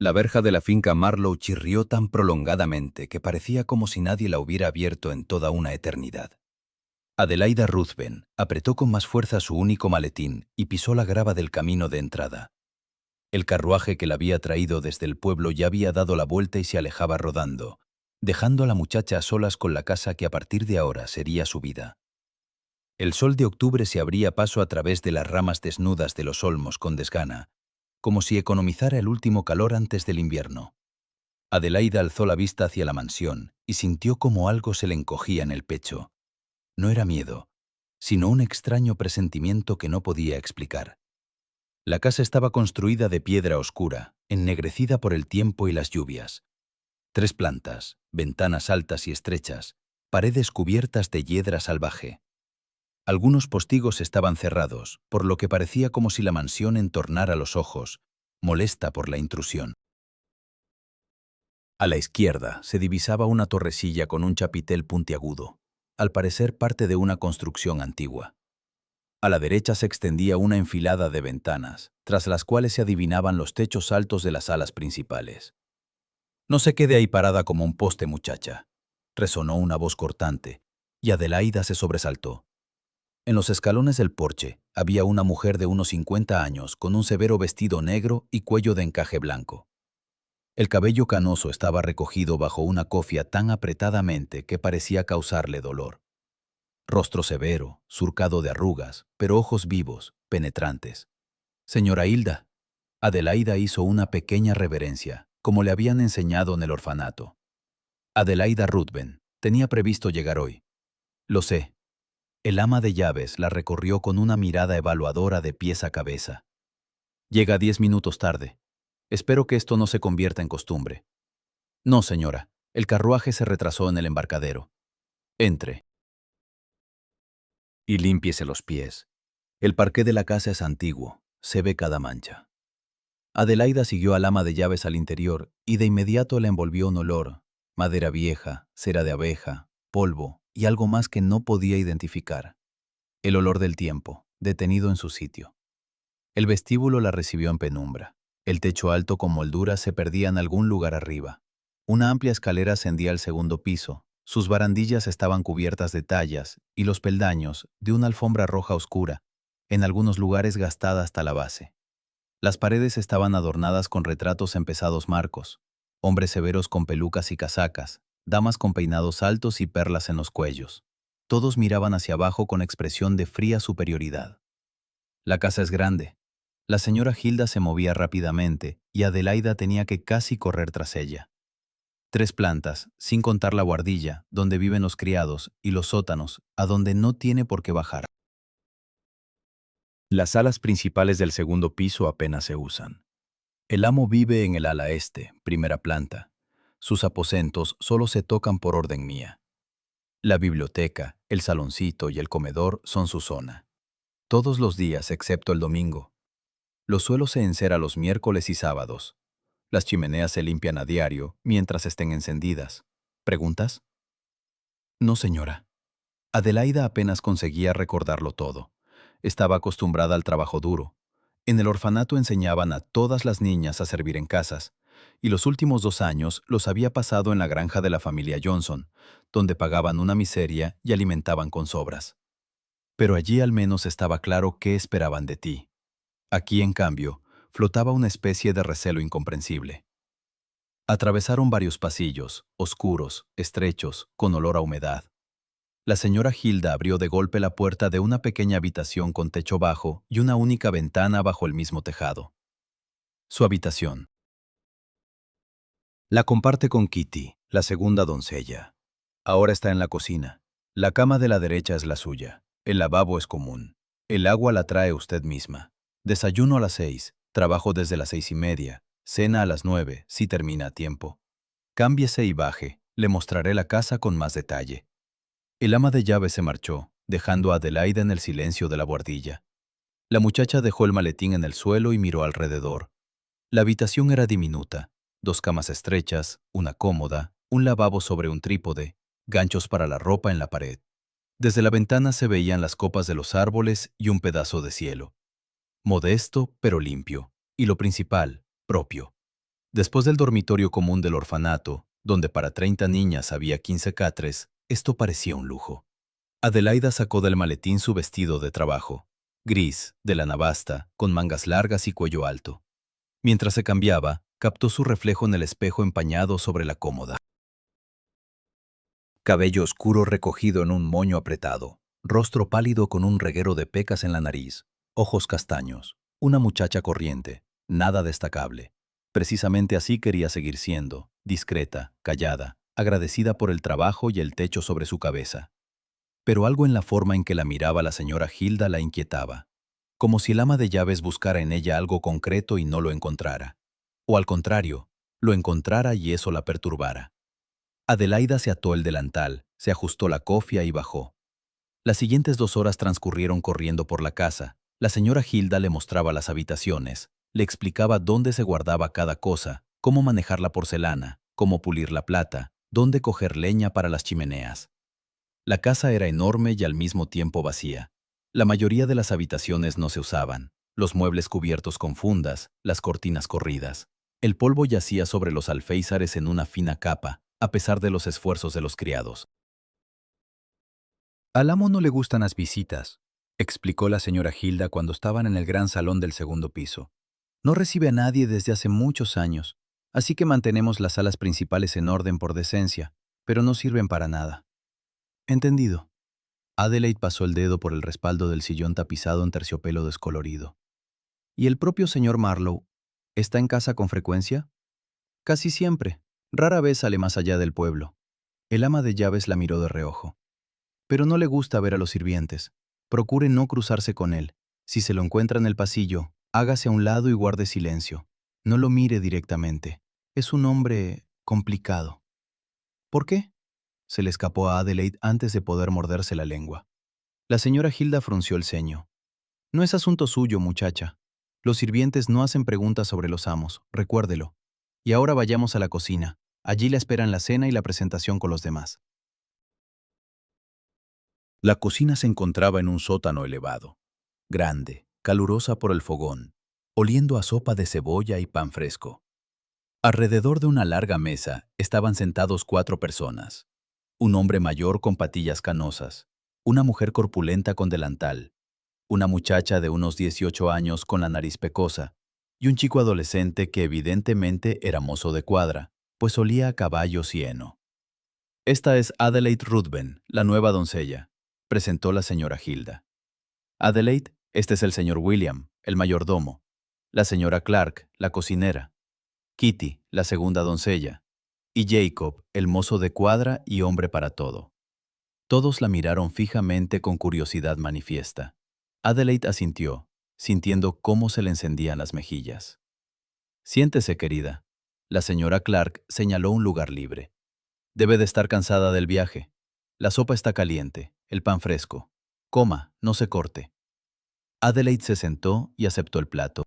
La verja de la finca Marlowe chirrió tan prolongadamente que parecía como si nadie la hubiera abierto en toda una eternidad. Adelaida Ruthven apretó con más fuerza su único maletín y pisó la grava del camino de entrada. El carruaje que la había traído desde el pueblo ya había dado la vuelta y se alejaba rodando, dejando a la muchacha a solas con la casa que a partir de ahora sería su vida. El sol de octubre se abría paso a través de las ramas desnudas de los olmos con desgana, como si economizara el último calor antes del invierno. Adelaida alzó la vista hacia la mansión y sintió como algo se le encogía en el pecho. No era miedo, sino un extraño presentimiento que no podía explicar. La casa estaba construida de piedra oscura, ennegrecida por el tiempo y las lluvias. 3 plantas, ventanas altas y estrechas, paredes cubiertas de hiedra salvaje. Algunos postigos estaban cerrados, por lo que parecía como si la mansión entornara los ojos, molesta por la intrusión. A la izquierda se divisaba una torrecilla con un chapitel puntiagudo, al parecer parte de una construcción antigua. A la derecha se extendía una enfilada de ventanas, tras las cuales se adivinaban los techos altos de las salas principales. «No se quede ahí parada como un poste, muchacha», resonó una voz cortante, y Adelaida se sobresaltó. En los escalones del porche había una mujer de unos 50 años con un severo vestido negro y cuello de encaje blanco. El cabello canoso estaba recogido bajo una cofia tan apretadamente que parecía causarle dolor. Rostro severo, surcado de arrugas, pero ojos vivos, penetrantes. «Señora Hilda». Adelaida hizo una pequeña reverencia, como le habían enseñado en el orfanato. Adelaida Ruthven tenía previsto llegar hoy. «Lo sé». El ama de llaves la recorrió con una mirada evaluadora de pies a cabeza. «Llega 10 minutos tarde. Espero que esto no se convierta en costumbre». «No, señora. El carruaje se retrasó en el embarcadero». «Entre y límpiese los pies. El parqué de la casa es antiguo. Se ve cada mancha». Adelaida siguió al ama de llaves al interior y de inmediato la envolvió un olor: madera vieja, cera de abeja, polvo y algo más que no podía identificar. El olor del tiempo, detenido en su sitio. El vestíbulo la recibió en penumbra. El techo alto con molduras se perdía en algún lugar arriba. Una amplia escalera ascendía al segundo piso. Sus barandillas estaban cubiertas de tallas y los peldaños de una alfombra roja oscura, en algunos lugares gastada hasta la base. Las paredes estaban adornadas con retratos en pesados marcos, hombres severos con pelucas y casacas, damas con peinados altos y perlas en los cuellos. Todos miraban hacia abajo con expresión de fría superioridad. La casa es grande. La señora Hilda se movía rápidamente y Adelaida tenía que casi correr tras ella. 3 plantas, sin contar la buhardilla, donde viven los criados, y los sótanos, a donde no tiene por qué bajar. Las salas principales del segundo piso apenas se usan. El amo vive en el ala este, primera planta. Sus aposentos solo se tocan por orden mía. La biblioteca, el saloncito y el comedor son su zona. Todos los días excepto el domingo. Los suelos se enceran los miércoles y sábados. Las chimeneas se limpian a diario mientras estén encendidas. ¿Preguntas? No, señora. Adelaida apenas conseguía recordarlo todo. Estaba acostumbrada al trabajo duro. En el orfanato enseñaban a todas las niñas a servir en casas, y los últimos 2 años los había pasado en la granja de la familia Johnson, donde pagaban una miseria y alimentaban con sobras. Pero allí al menos estaba claro qué esperaban de ti. Aquí, en cambio, flotaba una especie de recelo incomprensible. Atravesaron varios pasillos, oscuros, estrechos, con olor a humedad. La señora Hilda abrió de golpe la puerta de una pequeña habitación con techo bajo y una única ventana bajo el mismo tejado. Su habitación. La comparte con Kitty, la segunda doncella. Ahora está en la cocina. La cama de la derecha es la suya. El lavabo es común. El agua la trae usted misma. Desayuno a las 6, trabajo desde las 6:30, cena a las 9, si termina a tiempo. Cámbiese y baje, le mostraré la casa con más detalle. El ama de llaves se marchó, dejando a Adelaida en el silencio de la buhardilla. La muchacha dejó el maletín en el suelo y miró alrededor. La habitación era diminuta: 2 camas estrechas, una cómoda, un lavabo sobre un trípode, ganchos para la ropa en la pared. Desde la ventana se veían las copas de los árboles y un pedazo de cielo. Modesto, pero limpio, y lo principal, propio. Después del dormitorio común del orfanato, donde para 30 niñas había 15 catres, esto parecía un lujo. Adelaida sacó del maletín su vestido de trabajo, gris, de lana basta, con mangas largas y cuello alto. Mientras se cambiaba, captó su reflejo en el espejo empañado sobre la cómoda. Cabello oscuro recogido en un moño apretado, rostro pálido con un reguero de pecas en la nariz, ojos castaños, una muchacha corriente, nada destacable. Precisamente así quería seguir siendo, discreta, callada, agradecida por el trabajo y el techo sobre su cabeza. Pero algo en la forma en que la miraba la señora Hilda la inquietaba, como si el ama de llaves buscara en ella algo concreto y no lo encontrara. O al contrario, lo encontrara y eso la perturbara. Adelaida se ató el delantal, se ajustó la cofia y bajó. Las siguientes 2 horas transcurrieron corriendo por la casa. La señora Hilda le mostraba las habitaciones, le explicaba dónde se guardaba cada cosa, cómo manejar la porcelana, cómo pulir la plata, dónde coger leña para las chimeneas. La casa era enorme y al mismo tiempo vacía. La mayoría de las habitaciones no se usaban, los muebles cubiertos con fundas, las cortinas corridas. El polvo yacía sobre los alféizares en una fina capa, a pesar de los esfuerzos de los criados. Al amo no le gustan las visitas, explicó la señora Hilda cuando estaban en el gran salón del segundo piso. No recibe a nadie desde hace muchos años, así que mantenemos las salas principales en orden por decencia, pero no sirven para nada. Entendido. Adelaide pasó el dedo por el respaldo del sillón tapizado en terciopelo descolorido. ¿Y el propio señor Marlowe está en casa con frecuencia? Casi siempre. Rara vez sale más allá del pueblo. El ama de llaves la miró de reojo. Pero no le gusta ver a los sirvientes. Procure no cruzarse con él. Si se lo encuentra en el pasillo, hágase a un lado y guarde silencio. No lo mire directamente. Es un hombre complicado. ¿Por qué? Se le escapó a Adelaide antes de poder morderse la lengua. La señora Hilda frunció el ceño. No es asunto suyo, muchacha. Los sirvientes no hacen preguntas sobre los amos, recuérdelo. Y ahora vayamos a la cocina. Allí la esperan la cena y la presentación con los demás. La cocina se encontraba en un sótano elevado, grande, calurosa por el fogón, oliendo a sopa de cebolla y pan fresco. Alrededor de una larga mesa estaban sentados 4 personas. Un hombre mayor con patillas canosas, una mujer corpulenta con delantal, una muchacha de unos 18 años con la nariz pecosa, y un chico adolescente que evidentemente era mozo de cuadra, pues olía a caballos y heno. Esta es Adelaide Ruthven, la nueva doncella, presentó la señora Hilda. Adelaide, este es el señor William, el mayordomo. La señora Clark, la cocinera. Kitty, la segunda doncella. Y Jacob, el mozo de cuadra y hombre para todo. Todos la miraron fijamente con curiosidad manifiesta. Adelaide asintió, sintiendo cómo se le encendían las mejillas. Siéntese, querida. La señora Clark señaló un lugar libre. Debe de estar cansada del viaje. La sopa está caliente, el pan fresco. Coma, no se corte. Adelaide se sentó y aceptó el plato.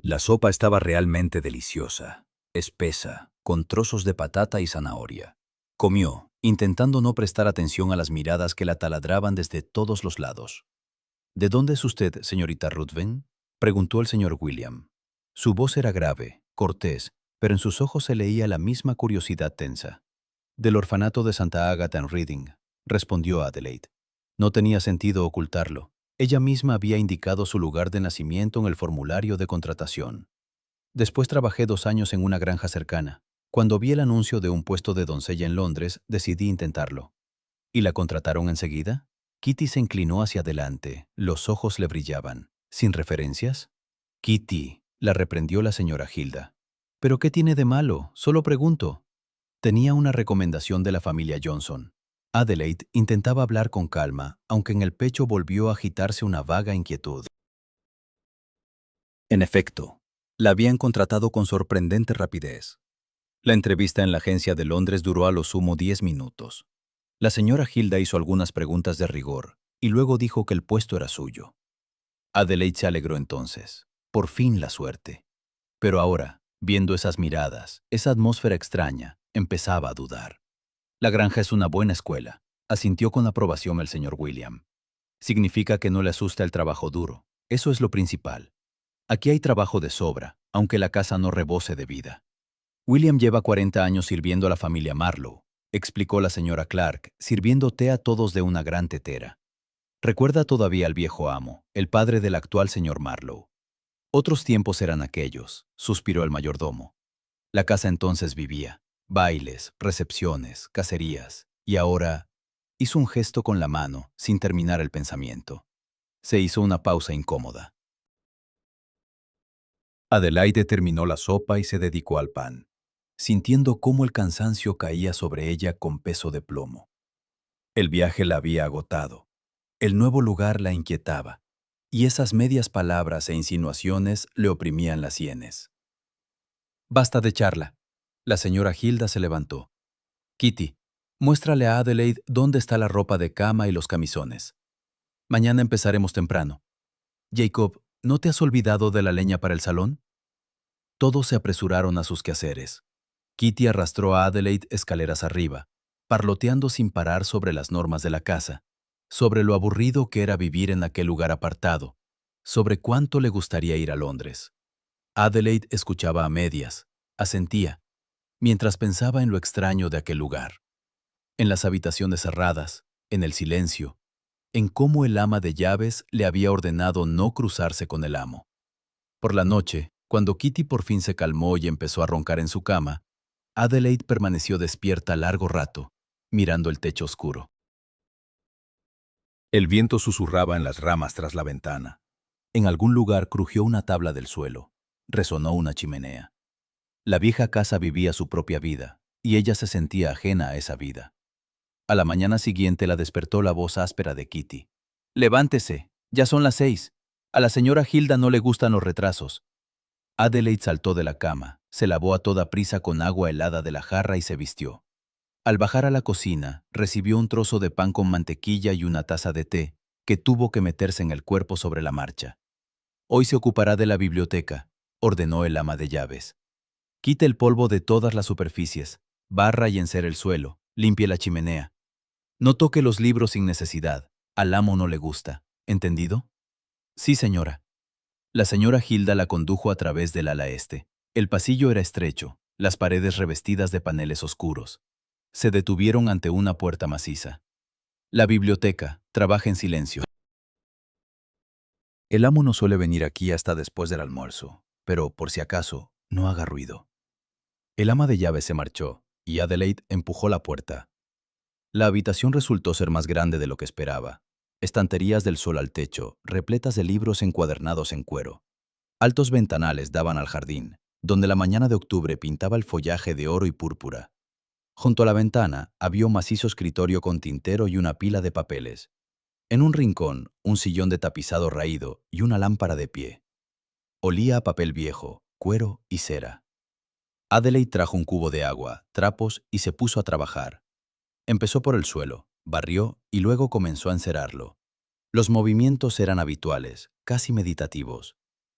La sopa estaba realmente deliciosa, espesa, con trozos de patata y zanahoria. Comió, intentando no prestar atención a las miradas que la taladraban desde todos los lados. ¿De dónde es usted, señorita Ruthven?, preguntó el señor William. Su voz era grave, cortés, pero en sus ojos se leía la misma curiosidad tensa. Del orfanato de Santa Agatha en Reading, respondió Adelaide. No tenía sentido ocultarlo. Ella misma había indicado su lugar de nacimiento en el formulario de contratación. Después trabajé 2 años en una granja cercana. Cuando vi el anuncio de un puesto de doncella en Londres, decidí intentarlo. ¿Y la contrataron enseguida? Kitty se inclinó hacia adelante. Los ojos le brillaban. ¿Sin referencias? Kitty, la reprendió la señora Hilda. ¿Pero qué tiene de malo? Solo pregunto. Tenía una recomendación de la familia Johnson. Adelaide intentaba hablar con calma, aunque en el pecho volvió a agitarse una vaga inquietud. En efecto, la habían contratado con sorprendente rapidez. La entrevista en la agencia de Londres duró a lo sumo 10 minutos. La señora Hilda hizo algunas preguntas de rigor y luego dijo que el puesto era suyo. Adelaide se alegró entonces. Por fin la suerte. Pero ahora, viendo esas miradas, esa atmósfera extraña, empezaba a dudar. La granja es una buena escuela, asintió con aprobación el señor William. Significa que no le asusta el trabajo duro. Eso es lo principal. Aquí hay trabajo de sobra, aunque la casa no rebose de vida. William lleva 40 años sirviendo a la familia Marlowe, explicó la señora Clark, sirviendo té a todos de una gran tetera. Recuerda todavía al viejo amo, el padre del actual señor Marlowe. Otros tiempos eran aquellos, suspiró el mayordomo. La casa entonces vivía. Bailes, recepciones, cacerías. Y ahora hizo un gesto con la mano, sin terminar el pensamiento. Se hizo una pausa incómoda. Adelaide terminó la sopa y se dedicó al pan, sintiendo cómo el cansancio caía sobre ella con peso de plomo. El viaje la había agotado. El nuevo lugar la inquietaba, y esas medias palabras e insinuaciones le oprimían las sienes. Basta de charla. La señora Hilda se levantó. Kitty, muéstrale a Adelaide dónde está la ropa de cama y los camisones. Mañana empezaremos temprano. Jacob, ¿no te has olvidado de la leña para el salón? Todos se apresuraron a sus quehaceres. Kitty arrastró a Adelaide escaleras arriba, parloteando sin parar sobre las normas de la casa, sobre lo aburrido que era vivir en aquel lugar apartado, sobre cuánto le gustaría ir a Londres. Adelaide escuchaba a medias, asentía, mientras pensaba en lo extraño de aquel lugar, en las habitaciones cerradas, en el silencio, en cómo el ama de llaves le había ordenado no cruzarse con el amo. Por la noche, cuando Kitty por fin se calmó y empezó a roncar en su cama, Adelaide permaneció despierta largo rato, mirando el techo oscuro. El viento susurraba en las ramas tras la ventana. En algún lugar crujió una tabla del suelo. Resonó una chimenea. La vieja casa vivía su propia vida, y ella se sentía ajena a esa vida. A la mañana siguiente la despertó la voz áspera de Kitty. «Levántese, ya son las 6. A la señora Hilda no le gustan los retrasos». Adelaide saltó de la cama, se lavó a toda prisa con agua helada de la jarra y se vistió. Al bajar a la cocina, recibió un trozo de pan con mantequilla y una taza de té, que tuvo que meterse en el cuerpo sobre la marcha. «Hoy se ocupará de la biblioteca», ordenó el ama de llaves. «Quite el polvo de todas las superficies, barra y encere el suelo, limpie la chimenea. No toque los libros sin necesidad, al amo no le gusta. ¿Entendido?» «Sí, señora». La señora Hilda la condujo a través del ala este. El pasillo era estrecho, las paredes revestidas de paneles oscuros. Se detuvieron ante una puerta maciza. «La biblioteca, trabaja en silencio». «El amo no suele venir aquí hasta después del almuerzo, pero, por si acaso, no haga ruido». El ama de llaves se marchó, y Adelaide empujó la puerta. La habitación resultó ser más grande de lo que esperaba. Estanterías del suelo al techo, repletas de libros encuadernados en cuero. Altos ventanales daban al jardín, donde la mañana de octubre pintaba el follaje de oro y púrpura. Junto a la ventana había un macizo escritorio con tintero y una pila de papeles. En un rincón, un sillón de tapizado raído y una lámpara de pie. Olía a papel viejo, cuero y cera. Adelaide trajo un cubo de agua, trapos y se puso a trabajar. Empezó por el suelo, barrió y luego comenzó a encerarlo. Los movimientos eran habituales, casi meditativos.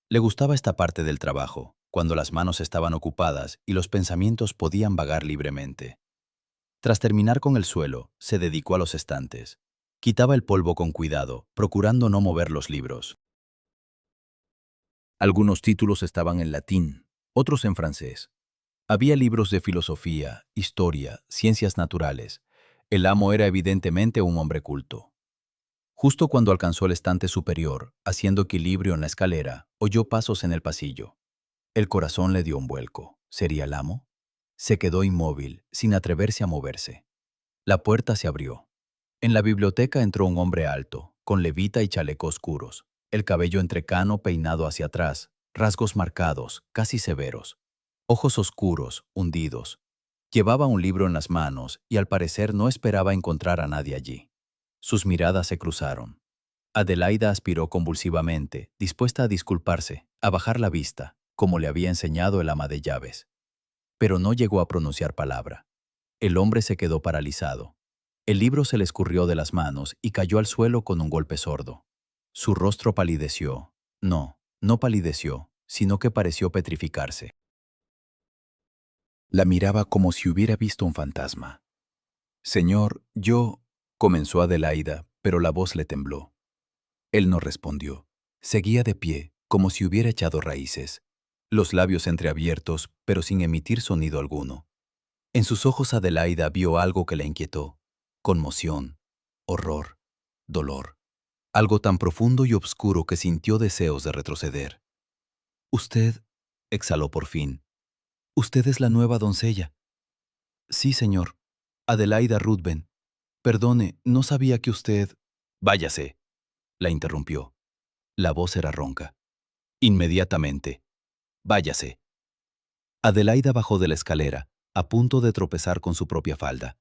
Le gustaba esta parte del trabajo, cuando las manos estaban ocupadas y los pensamientos podían vagar libremente. Tras terminar con el suelo, se dedicó a los estantes. Quitaba el polvo con cuidado, procurando no mover los libros. Algunos títulos estaban en latín, otros en francés. Había libros de filosofía, historia, ciencias naturales. El amo era evidentemente un hombre culto. Justo cuando alcanzó el estante superior, haciendo equilibrio en la escalera, oyó pasos en el pasillo. El corazón le dio un vuelco. ¿Sería el amo? Se quedó inmóvil, sin atreverse a moverse. La puerta se abrió. En la biblioteca entró un hombre alto, con levita y chaleco oscuros, el cabello entrecano peinado hacia atrás, rasgos marcados, casi severos, ojos oscuros, hundidos. Llevaba un libro en las manos y al parecer no esperaba encontrar a nadie allí. Sus miradas se cruzaron. Adelaida aspiró convulsivamente, dispuesta a disculparse, a bajar la vista, como le había enseñado el ama de llaves. Pero no llegó a pronunciar palabra. El hombre se quedó paralizado. El libro se le escurrió de las manos y cayó al suelo con un golpe sordo. Su rostro palideció. No, no palideció, sino que pareció petrificarse. La miraba como si hubiera visto un fantasma. «Señor, yo», comenzó Adelaida, pero la voz le tembló. Él no respondió. Seguía de pie, como si hubiera echado raíces. los labios entreabiertos, pero sin emitir sonido alguno. En sus ojos Adelaida vio algo que la inquietó: conmoción, horror, dolor. Algo tan profundo y oscuro que sintió deseos de retroceder. «Usted», exhaló por fin, «usted es la nueva doncella». «Sí, señor. Adelaida Ruthven. Perdone, no sabía que usted...» «Váyase», la interrumpió. La voz era ronca. «Inmediatamente. Váyase». Adelaida bajó de la escalera, a punto de tropezar con su propia falda.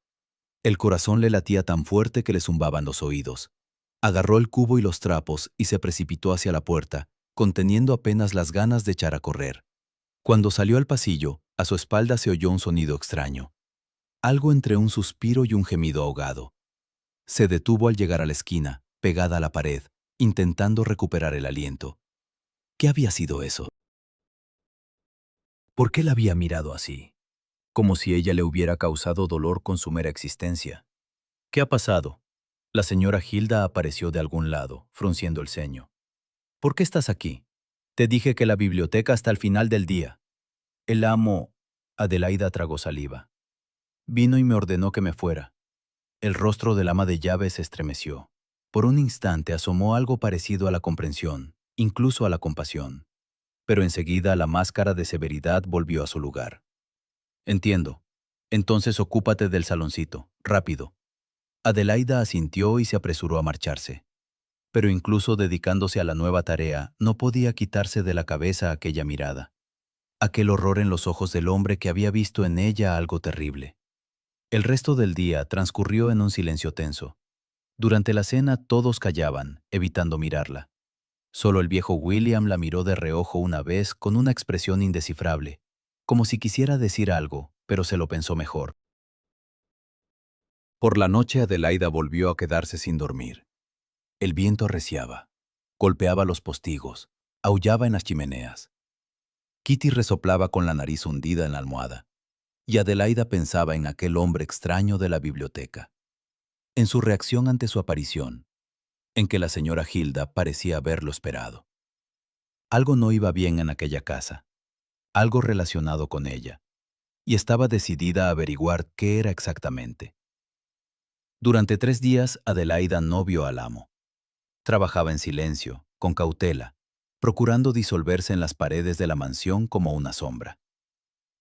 El corazón le latía tan fuerte que le zumbaban los oídos. Agarró el cubo y los trapos y se precipitó hacia la puerta, conteniendo apenas las ganas de echar a correr. Cuando salió al pasillo, a su espalda se oyó un sonido extraño. Algo entre un suspiro y un gemido ahogado. Se detuvo al llegar a la esquina, pegada a la pared, intentando recuperar el aliento. ¿Qué había sido eso? ¿Por qué la había mirado así? Como si ella le hubiera causado dolor con su mera existencia. ¿Qué ha pasado? La señora Hilda apareció de algún lado, frunciendo el ceño. ¿Por qué estás aquí? Te dije que la biblioteca hasta el final del día. El amo... Adelaida tragó saliva. Vino y me ordenó que me fuera. El rostro del ama de llaves se estremeció. Por un instante asomó algo parecido a la comprensión, incluso a la compasión. Pero enseguida la máscara de severidad volvió a su lugar. Entiendo. Entonces ocúpate del saloncito, rápido. Adelaida asintió y se apresuró a marcharse. Pero incluso dedicándose a la nueva tarea, no podía quitarse de la cabeza aquella mirada. Aquel horror en los ojos del hombre que había visto en ella algo terrible. El resto del día transcurrió en un silencio tenso. Durante la cena todos callaban, evitando mirarla. Solo el viejo William la miró de reojo una vez con una expresión indescifrable, como si quisiera decir algo, pero se lo pensó mejor. Por la noche Adelaida volvió a quedarse sin dormir. El viento arreciaba, golpeaba los postigos, aullaba en las chimeneas. Kitty resoplaba con la nariz hundida en la almohada, y Adelaida pensaba en aquel hombre extraño de la biblioteca, en su reacción ante su aparición, en que la señora Hilda parecía haberlo esperado. Algo no iba bien en aquella casa, algo relacionado con ella, y estaba decidida a averiguar qué era exactamente. Durante 3 días Adelaida no vio al amo. Trabajaba en silencio, con cautela, procurando disolverse en las paredes de la mansión como una sombra.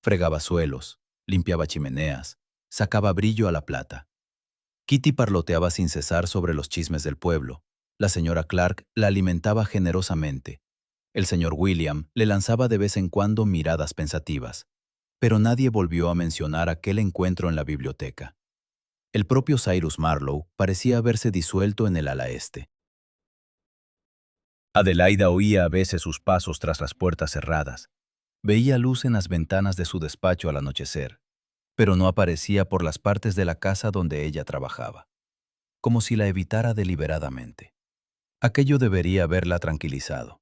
Fregaba suelos, limpiaba chimeneas, sacaba brillo a la plata. Kitty parloteaba sin cesar sobre los chismes del pueblo. La señora Clark la alimentaba generosamente. El señor William le lanzaba de vez en cuando miradas pensativas. Pero nadie volvió a mencionar aquel encuentro en la biblioteca. El propio Cyrus Marlowe parecía haberse disuelto en el ala este. Adelaida oía a veces sus pasos tras las puertas cerradas. Veía luz en las ventanas de su despacho al anochecer, pero no aparecía por las partes de la casa donde ella trabajaba, como si la evitara deliberadamente. Aquello debería haberla tranquilizado.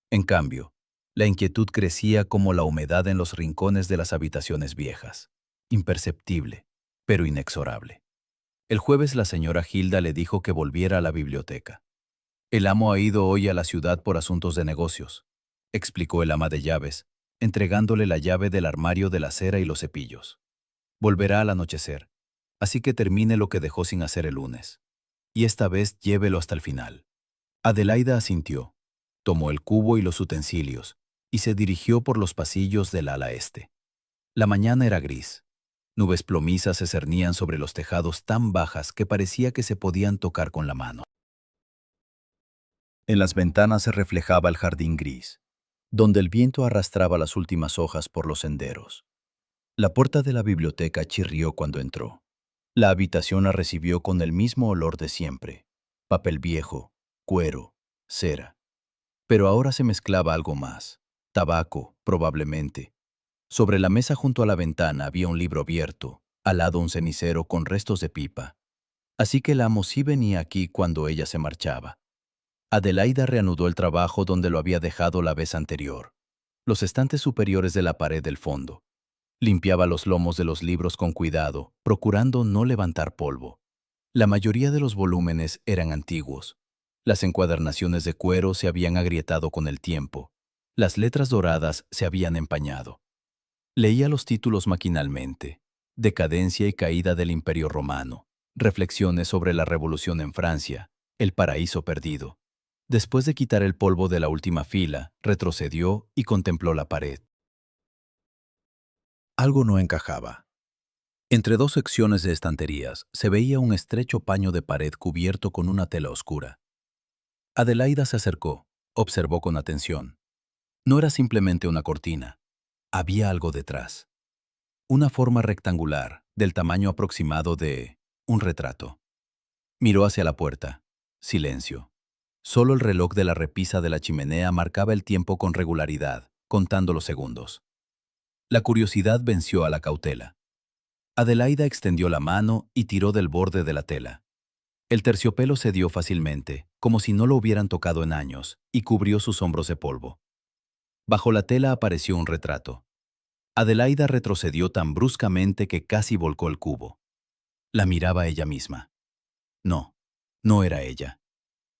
En cambio, la inquietud crecía como la humedad en los rincones de las habitaciones viejas, imperceptible, pero inexorable. El jueves la señora Hilda le dijo que volviera a la biblioteca. «El amo ha ido hoy a la ciudad por asuntos de negocios», explicó el ama de llaves, entregándole la llave del armario de la cera y los cepillos. «Volverá al anochecer, así que termine lo que dejó sin hacer el lunes. Y esta vez llévelo hasta el final». Adelaida asintió, tomó el cubo y los utensilios, y se dirigió por los pasillos del ala este. La mañana era gris. Nubes plomizas se cernían sobre los tejados tan bajas que parecía que se podían tocar con la mano. En las ventanas se reflejaba el jardín gris, donde el viento arrastraba las últimas hojas por los senderos. La puerta de la biblioteca chirrió cuando entró. La habitación la recibió con el mismo olor de siempre: papel viejo, cuero, cera. Pero ahora se mezclaba algo más: tabaco, probablemente. Sobre la mesa junto a la ventana había un libro abierto, al lado un cenicero con restos de pipa. Así que el amo sí venía aquí cuando ella se marchaba. Adelaida reanudó el trabajo donde lo había dejado la vez anterior. Los estantes superiores de la pared del fondo. Limpiaba los lomos de los libros con cuidado, procurando no levantar polvo. La mayoría de los volúmenes eran antiguos. Las encuadernaciones de cuero se habían agrietado con el tiempo. Las letras doradas se habían empañado. Leía los títulos maquinalmente. Decadencia y caída del Imperio Romano. Reflexiones sobre la Revolución en Francia. El paraíso perdido. Después de quitar el polvo de la última fila, retrocedió y contempló la pared. Algo no encajaba. Entre dos secciones de estanterías se veía un estrecho paño de pared cubierto con una tela oscura. Adelaida se acercó, observó con atención. No era simplemente una cortina. Había algo detrás. Una forma rectangular, del tamaño aproximado de un retrato. Miró hacia la puerta. Silencio. Solo el reloj de la repisa de la chimenea marcaba el tiempo con regularidad, contando los segundos. La curiosidad venció a la cautela. Adelaida extendió la mano y tiró del borde de la tela. El terciopelo cedió fácilmente, como si no lo hubieran tocado en años, y cubrió sus hombros de polvo. Bajo la tela apareció un retrato. Adelaida retrocedió tan bruscamente que casi volcó el cubo. La miraba ella misma. No, no era ella.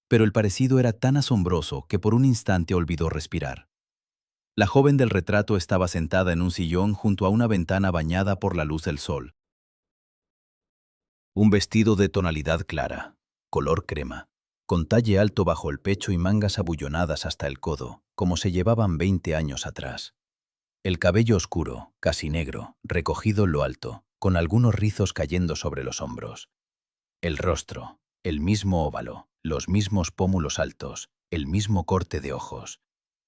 Pero el parecido era tan asombroso que por un instante olvidó respirar. La joven del retrato estaba sentada en un sillón junto a una ventana bañada por la luz del sol. Un vestido de tonalidad clara, color crema, con talle alto bajo el pecho y mangas abullonadas hasta el codo, como se llevaban 20 años atrás. El cabello oscuro, casi negro, recogido en lo alto, con algunos rizos cayendo sobre los hombros. El rostro, el mismo óvalo, los mismos pómulos altos, el mismo corte de ojos.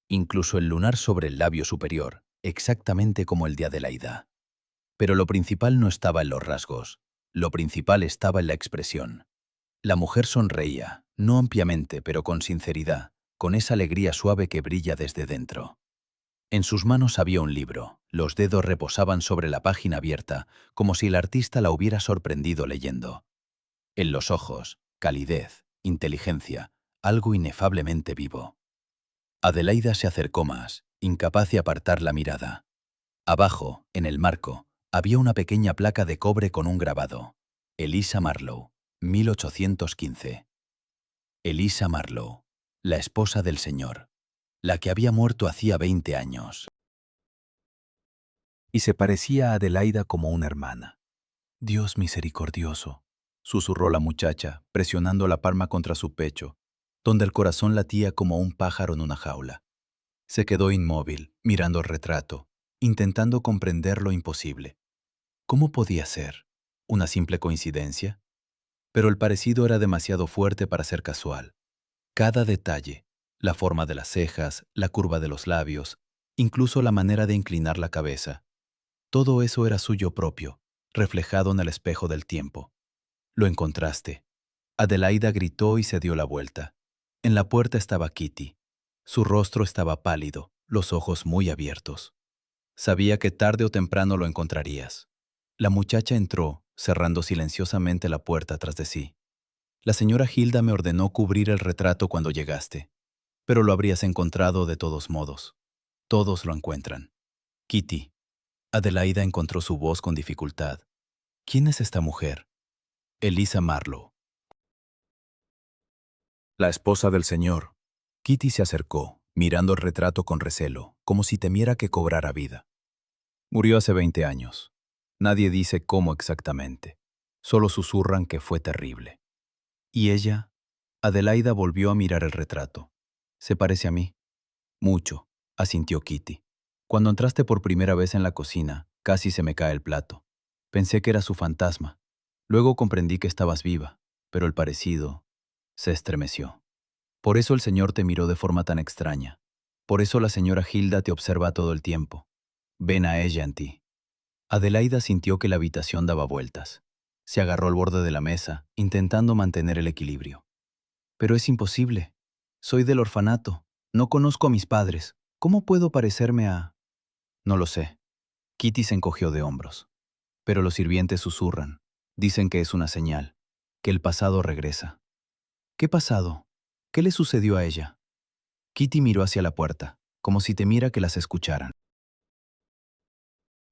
Incluso el lunar sobre el labio superior, exactamente como el de Adelaida. Pero lo principal no estaba en los rasgos, lo principal estaba en la expresión. La mujer sonreía, no ampliamente, pero con sinceridad, con esa alegría suave que brilla desde dentro. En sus manos había un libro, los dedos reposaban sobre la página abierta, como si el artista la hubiera sorprendido leyendo. En los ojos, calidez, inteligencia, algo inefablemente vivo. Adelaida se acercó más, incapaz de apartar la mirada. Abajo, en el marco, había una pequeña placa de cobre con un grabado. Elisa Marlowe, 1815. Elisa Marlowe, la esposa del señor, la que había muerto hacía 20 años. Y se parecía a Adelaida como una hermana. Dios misericordioso, susurró la muchacha, presionando la palma contra su pecho, donde el corazón latía como un pájaro en una jaula. Se quedó inmóvil, mirando el retrato, intentando comprender lo imposible. ¿Cómo podía ser? ¿Una simple coincidencia? Pero el parecido era demasiado fuerte para ser casual. Cada detalle, la forma de las cejas, la curva de los labios, incluso la manera de inclinar la cabeza, todo eso era suyo propio, reflejado en el espejo del tiempo. Lo encontraste. Adelaida gritó y se dio la vuelta. En la puerta estaba Kitty. Su rostro estaba pálido, los ojos muy abiertos. Sabía que tarde o temprano lo encontrarías. La muchacha entró, cerrando silenciosamente la puerta tras de sí. La señora Hilda me ordenó cubrir el retrato cuando llegaste, pero lo habrías encontrado de todos modos. Todos lo encuentran. Kitty. Adelaida encontró su voz con dificultad. ¿Quién es esta mujer? Elisa Marlowe. La esposa del señor. Kitty se acercó, mirando el retrato con recelo, como si temiera que cobrara vida. Murió hace 20 años. Nadie dice cómo exactamente. Solo susurran que fue terrible. ¿Y ella? Adelaida volvió a mirar el retrato. ¿Se parece a mí? Mucho, asintió Kitty. Cuando entraste por primera vez en la cocina, casi se me cae el plato. Pensé que era su fantasma. Luego comprendí que estabas viva, pero el parecido se estremeció. Por eso el señor te miró de forma tan extraña. Por eso la señora Hilda te observa todo el tiempo. Ven a ella en ti. Adelaida sintió que la habitación daba vueltas. Se agarró al borde de la mesa, intentando mantener el equilibrio. Pero es imposible. Soy del orfanato. No conozco a mis padres. ¿Cómo puedo parecerme a...? No lo sé. Kitty se encogió de hombros. Pero los sirvientes susurran. Dicen que es una señal. Que el pasado regresa. ¿Qué pasado? ¿Qué le sucedió a ella? Kitty miró hacia la puerta, como si temiera que las escucharan.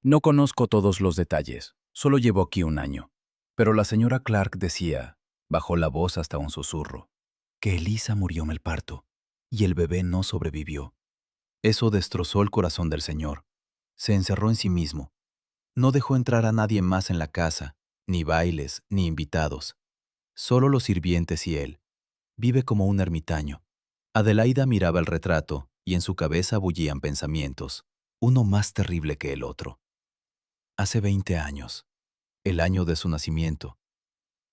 No conozco todos los detalles. Solo llevo aquí un año. Pero la señora Clark decía, bajó la voz hasta un susurro, que Elisa murió en el parto y el bebé no sobrevivió. Eso destrozó el corazón del señor. Se encerró en sí mismo. No dejó entrar a nadie más en la casa, ni bailes, ni invitados. Solo los sirvientes y él. Vive como un ermitaño. Adelaida miraba el retrato y en su cabeza bullían pensamientos, uno más terrible que el otro. Hace 20 años, el año de su nacimiento,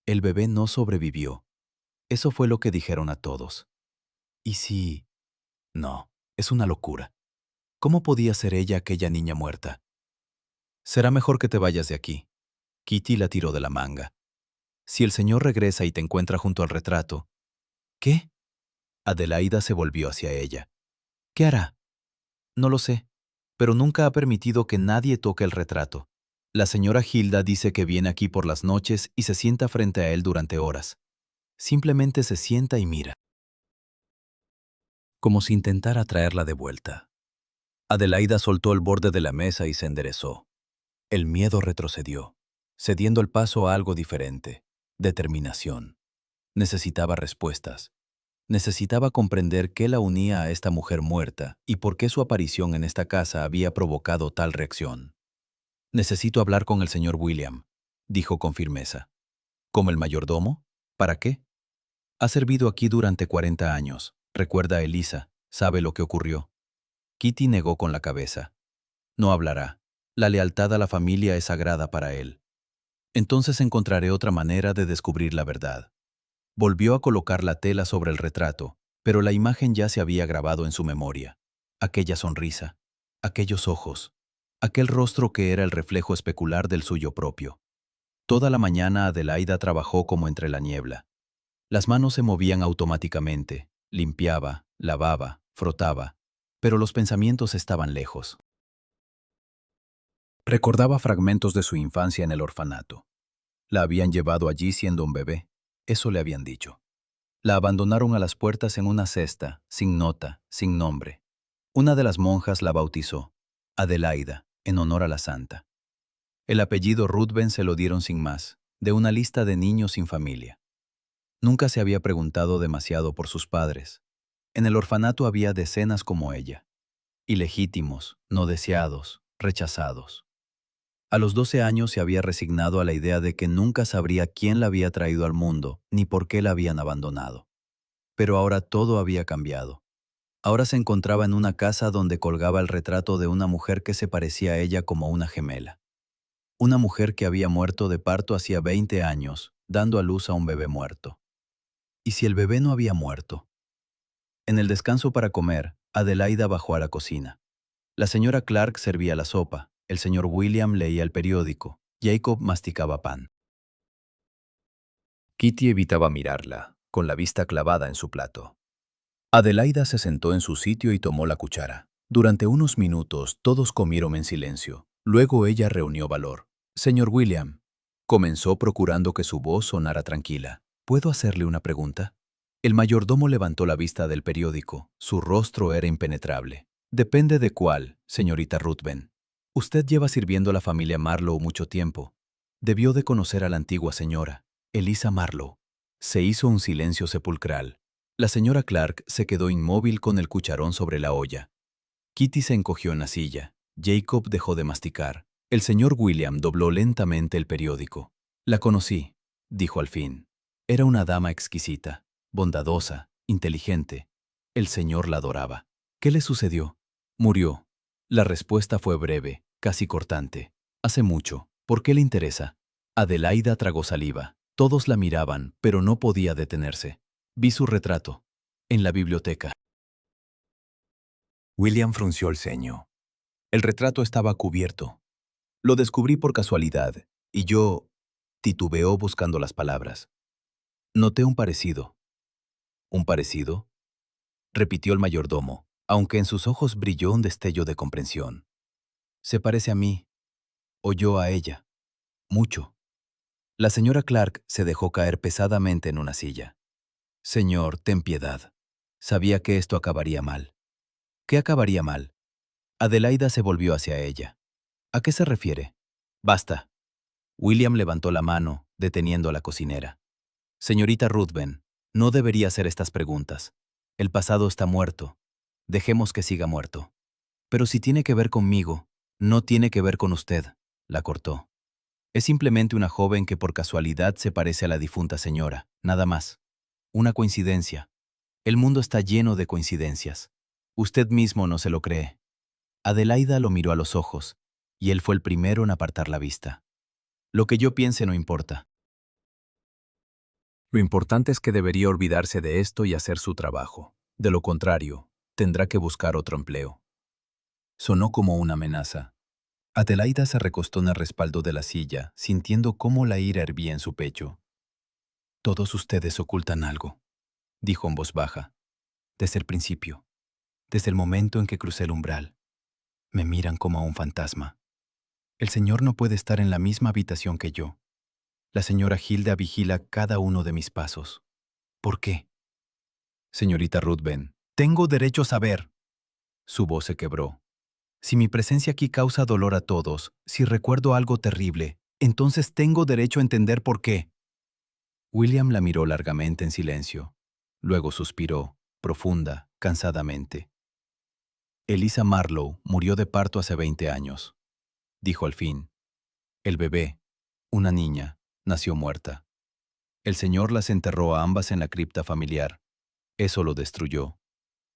el bebé no sobrevivió. Eso fue lo que dijeron a todos. ¿Y si? No, es una locura. ¿Cómo podía ser ella aquella niña muerta? Será mejor que te vayas de aquí. Kitty la tiró de la manga. Si el señor regresa y te encuentra junto al retrato. ¿Qué? Adelaida se volvió hacia ella. ¿Qué hará? No lo sé, pero nunca ha permitido que nadie toque el retrato. La señora Hilda dice que viene aquí por las noches y se sienta frente a él durante horas. Simplemente se sienta y mira, como si intentara traerla de vuelta. Adelaida soltó el borde de la mesa y se enderezó. El miedo retrocedió, cediendo el paso a algo diferente, determinación. Necesitaba respuestas. Necesitaba comprender qué la unía a esta mujer muerta y por qué su aparición en esta casa había provocado tal reacción. Necesito hablar con el señor William, dijo con firmeza. ¿Como el mayordomo? ¿Para qué? Ha servido aquí durante 40 años. Recuerda a Elisa, sabe lo que ocurrió. Kitty negó con la cabeza. No hablará. La lealtad a la familia es sagrada para él. Entonces encontraré otra manera de descubrir la verdad. Volvió a colocar la tela sobre el retrato, pero la imagen ya se había grabado en su memoria. Aquella sonrisa, aquellos ojos, aquel rostro que era el reflejo especular del suyo propio. Toda la mañana Adelaida trabajó como entre la niebla. Las manos se movían automáticamente, limpiaba, lavaba, frotaba, pero los pensamientos estaban lejos. Recordaba fragmentos de su infancia en el orfanato. La habían llevado allí siendo un bebé, eso le habían dicho. La abandonaron a las puertas en una cesta, sin nota, sin nombre. Una de las monjas la bautizó, Adelaida, en honor a la santa. El apellido Ruthven se lo dieron sin más, de una lista de niños sin familia. Nunca se había preguntado demasiado por sus padres. En el orfanato había decenas como ella. Ilegítimos, no deseados, rechazados. A los 12 años se había resignado a la idea de que nunca sabría quién la había traído al mundo, ni por qué la habían abandonado. Pero ahora todo había cambiado. Ahora se encontraba en una casa donde colgaba el retrato de una mujer que se parecía a ella como una gemela. Una mujer que había muerto de parto hacía 20 años, dando a luz a un bebé muerto. ¿Y si el bebé no había muerto? En el descanso para comer, Adelaida bajó a la cocina. La señora Clark servía la sopa, el señor William leía el periódico, Jacob masticaba pan. Kitty evitaba mirarla, con la vista clavada en su plato. Adelaida se sentó en su sitio y tomó la cuchara. Durante unos minutos todos comieron en silencio. Luego ella reunió valor. Señor William, comenzó procurando que su voz sonara tranquila. ¿Puedo hacerle una pregunta? El mayordomo levantó la vista del periódico. Su rostro era impenetrable. Depende de cuál, señorita Ruthven. Usted lleva sirviendo a la familia Marlowe mucho tiempo. Debió de conocer a la antigua señora, Elisa Marlowe. Se hizo un silencio sepulcral. La señora Clark se quedó inmóvil con el cucharón sobre la olla. Kitty se encogió en la silla. Jacob dejó de masticar. El señor William dobló lentamente el periódico. La conocí, dijo al fin. Era una dama exquisita, bondadosa, inteligente. El señor la adoraba. ¿Qué le sucedió? Murió. La respuesta fue breve, casi cortante. Hace mucho. ¿Por qué le interesa? Adelaida tragó saliva. Todos la miraban, pero no podía detenerse. Vi su retrato. En la biblioteca. William frunció el ceño. El retrato estaba cubierto. Lo descubrí por casualidad, y yo titubeó buscando las palabras. Noté un parecido. ¿Un parecido? Repitió el mayordomo, aunque en sus ojos brilló un destello de comprensión. Se parece a mí, o yo a ella. Mucho. La señora Clark se dejó caer pesadamente en una silla. Señor, ten piedad. Sabía que esto acabaría mal. ¿Qué acabaría mal? Adelaida se volvió hacia ella. ¿A qué se refiere? Basta. William levantó la mano, deteniendo a la cocinera. Señorita Ruthven, no debería hacer estas preguntas. El pasado está muerto. Dejemos que siga muerto. Pero si tiene que ver conmigo, no tiene que ver con usted, la cortó. Es simplemente una joven que por casualidad se parece a la difunta señora, nada más. Una coincidencia. El mundo está lleno de coincidencias. Usted mismo no se lo cree. Adelaida lo miró a los ojos, y él fue el primero en apartar la vista. Lo que yo piense no importa. Lo importante es que debería olvidarse de esto y hacer su trabajo. De lo contrario, tendrá que buscar otro empleo. Sonó como una amenaza. Adelaida se recostó en el respaldo de la silla, sintiendo cómo la ira hervía en su pecho. Todos ustedes ocultan algo, dijo en voz baja. Desde el principio, desde el momento en que crucé el umbral, me miran como a un fantasma. El señor no puede estar en la misma habitación que yo. La señora Hilda vigila cada uno de mis pasos. ¿Por qué? Señorita Ruthven, tengo derecho a saber. Su voz se quebró. Si mi presencia aquí causa dolor a todos, si recuerdo algo terrible, entonces tengo derecho a entender por qué. William la miró largamente en silencio. Luego suspiró, profunda, cansadamente. Eliza Marlowe murió de parto hace 20 años, dijo al fin. El bebé, una niña, nació muerta. El Señor las enterró a ambas en la cripta familiar. Eso lo destruyó.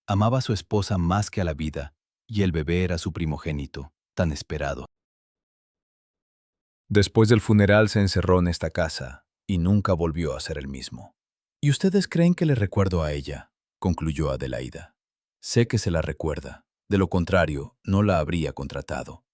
Amaba a su esposa más que a la vida, y el bebé era su primogénito, tan esperado. Después del funeral se encerró en esta casa, y nunca volvió a ser el mismo. ¿Y ustedes creen que le recuerdo a ella?, concluyó Adelaida. Sé que se la recuerda. De lo contrario, no la habría contratado.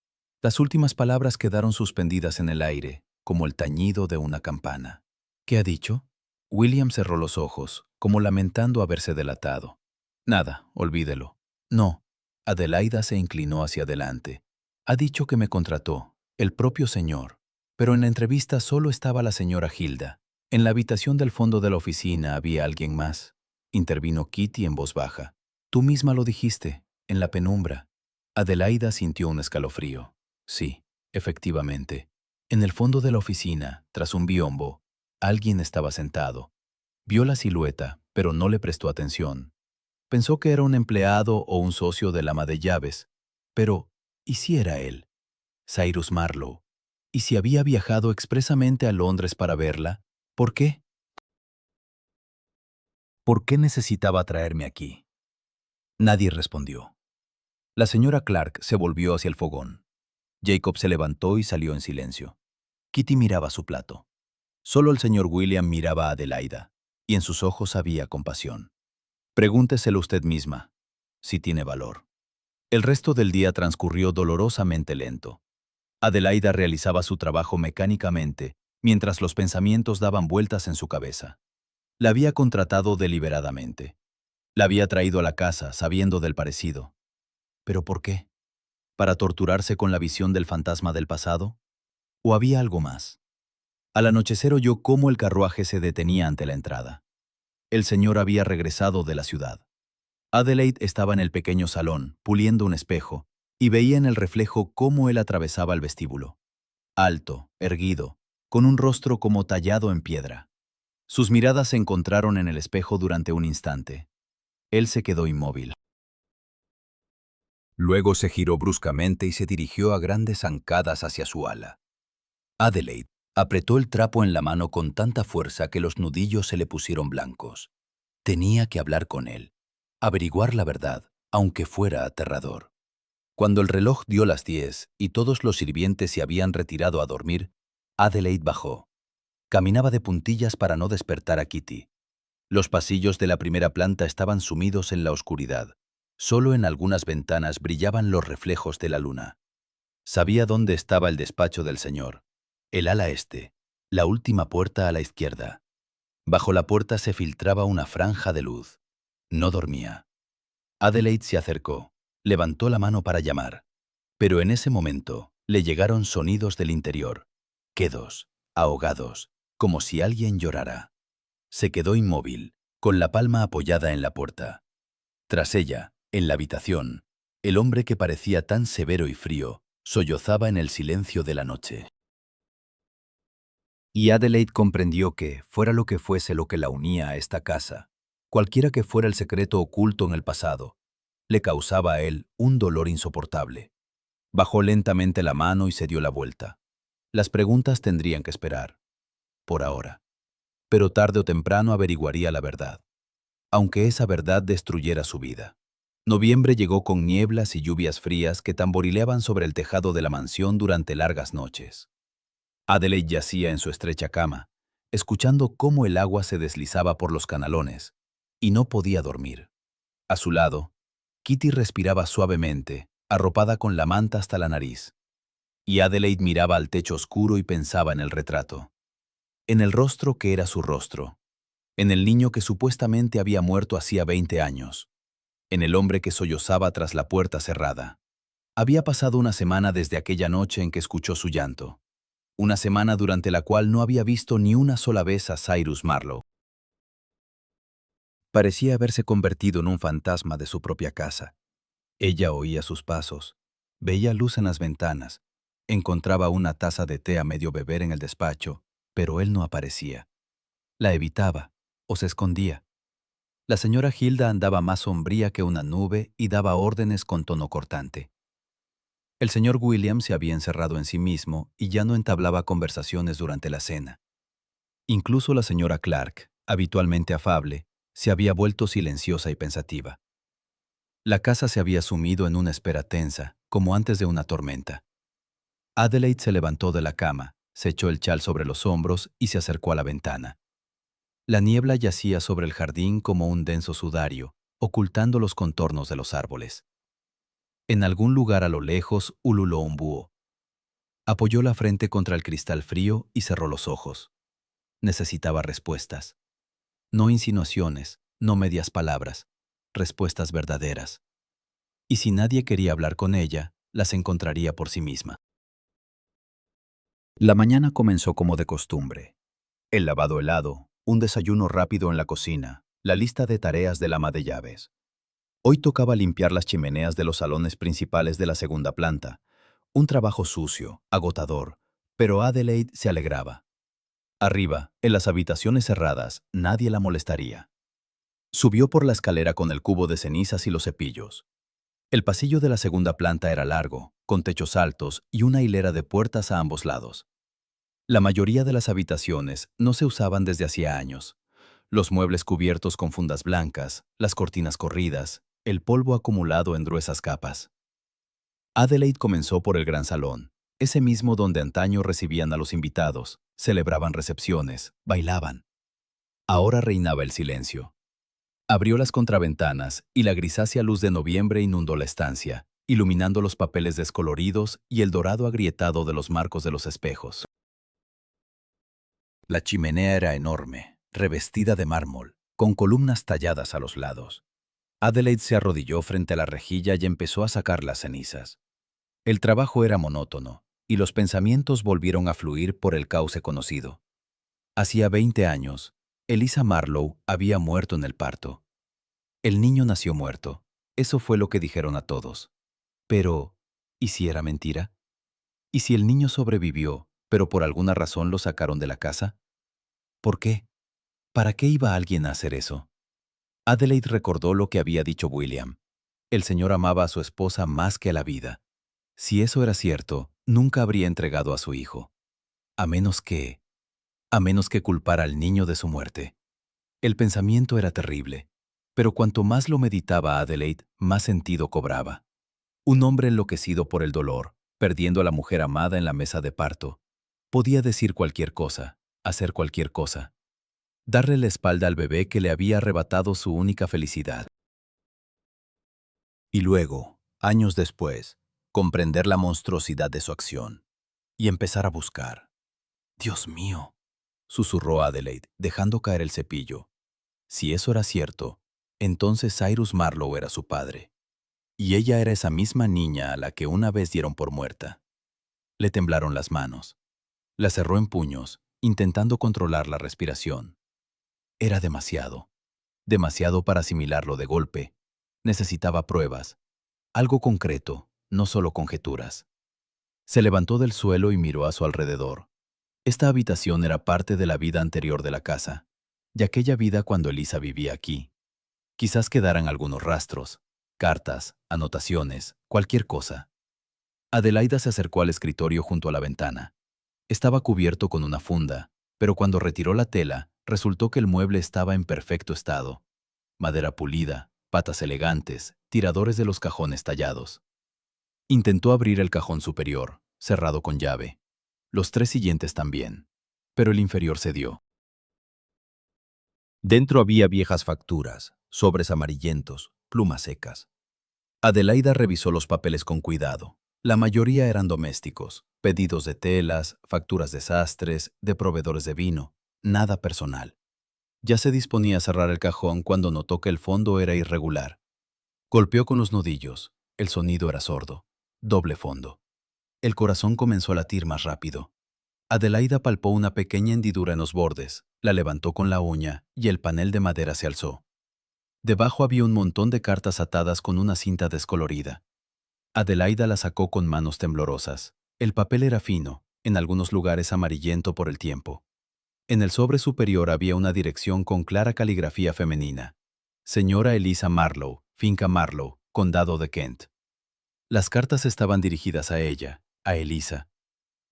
Las últimas palabras quedaron suspendidas en el aire, como el tañido de una campana. ¿Qué ha dicho? William cerró los ojos, como lamentando haberse delatado. Nada, olvídelo. No. Adelaida se inclinó hacia adelante. Ha dicho que me contrató, el propio señor. Pero en la entrevista solo estaba la señora Hilda. En la habitación del fondo de la oficina había alguien más. Intervino Kitty en voz baja. Tú misma lo dijiste, en la penumbra. Adelaida sintió un escalofrío. Sí, efectivamente. En el fondo de la oficina, tras un biombo, alguien estaba sentado. Vio la silueta, pero no le prestó atención. Pensó que era un empleado o un socio del ama de llaves. Pero, ¿y si era él? Cyrus Marlowe. ¿Y si había viajado expresamente a Londres para verla? ¿Por qué? ¿Por qué necesitaba traerme aquí? Nadie respondió. La señora Clark se volvió hacia el fogón. Jacob se levantó y salió en silencio. Kitty miraba su plato. Solo el señor William miraba a Adelaida, y en sus ojos había compasión. Pregúnteselo usted misma, si tiene valor. El resto del día transcurrió dolorosamente lento. Adelaida realizaba su trabajo mecánicamente, mientras los pensamientos daban vueltas en su cabeza. La había contratado deliberadamente. La había traído a la casa, sabiendo del parecido. ¿Pero por qué? ¿Para torturarse con la visión del fantasma del pasado? ¿O había algo más? Al anochecer oyó cómo el carruaje se detenía ante la entrada. El señor había regresado de la ciudad. Adelaide estaba en el pequeño salón, puliendo un espejo, y veía en el reflejo cómo él atravesaba el vestíbulo. Alto, erguido, con un rostro como tallado en piedra. Sus miradas se encontraron en el espejo durante un instante. Él se quedó inmóvil. Luego se giró bruscamente y se dirigió a grandes zancadas hacia su ala. Adelaide apretó el trapo en la mano con tanta fuerza que los nudillos se le pusieron blancos. Tenía que hablar con él, averiguar la verdad, aunque fuera aterrador. Cuando el reloj dio las 10 y todos los sirvientes se habían retirado a dormir, Adelaide bajó. Caminaba de puntillas para no despertar a Kitty. Los pasillos de la primera planta estaban sumidos en la oscuridad. Solo en algunas ventanas brillaban los reflejos de la luna. Sabía dónde estaba el despacho del señor. El ala este, la última puerta a la izquierda. Bajo la puerta se filtraba una franja de luz. No dormía. Adelaide se acercó, levantó la mano para llamar. Pero en ese momento le llegaron sonidos del interior, quedos, ahogados, como si alguien llorara. Se quedó inmóvil, con la palma apoyada en la puerta. Tras ella, en la habitación, el hombre que parecía tan severo y frío sollozaba en el silencio de la noche. Y Adelaide comprendió que, fuera lo que fuese lo que la unía a esta casa, cualquiera que fuera el secreto oculto en el pasado, le causaba a él un dolor insoportable. Bajó lentamente la mano y se dio la vuelta. Las preguntas tendrían que esperar, por ahora. Pero tarde o temprano averiguaría la verdad, aunque esa verdad destruyera su vida. Noviembre llegó con nieblas y lluvias frías que tamborileaban sobre el tejado de la mansión durante largas noches. Adelaide yacía en su estrecha cama, escuchando cómo el agua se deslizaba por los canalones, y no podía dormir. A su lado, Kitty respiraba suavemente, arropada con la manta hasta la nariz, y Adelaide miraba al techo oscuro y pensaba en el retrato. En el rostro que era su rostro, en el niño que supuestamente había muerto hacía 20 años, en el hombre que sollozaba tras la puerta cerrada. Había pasado una semana desde aquella noche en que escuchó su llanto, una semana durante la cual no había visto ni una sola vez a Cyrus Marlowe. Parecía haberse convertido en un fantasma de su propia casa. Ella oía sus pasos, veía luz en las ventanas, encontraba una taza de té a medio beber en el despacho, pero él no aparecía. La evitaba o se escondía. La señora Hilda andaba más sombría que una nube y daba órdenes con tono cortante. El señor William se había encerrado en sí mismo y ya no entablaba conversaciones durante la cena. Incluso la señora Clark, habitualmente afable, se había vuelto silenciosa y pensativa. La casa se había sumido en una espera tensa, como antes de una tormenta. Adelaide se levantó de la cama, se echó el chal sobre los hombros y se acercó a la ventana. La niebla yacía sobre el jardín como un denso sudario, ocultando los contornos de los árboles. En algún lugar a lo lejos ululó un búho. Apoyó la frente contra el cristal frío y cerró los ojos. Necesitaba respuestas. No insinuaciones, no medias palabras, respuestas verdaderas. Y si nadie quería hablar con ella, las encontraría por sí misma. La mañana comenzó como de costumbre. El lavado helado, un desayuno rápido en la cocina, la lista de tareas del ama de llaves. Hoy tocaba limpiar las chimeneas de los salones principales de la segunda planta. Un trabajo sucio, agotador, pero Adelaide se alegraba. Arriba, en las habitaciones cerradas, nadie la molestaría. Subió por la escalera con el cubo de cenizas y los cepillos. El pasillo de la segunda planta era largo, con techos altos y una hilera de puertas a ambos lados. La mayoría de las habitaciones no se usaban desde hacía años. Los muebles cubiertos con fundas blancas, las cortinas corridas, el polvo acumulado en gruesas capas. Adelaide comenzó por el gran salón, ese mismo donde antaño recibían a los invitados, celebraban recepciones, bailaban. Ahora reinaba el silencio. Abrió las contraventanas y la grisácea luz de noviembre inundó la estancia, iluminando los papeles descoloridos y el dorado agrietado de los marcos de los espejos. La chimenea era enorme, revestida de mármol, con columnas talladas a los lados. Adelaide se arrodilló frente a la rejilla y empezó a sacar las cenizas. El trabajo era monótono, y los pensamientos volvieron a fluir por el cauce conocido. Hacía 20 años, Eliza Marlowe había muerto en el parto. El niño nació muerto. Eso fue lo que dijeron a todos. Pero, ¿y si era mentira? ¿Y si el niño sobrevivió, pero por alguna razón lo sacaron de la casa? ¿Por qué? ¿Para qué iba alguien a hacer eso? Adelaide recordó lo que había dicho William. El señor amaba a su esposa más que a la vida. Si eso era cierto, nunca habría entregado a su hijo. A menos que culpara al niño de su muerte. El pensamiento era terrible, pero cuanto más lo meditaba Adelaide, más sentido cobraba. Un hombre enloquecido por el dolor, perdiendo a la mujer amada en la mesa de parto, podía decir cualquier cosa, hacer cualquier cosa. Darle la espalda al bebé que le había arrebatado su única felicidad. Y luego, años después, comprender la monstruosidad de su acción y empezar a buscar. «Dios mío», susurró Adelaide, dejando caer el cepillo. Si eso era cierto, entonces Cyrus Marlowe era su padre. Y ella era esa misma niña a la que una vez dieron por muerta. Le temblaron las manos. La cerró en puños, intentando controlar la respiración. Era demasiado. Demasiado para asimilarlo de golpe. Necesitaba pruebas. Algo concreto, no solo conjeturas. Se levantó del suelo y miró a su alrededor. Esta habitación era parte de la vida anterior de la casa, y aquella vida cuando Elisa vivía aquí. Quizás quedaran algunos rastros. cartas, anotaciones, cualquier cosa. Adelaida se acercó al escritorio junto a la ventana. Estaba cubierto con una funda, pero cuando retiró la tela, resultó que el mueble estaba en perfecto estado. Madera pulida, patas elegantes, tiradores de los cajones tallados. Intentó abrir el cajón superior, cerrado con llave. Los tres siguientes también, pero el inferior cedió. Dentro había viejas facturas, sobres amarillentos, plumas secas. Adelaida revisó los papeles con cuidado. La mayoría eran domésticos, pedidos de telas, facturas de sastres, de proveedores de vino, nada personal. Ya se disponía a cerrar el cajón cuando notó que el fondo era irregular. Golpeó con los nudillos. El sonido era sordo. Doble fondo. El corazón comenzó a latir más rápido. Adelaida palpó una pequeña hendidura en los bordes, la levantó con la uña y el panel de madera se alzó. Debajo había un montón de cartas atadas con una cinta descolorida. Adelaida la sacó con manos temblorosas. El papel era fino, en algunos lugares amarillento por el tiempo. En el sobre superior había una dirección con clara caligrafía femenina. Señora Elisa Marlowe, Finca Marlowe, Condado de Kent. Las cartas estaban dirigidas a ella, a Elisa.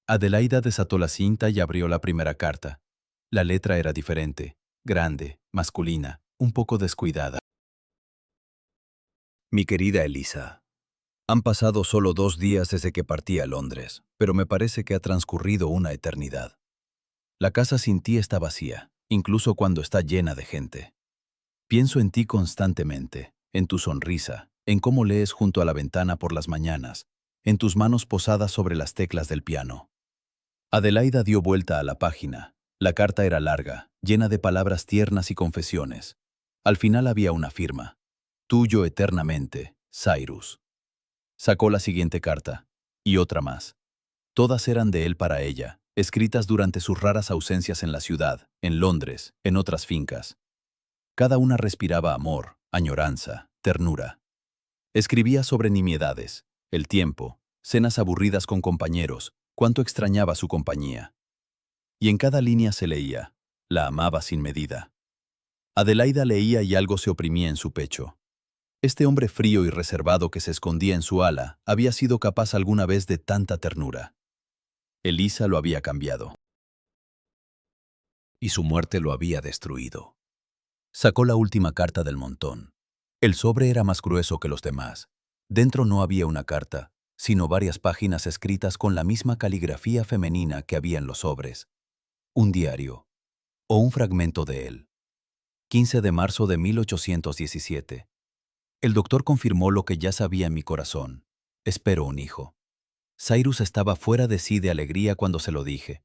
Adelaida desató la cinta y abrió la primera carta. La letra era diferente, grande, masculina, un poco descuidada. Mi querida Elisa, han pasado solo 2 días desde que partí a Londres, pero me parece que ha transcurrido una eternidad. La casa sin ti está vacía, incluso cuando está llena de gente. Pienso en ti constantemente, en tu sonrisa, en cómo lees junto a la ventana por las mañanas, en tus manos posadas sobre las teclas del piano. Adelaida dio vuelta a la página. La carta era larga, llena de palabras tiernas y confesiones. Al final había una firma. Tuyo eternamente, Cyrus. Sacó la siguiente carta, y otra más. Todas eran de él para ella, escritas durante sus raras ausencias en la ciudad, en Londres, en otras fincas. Cada una respiraba amor, añoranza, ternura. Escribía sobre nimiedades, el tiempo, cenas aburridas con compañeros, cuánto extrañaba su compañía. Y en cada línea se leía, la amaba sin medida. Adelaida leía y algo se oprimía en su pecho. Este hombre frío y reservado que se escondía en su ala había sido capaz alguna vez de tanta ternura. Elisa lo había cambiado. Y su muerte lo había destruido. Sacó la última carta del montón. El sobre era más grueso que los demás. Dentro no había una carta, sino varias páginas escritas con la misma caligrafía femenina que había en los sobres. Un diario, o un fragmento de él. 15 de marzo de 1817. El doctor confirmó lo que ya sabía en mi corazón. Espero un hijo. Cyrus estaba fuera de sí de alegría cuando se lo dije.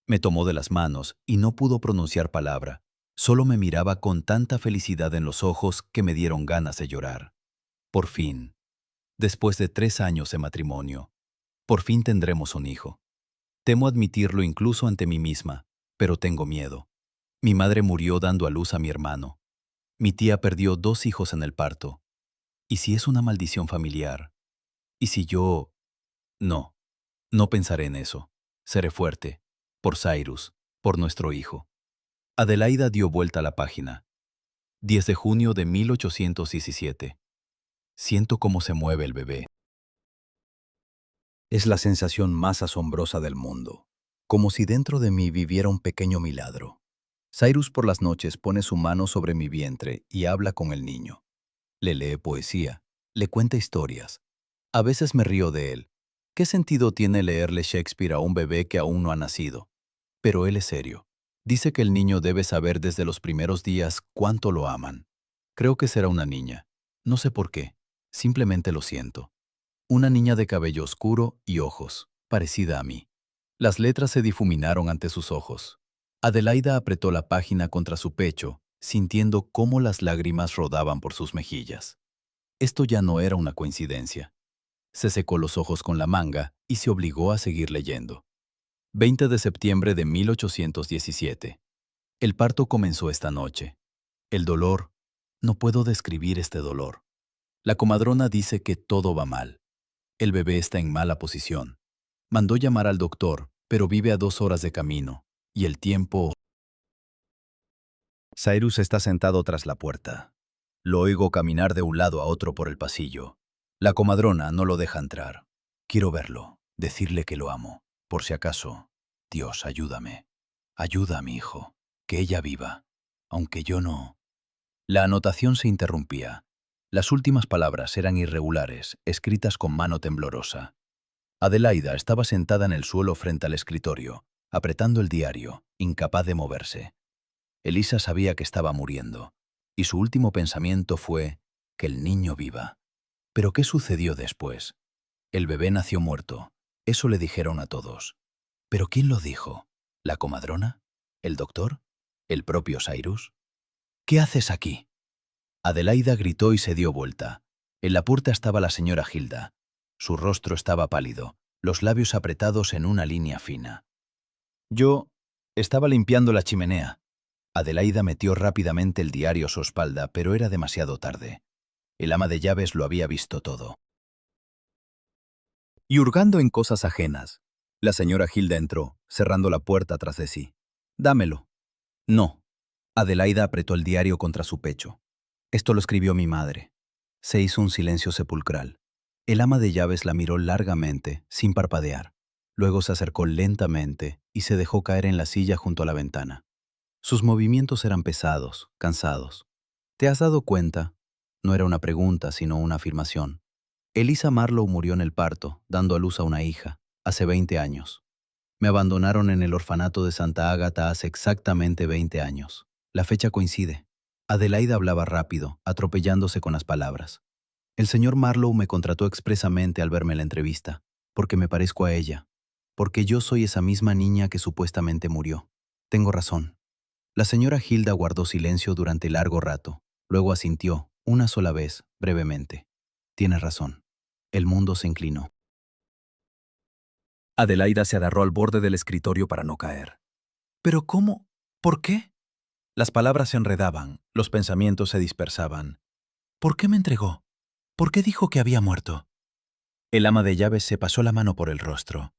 Me tomó de las manos y no pudo pronunciar palabra. Solo me miraba con tanta felicidad en los ojos que me dieron ganas de llorar. Por fin, después de 3 años de matrimonio, por fin tendremos un hijo. Temo admitirlo incluso ante mí misma, pero tengo miedo. Mi madre murió dando a luz a mi hermano. Mi tía perdió 2 hijos en el parto. ¿Y si es una maldición familiar? ¿Y si yo...? No, no pensaré en eso. Seré fuerte. Por Cyrus, por nuestro hijo. Adelaida dio vuelta a la página. 10 de junio de 1817. Siento cómo se mueve el bebé. Es la sensación más asombrosa del mundo. Como si dentro de mí viviera un pequeño milagro. Cyrus por las noches pone su mano sobre mi vientre y habla con el niño. Le lee poesía, le cuenta historias. A veces me río de él. ¿Qué sentido tiene leerle Shakespeare a un bebé que aún no ha nacido? Pero él es serio. Dice que el niño debe saber desde los primeros días cuánto lo aman. Creo que será una niña. No sé por qué. Simplemente lo siento. Una niña de cabello oscuro y ojos, parecida a mí. Las letras se difuminaron ante sus ojos. Adelaida apretó la página contra su pecho, sintiendo cómo las lágrimas rodaban por sus mejillas. Esto ya no era una coincidencia. Se secó los ojos con la manga y se obligó a seguir leyendo. 20 de septiembre de 1817. El parto comenzó esta noche. El dolor. No puedo describir este dolor. La comadrona dice que todo va mal. El bebé está en mala posición. Mandó llamar al doctor, pero vive a 2 horas de camino. Y el tiempo... Cyrus está sentado tras la puerta. Lo oigo caminar de un lado a otro por el pasillo. La comadrona no lo deja entrar. Quiero verlo, decirle que lo amo. Por si acaso, Dios, ayúdame. Ayuda a mi hijo, que ella viva, aunque yo no. La anotación se interrumpía. Las últimas palabras eran irregulares, escritas con mano temblorosa. Adelaida estaba sentada en el suelo frente al escritorio, apretando el diario, incapaz de moverse. Elisa sabía que estaba muriendo, y su último pensamiento fue que el niño viva. ¿Pero qué sucedió después? El bebé nació muerto. Eso le dijeron a todos. ¿Pero quién lo dijo? ¿La comadrona? ¿El doctor? ¿El propio Cyrus? ¿Qué haces aquí? Adelaida gritó y se dio vuelta. En la puerta estaba la señora Hilda. Su rostro estaba pálido, los labios apretados en una línea fina. Yo estaba limpiando la chimenea. Adelaida metió rápidamente el diario a su espalda, pero era demasiado tarde. El ama de llaves lo había visto todo. Y hurgando en cosas ajenas, la señora Hilda entró, cerrando la puerta tras de sí. «Dámelo». «No». Adelaida apretó el diario contra su pecho. «Esto lo escribió mi madre». Se hizo un silencio sepulcral. El ama de llaves la miró largamente, sin parpadear. Luego se acercó lentamente y se dejó caer en la silla junto a la ventana. Sus movimientos eran pesados, cansados. ¿Te has dado cuenta? No era una pregunta, sino una afirmación. Elisa Marlowe murió en el parto, dando a luz a una hija, hace 20 años. Me abandonaron en el orfanato de Santa Ágata hace exactamente 20 años. La fecha coincide. Adelaida hablaba rápido, atropellándose con las palabras. El señor Marlowe me contrató expresamente al verme en la entrevista, porque me parezco a ella, porque yo soy esa misma niña que supuestamente murió. Tengo razón. La señora Hilda guardó silencio durante largo rato, luego asintió, una sola vez, brevemente. Tienes razón. El mundo se inclinó. Adelaida se agarró al borde del escritorio para no caer. ¿Pero cómo? ¿Por qué? Las palabras se enredaban, los pensamientos se dispersaban. ¿Por qué me entregó? ¿Por qué dijo que había muerto? El ama de llaves se pasó la mano por el rostro.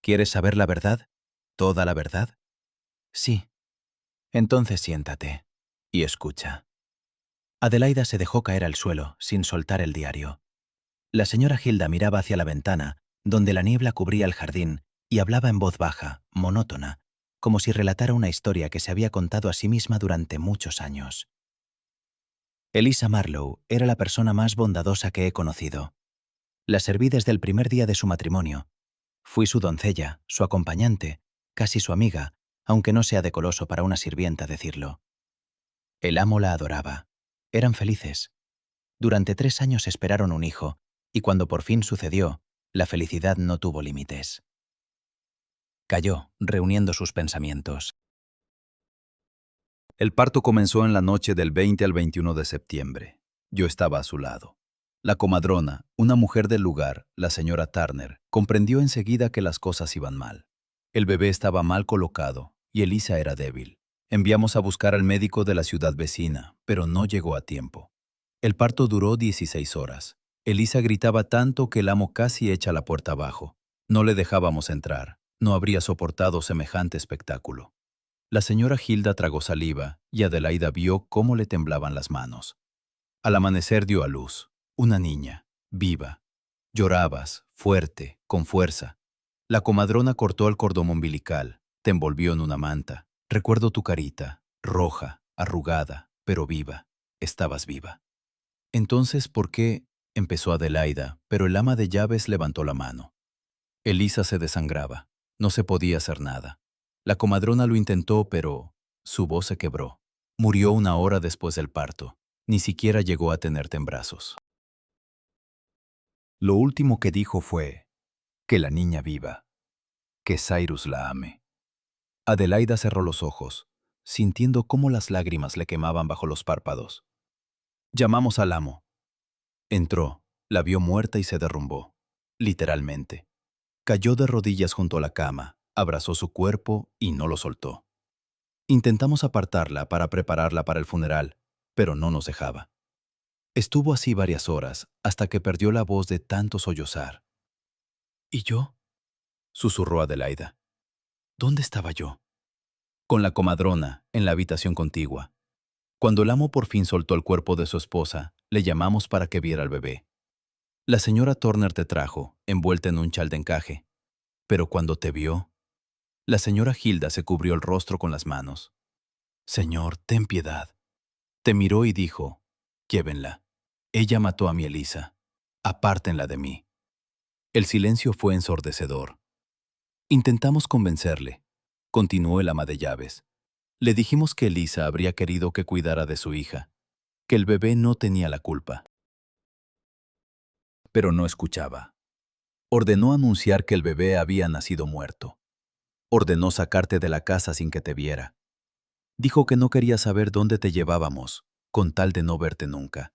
¿Quieres saber la verdad? ¿Toda la verdad? Sí. Entonces siéntate y escucha. Adelaida se dejó caer al suelo, sin soltar el diario. La señora Hilda miraba hacia la ventana, donde la niebla cubría el jardín, y hablaba en voz baja, monótona, como si relatara una historia que se había contado a sí misma durante muchos años. Elisa Marlowe era la persona más bondadosa que he conocido. La serví desde el primer día de su matrimonio. Fui su doncella, su acompañante, casi su amiga, aunque no sea decoroso para una sirvienta decirlo. El amo la adoraba. Eran felices. Durante 3 años esperaron un hijo, y cuando por fin sucedió, la felicidad no tuvo límites. Calló, reuniendo sus pensamientos. El parto comenzó en la noche del 20 al 21 de septiembre. Yo estaba a su lado. La comadrona, una mujer del lugar, la señora Turner, comprendió enseguida que las cosas iban mal. El bebé estaba mal colocado y Elisa era débil. Enviamos a buscar al médico de la ciudad vecina, pero no llegó a tiempo. El parto duró 16 horas. Elisa gritaba tanto que el amo casi echa la puerta abajo. No le dejábamos entrar. No habría soportado semejante espectáculo. La señora Hilda tragó saliva y Adelaida vio cómo le temblaban las manos. Al amanecer dio a luz. Una niña, viva. Llorabas, fuerte, con fuerza. La comadrona cortó el cordón umbilical, te envolvió en una manta. Recuerdo tu carita, roja, arrugada, pero viva. Estabas viva. Entonces, ¿por qué? Empezó Adelaida, pero el ama de llaves levantó la mano. Elisa se desangraba. No se podía hacer nada. La comadrona lo intentó, pero su voz se quebró. Murió 1 hora después del parto. Ni siquiera llegó a tenerte en brazos. Lo último que dijo fue, que la niña viva, que Cyrus la ame. Adelaida cerró los ojos, sintiendo cómo las lágrimas le quemaban bajo los párpados. Llamamos al amo. Entró, la vio muerta y se derrumbó, literalmente. Cayó de rodillas junto a la cama, abrazó su cuerpo y no lo soltó. Intentamos apartarla para prepararla para el funeral, pero no nos dejaba. Estuvo así varias horas, hasta que perdió la voz de tanto sollozar. ¿Y yo? Susurró Adelaida. ¿Dónde estaba yo? Con la comadrona, en la habitación contigua. Cuando el amo por fin soltó el cuerpo de su esposa, le llamamos para que viera al bebé. La señora Turner te trajo, envuelta en un chal de encaje. Pero cuando te vio, la señora Hilda se cubrió el rostro con las manos. Señor, ten piedad. Te miró y dijo, llévenla. Ella mató a mi Elisa. Apártenla de mí. El silencio fue ensordecedor. Intentamos convencerle. Continuó el ama de llaves. Le dijimos que Elisa habría querido que cuidara de su hija, que el bebé no tenía la culpa. Pero no escuchaba. Ordenó anunciar que el bebé había nacido muerto. Ordenó sacarte de la casa sin que te viera. Dijo que no quería saber dónde te llevábamos, con tal de no verte nunca.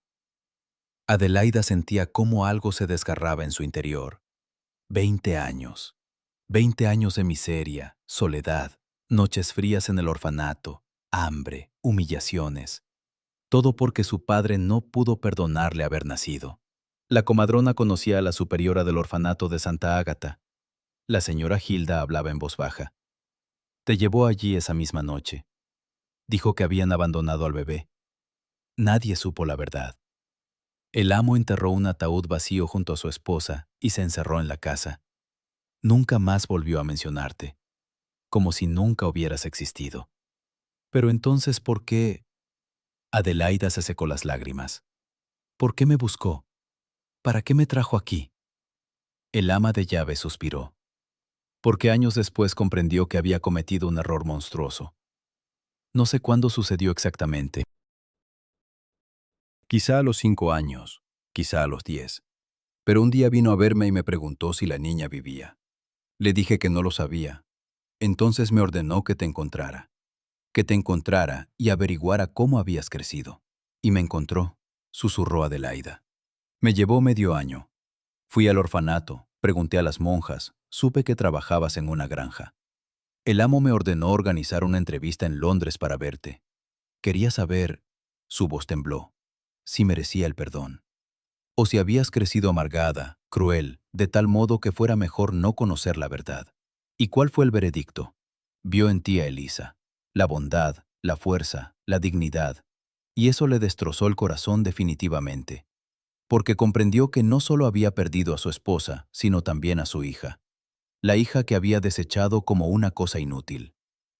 Adelaida sentía cómo algo se desgarraba en su interior. 20 años. 20 años de miseria, soledad, noches frías en el orfanato, hambre, humillaciones. Todo porque su padre no pudo perdonarle haber nacido. La comadrona conocía a la superiora del orfanato de Santa Ágata. La señora Hilda hablaba en voz baja. Te llevó allí esa misma noche. Dijo que habían abandonado al bebé. Nadie supo la verdad. El amo enterró un ataúd vacío junto a su esposa y se encerró en la casa. Nunca más volvió a mencionarte, como si nunca hubieras existido. Pero entonces, ¿por qué? Adelaida se secó las lágrimas. ¿Por qué me buscó? ¿Para qué me trajo aquí? El ama de llaves suspiró, porque años después comprendió que había cometido un error monstruoso. No sé cuándo sucedió exactamente. Quizá a los 5 años, quizá a los 10. Pero un día vino a verme y me preguntó si la niña vivía. Le dije que no lo sabía. Entonces me ordenó que te encontrara y averiguara cómo habías crecido. Y me encontró, susurró Adelaida. Me llevó medio año. Fui al orfanato, pregunté a las monjas, supe que trabajabas en una granja. El amo me ordenó organizar una entrevista en Londres para verte. Quería saber, su voz tembló, si merecía el perdón. O si habías crecido amargada, cruel, de tal modo que fuera mejor no conocer la verdad. ¿Y cuál fue el veredicto? Vio en ti a Elisa, la bondad, la fuerza, la dignidad, y eso le destrozó el corazón definitivamente, porque comprendió que no solo había perdido a su esposa, sino también a su hija, la hija que había desechado como una cosa inútil.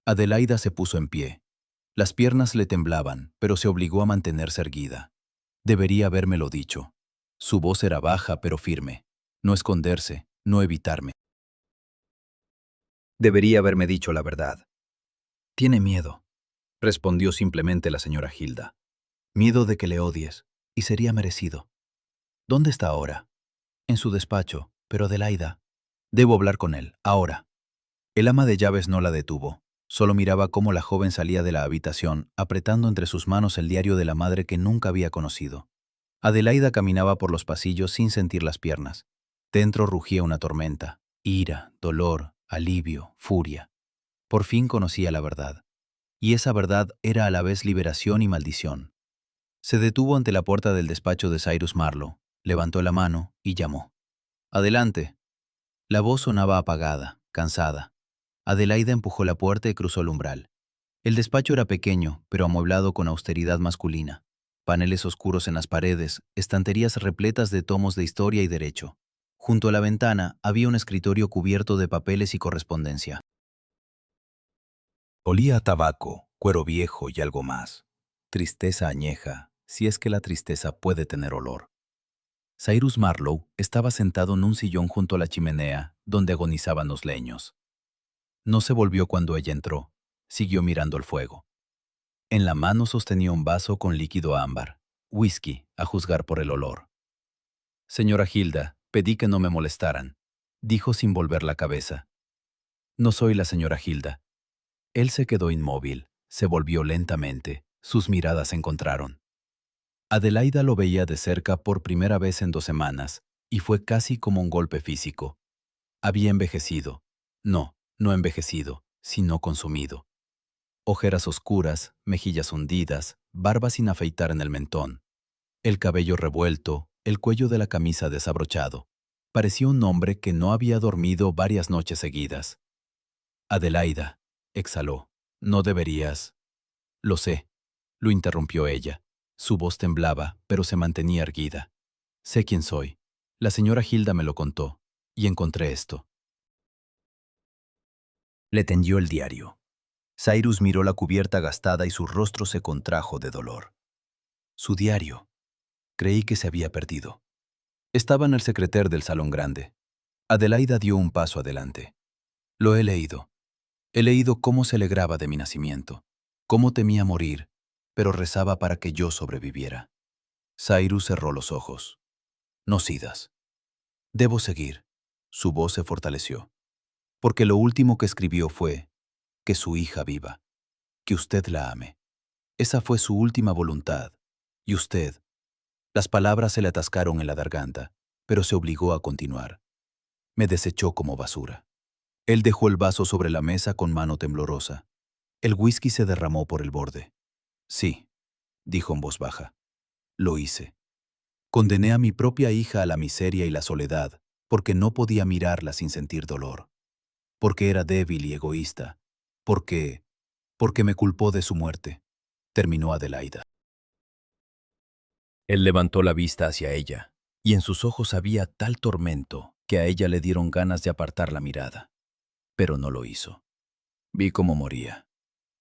Adelaida se puso en pie. Las piernas le temblaban, pero se obligó a mantenerse erguida. Debería habérmelo dicho. Su voz era baja pero firme. No esconderse, no evitarme. Debería haberme dicho la verdad. Tiene miedo, respondió simplemente la señora Hilda. Miedo de que le odies, y sería merecido. ¿Dónde está ahora? En su despacho, pero Adelaida. Debo hablar con él, ahora. El ama de llaves no la detuvo. Solo miraba cómo la joven salía de la habitación, apretando entre sus manos el diario de la madre que nunca había conocido. Adelaida caminaba por los pasillos sin sentir las piernas. Dentro rugía una tormenta. Ira, dolor, alivio, furia. Por fin conocía la verdad. Y esa verdad era a la vez liberación y maldición. Se detuvo ante la puerta del despacho de Cyrus Marlowe, levantó la mano y llamó. «Adelante». La voz sonaba apagada, cansada. Adelaida empujó la puerta y cruzó el umbral. El despacho era pequeño, pero amueblado con austeridad masculina. Paneles oscuros en las paredes, estanterías repletas de tomos de historia y derecho. Junto a la ventana había un escritorio cubierto de papeles y correspondencia. Olía a tabaco, cuero viejo y algo más. Tristeza añeja, si es que la tristeza puede tener olor. Cyrus Marlowe estaba sentado en un sillón junto a la chimenea, donde agonizaban los leños. No se volvió cuando ella entró. Siguió mirando el fuego. En la mano sostenía un vaso con líquido ámbar, whisky, a juzgar por el olor. «Señora Hilda, pedí que no me molestaran», dijo sin volver la cabeza. «No soy la señora Hilda». Él se quedó inmóvil, se volvió lentamente, sus miradas se encontraron. Adelaida lo veía de cerca por primera vez en 2 semanas, y fue casi como un golpe físico. Había envejecido. No, no envejecido, sino consumido. Ojeras oscuras, mejillas hundidas, barba sin afeitar en el mentón. El cabello revuelto, el cuello de la camisa desabrochado. Parecía un hombre que no había dormido varias noches seguidas. «Adelaida», exhaló, «no deberías». «Lo sé. lo interrumpió ella. Su voz temblaba, pero se mantenía erguida. Sé quién soy. La señora Hilda me lo contó, y encontré esto. Le tendió el diario. Cyrus miró la cubierta gastada y su rostro se contrajo de dolor. Su diario. Creí que se había perdido. Estaba en el secreter del salón grande. Adelaida dio un paso adelante. Lo he leído. He leído cómo se alegraba de mi nacimiento, cómo temía morir, pero rezaba para que yo sobreviviera. Cyrus cerró los ojos. No sidas. Debo seguir. Su voz se fortaleció. Porque lo último que escribió fue que su hija viva, que usted la ame. Esa fue su última voluntad. Y usted. Las palabras se le atascaron en la garganta, pero se obligó a continuar. Me desechó como basura. Él dejó el vaso sobre la mesa con mano temblorosa. El whisky se derramó por el borde. Sí, dijo en voz baja. Lo hice. Condené a mi propia hija a la miseria y la soledad, porque no podía mirarla sin sentir dolor. Porque era débil y egoísta. Porque me culpó de su muerte, terminó Adelaida. Él levantó la vista hacia ella, y en sus ojos había tal tormento que a ella le dieron ganas de apartar la mirada. Pero no lo hizo. Vi cómo moría.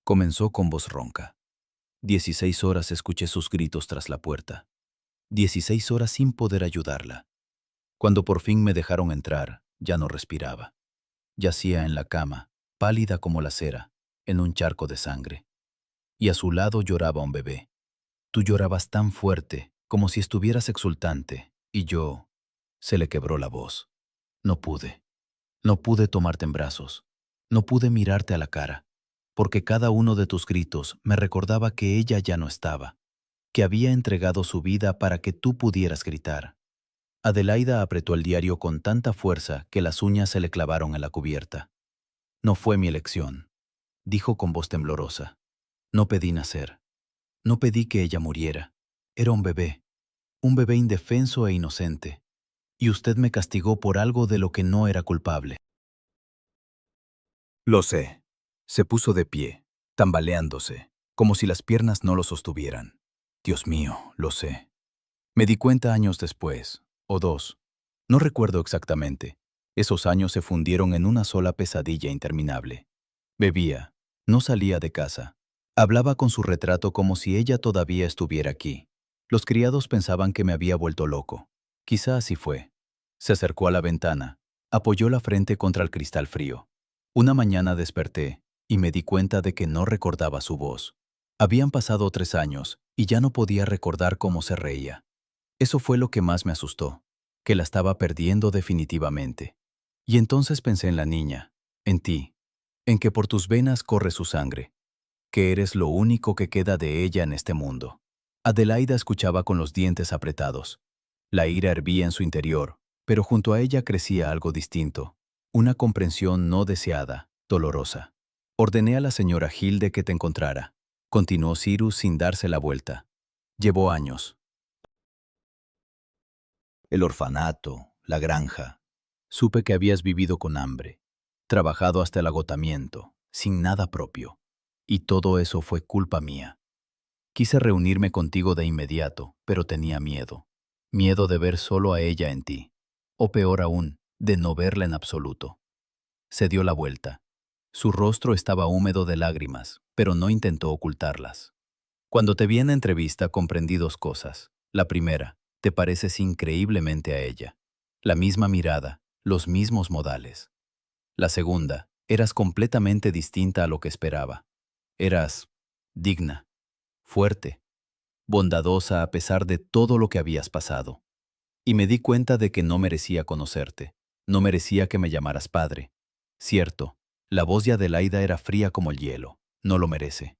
Comenzó con voz ronca. 16 horas escuché sus gritos tras la puerta. 16 horas sin poder ayudarla. Cuando por fin me dejaron entrar, ya no respiraba. Yacía en la cama, pálida como la cera, en un charco de sangre. Y a su lado lloraba un bebé. Tú llorabas tan fuerte, como si estuvieras exultante, y yo... Se le quebró la voz. No pude. No pude tomarte en brazos. No pude mirarte a la cara, porque cada uno de tus gritos me recordaba que ella ya no estaba, que había entregado su vida para que tú pudieras gritar. Adelaida apretó el diario con tanta fuerza que las uñas se le clavaron en la cubierta. No fue mi elección, dijo con voz temblorosa. No pedí nacer. No pedí que ella muriera. Era un bebé indefenso e inocente. Y usted me castigó por algo de lo que no era culpable. Lo sé. Se puso de pie, tambaleándose, como si las piernas no lo sostuvieran. Dios mío, lo sé. Me di cuenta años después, o 2. No recuerdo exactamente. Esos años se fundieron en una sola pesadilla interminable. Bebía, no salía de casa. Hablaba con su retrato como si ella todavía estuviera aquí. Los criados pensaban que me había vuelto loco. Quizá así fue. Se acercó a la ventana, apoyó la frente contra el cristal frío. Una mañana desperté y me di cuenta de que no recordaba su voz. Habían pasado 3 años y ya no podía recordar cómo se reía. Eso fue lo que más me asustó, que la estaba perdiendo definitivamente. Y entonces pensé en la niña, en ti, en que por tus venas corre su sangre, que eres lo único que queda de ella en este mundo. Adelaida escuchaba con los dientes apretados. La ira hervía en su interior, pero junto a ella crecía algo distinto, una comprensión no deseada, dolorosa. Ordené a la señora Hilde que te encontrara. Continuó Cyrus sin darse la vuelta. Llevó años. El orfanato, la granja. Supe que habías vivido con hambre, trabajado hasta el agotamiento, sin nada propio. Y todo eso fue culpa mía. Quise reunirme contigo de inmediato, pero tenía miedo. Miedo de ver solo a ella en ti. O peor aún, de no verla en absoluto. Se dio la vuelta. Su rostro estaba húmedo de lágrimas, pero no intentó ocultarlas. Cuando te vi en entrevista comprendí 2 cosas. La primera, te pareces increíblemente a ella. La misma mirada, los mismos modales. La segunda, eras completamente distinta a lo que esperaba. Eras digna, fuerte, bondadosa a pesar de todo lo que habías pasado. Y me di cuenta de que no merecía conocerte, no merecía que me llamaras padre. Cierto, la voz de Adelaida era fría como el hielo, no lo merece.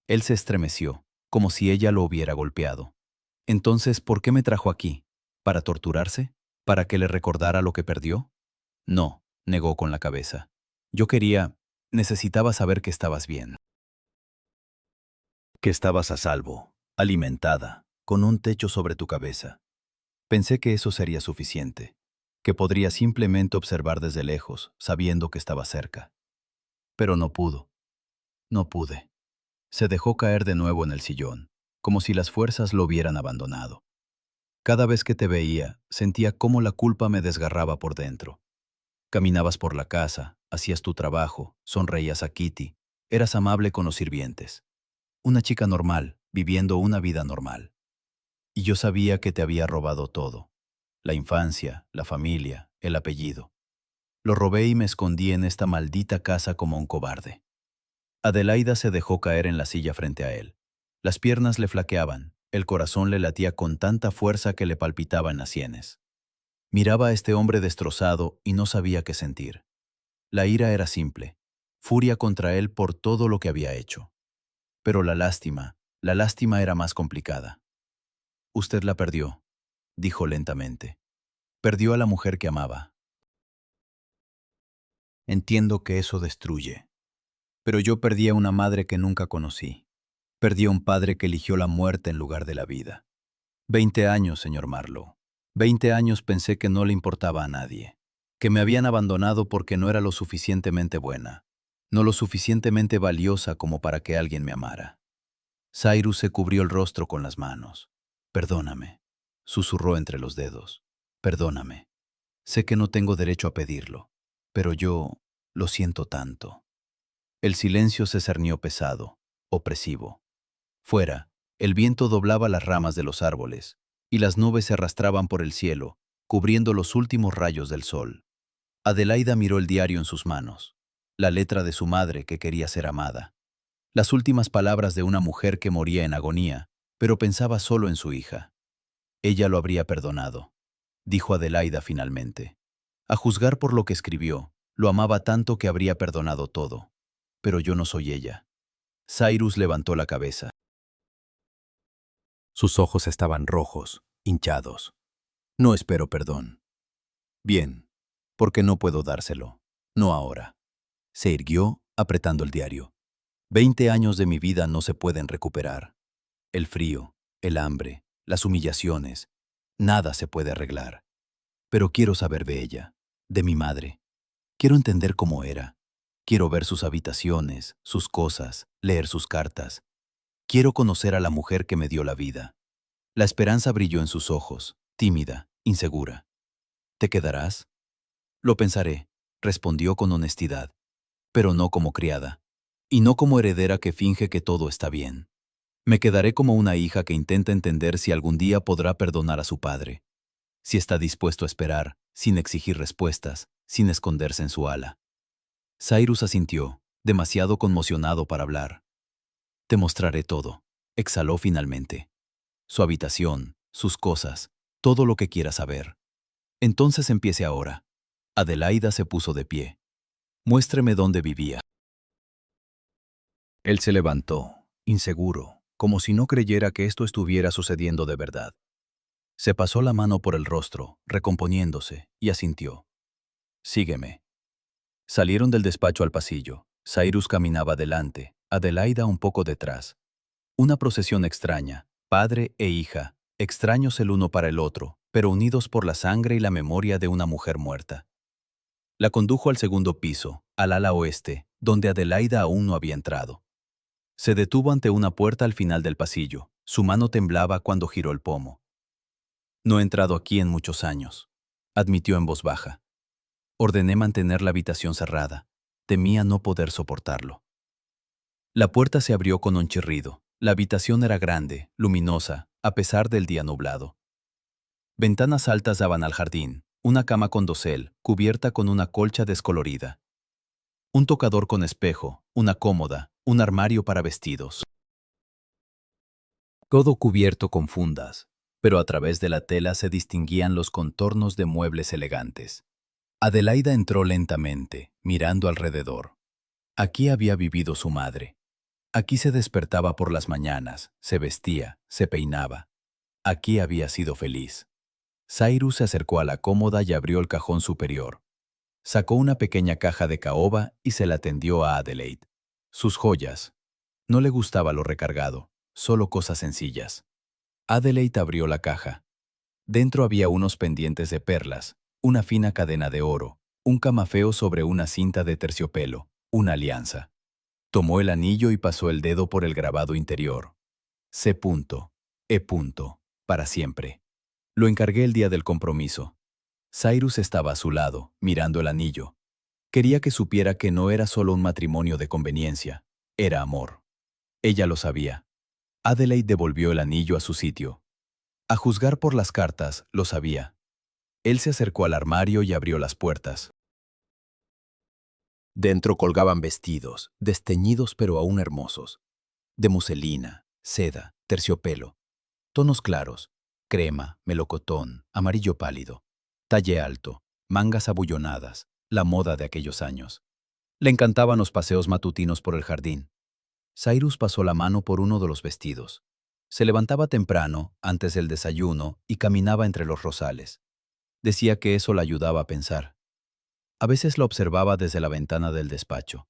Él se estremeció, como si ella lo hubiera golpeado. Entonces, ¿por qué me trajo aquí? ¿Para torturarse? ¿Para que le recordara lo que perdió? No, negó con la cabeza. Yo necesitaba saber que estabas bien. Que estabas a salvo, alimentada, con un techo sobre tu cabeza. Pensé que eso sería suficiente, que podría simplemente observar desde lejos, sabiendo que estaba cerca. Pero no pudo. No pude. Se dejó caer de nuevo en el sillón, como si las fuerzas lo hubieran abandonado. Cada vez que te veía, sentía cómo la culpa me desgarraba por dentro. Caminabas por la casa, hacías tu trabajo, sonreías a Kitty, eras amable con los sirvientes. Una chica normal, viviendo una vida normal. Y yo sabía que te había robado todo. La infancia, la familia, el apellido. Lo robé y me escondí en esta maldita casa como un cobarde. Adelaida se dejó caer en la silla frente a él. Las piernas le flaqueaban, el corazón le latía con tanta fuerza que le palpitaba en las sienes. Miraba a este hombre destrozado y no sabía qué sentir. La ira era simple, furia contra él por todo lo que había hecho. Pero la lástima era más complicada. Usted la perdió, dijo lentamente. Perdió a la mujer que amaba. Entiendo que eso destruye. Pero yo perdí a una madre que nunca conocí. Perdí a un padre que eligió la muerte en lugar de la vida. 20 años, señor Marlowe. 20 años pensé que no le importaba a nadie. Que me habían abandonado porque no era lo suficientemente buena. No lo suficientemente valiosa como para que alguien me amara. Cyrus se cubrió el rostro con las manos. Perdóname, susurró entre los dedos. Perdóname. Sé que no tengo derecho a pedirlo, pero yo lo siento tanto. El silencio se cernió pesado, opresivo. Fuera, el viento doblaba las ramas de los árboles, y las nubes se arrastraban por el cielo, cubriendo los últimos rayos del sol. Adelaida miró el diario en sus manos, la letra de su madre que quería ser amada, las últimas palabras de una mujer que moría en agonía, pero pensaba solo en su hija. Ella lo habría perdonado, dijo Adelaida finalmente. A juzgar por lo que escribió, lo amaba tanto que habría perdonado todo. Pero yo no soy ella. Cyrus levantó la cabeza. Sus ojos estaban rojos, hinchados. No espero perdón. Bien, porque no puedo dárselo. No ahora. Se irguió, apretando el diario. 20 años de mi vida no se pueden recuperar. El frío, el hambre, las humillaciones, nada se puede arreglar. Pero quiero saber de ella, de mi madre. Quiero entender cómo era. Quiero ver sus habitaciones, sus cosas, leer sus cartas. Quiero conocer a la mujer que me dio la vida. La esperanza brilló en sus ojos, tímida, insegura. ¿Te quedarás? Lo pensaré, respondió con honestidad, pero no como criada, y no como heredera que finge que todo está bien. Me quedaré como una hija que intenta entender si algún día podrá perdonar a su padre, si está dispuesto a esperar, sin exigir respuestas, sin esconderse en su ala. Cyrus asintió, demasiado conmocionado para hablar. Te mostraré todo, exhaló finalmente. Su habitación, sus cosas, todo lo que quiera saber. Entonces empiece ahora. Adelaida se puso de pie. Muéstreme dónde vivía. Él se levantó, inseguro, como si no creyera que esto estuviera sucediendo de verdad. Se pasó la mano por el rostro, recomponiéndose, y asintió. Sígueme. Salieron del despacho al pasillo. Cyrus caminaba delante, Adelaida un poco detrás. Una procesión extraña, padre e hija, extraños el uno para el otro, pero unidos por la sangre y la memoria de una mujer muerta. La condujo al segundo piso, al ala oeste, donde Adelaida aún no había entrado. Se detuvo ante una puerta al final del pasillo. Su mano temblaba cuando giró el pomo. No he entrado aquí en muchos años, admitió en voz baja. Ordené mantener la habitación cerrada. Temía no poder soportarlo. La puerta se abrió con un chirrido. La habitación era grande, luminosa, a pesar del día nublado. Ventanas altas daban al jardín, una cama con dosel, cubierta con una colcha descolorida. Un tocador con espejo, una cómoda, un armario para vestidos. Todo cubierto con fundas, pero a través de la tela se distinguían los contornos de muebles elegantes. Adelaida entró lentamente, mirando alrededor. Aquí había vivido su madre. Aquí se despertaba por las mañanas, se vestía, se peinaba. Aquí había sido feliz. Cyrus se acercó a la cómoda y abrió el cajón superior. Sacó una pequeña caja de caoba y se la tendió a Adelaide. Sus joyas. No le gustaba lo recargado, solo cosas sencillas. Adelaide abrió la caja. Dentro había unos pendientes de perlas, una fina cadena de oro, un camafeo sobre una cinta de terciopelo, una alianza. Tomó el anillo y pasó el dedo por el grabado interior. C. E. Para siempre. Lo encargué el día del compromiso. Cyrus estaba a su lado, mirando el anillo. Quería que supiera que no era solo un matrimonio de conveniencia, era amor. Ella lo sabía. Adelaide devolvió el anillo a su sitio. A juzgar por las cartas, lo sabía. Él se acercó al armario y abrió las puertas. Dentro colgaban vestidos, desteñidos pero aún hermosos, de muselina, seda, terciopelo, tonos claros, crema, melocotón, amarillo pálido, talle alto, mangas abullonadas, la moda de aquellos años. Le encantaban los paseos matutinos por el jardín. Cyrus pasó la mano por uno de los vestidos. Se levantaba temprano, antes del desayuno, y caminaba entre los rosales. Decía que eso la ayudaba a pensar. A veces la observaba desde la ventana del despacho.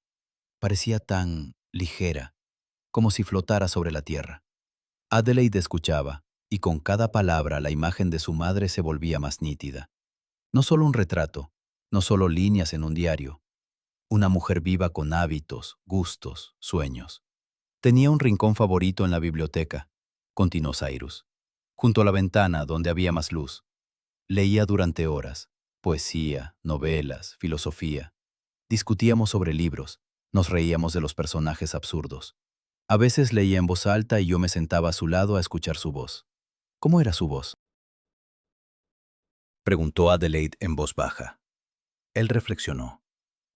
Parecía tan ligera, como si flotara sobre la tierra. Adelaide escuchaba, y con cada palabra la imagen de su madre se volvía más nítida. No solo un retrato, no solo líneas en un diario. Una mujer viva con hábitos, gustos, sueños. Tenía un rincón favorito en la biblioteca, continuó Cyrus, junto a la ventana donde había más luz. Leía durante horas, poesía, novelas, filosofía. Discutíamos sobre libros, nos reíamos de los personajes absurdos. A veces leía en voz alta y yo me sentaba a su lado a escuchar su voz. ¿Cómo era su voz? Preguntó Adelaide en voz baja. Él reflexionó.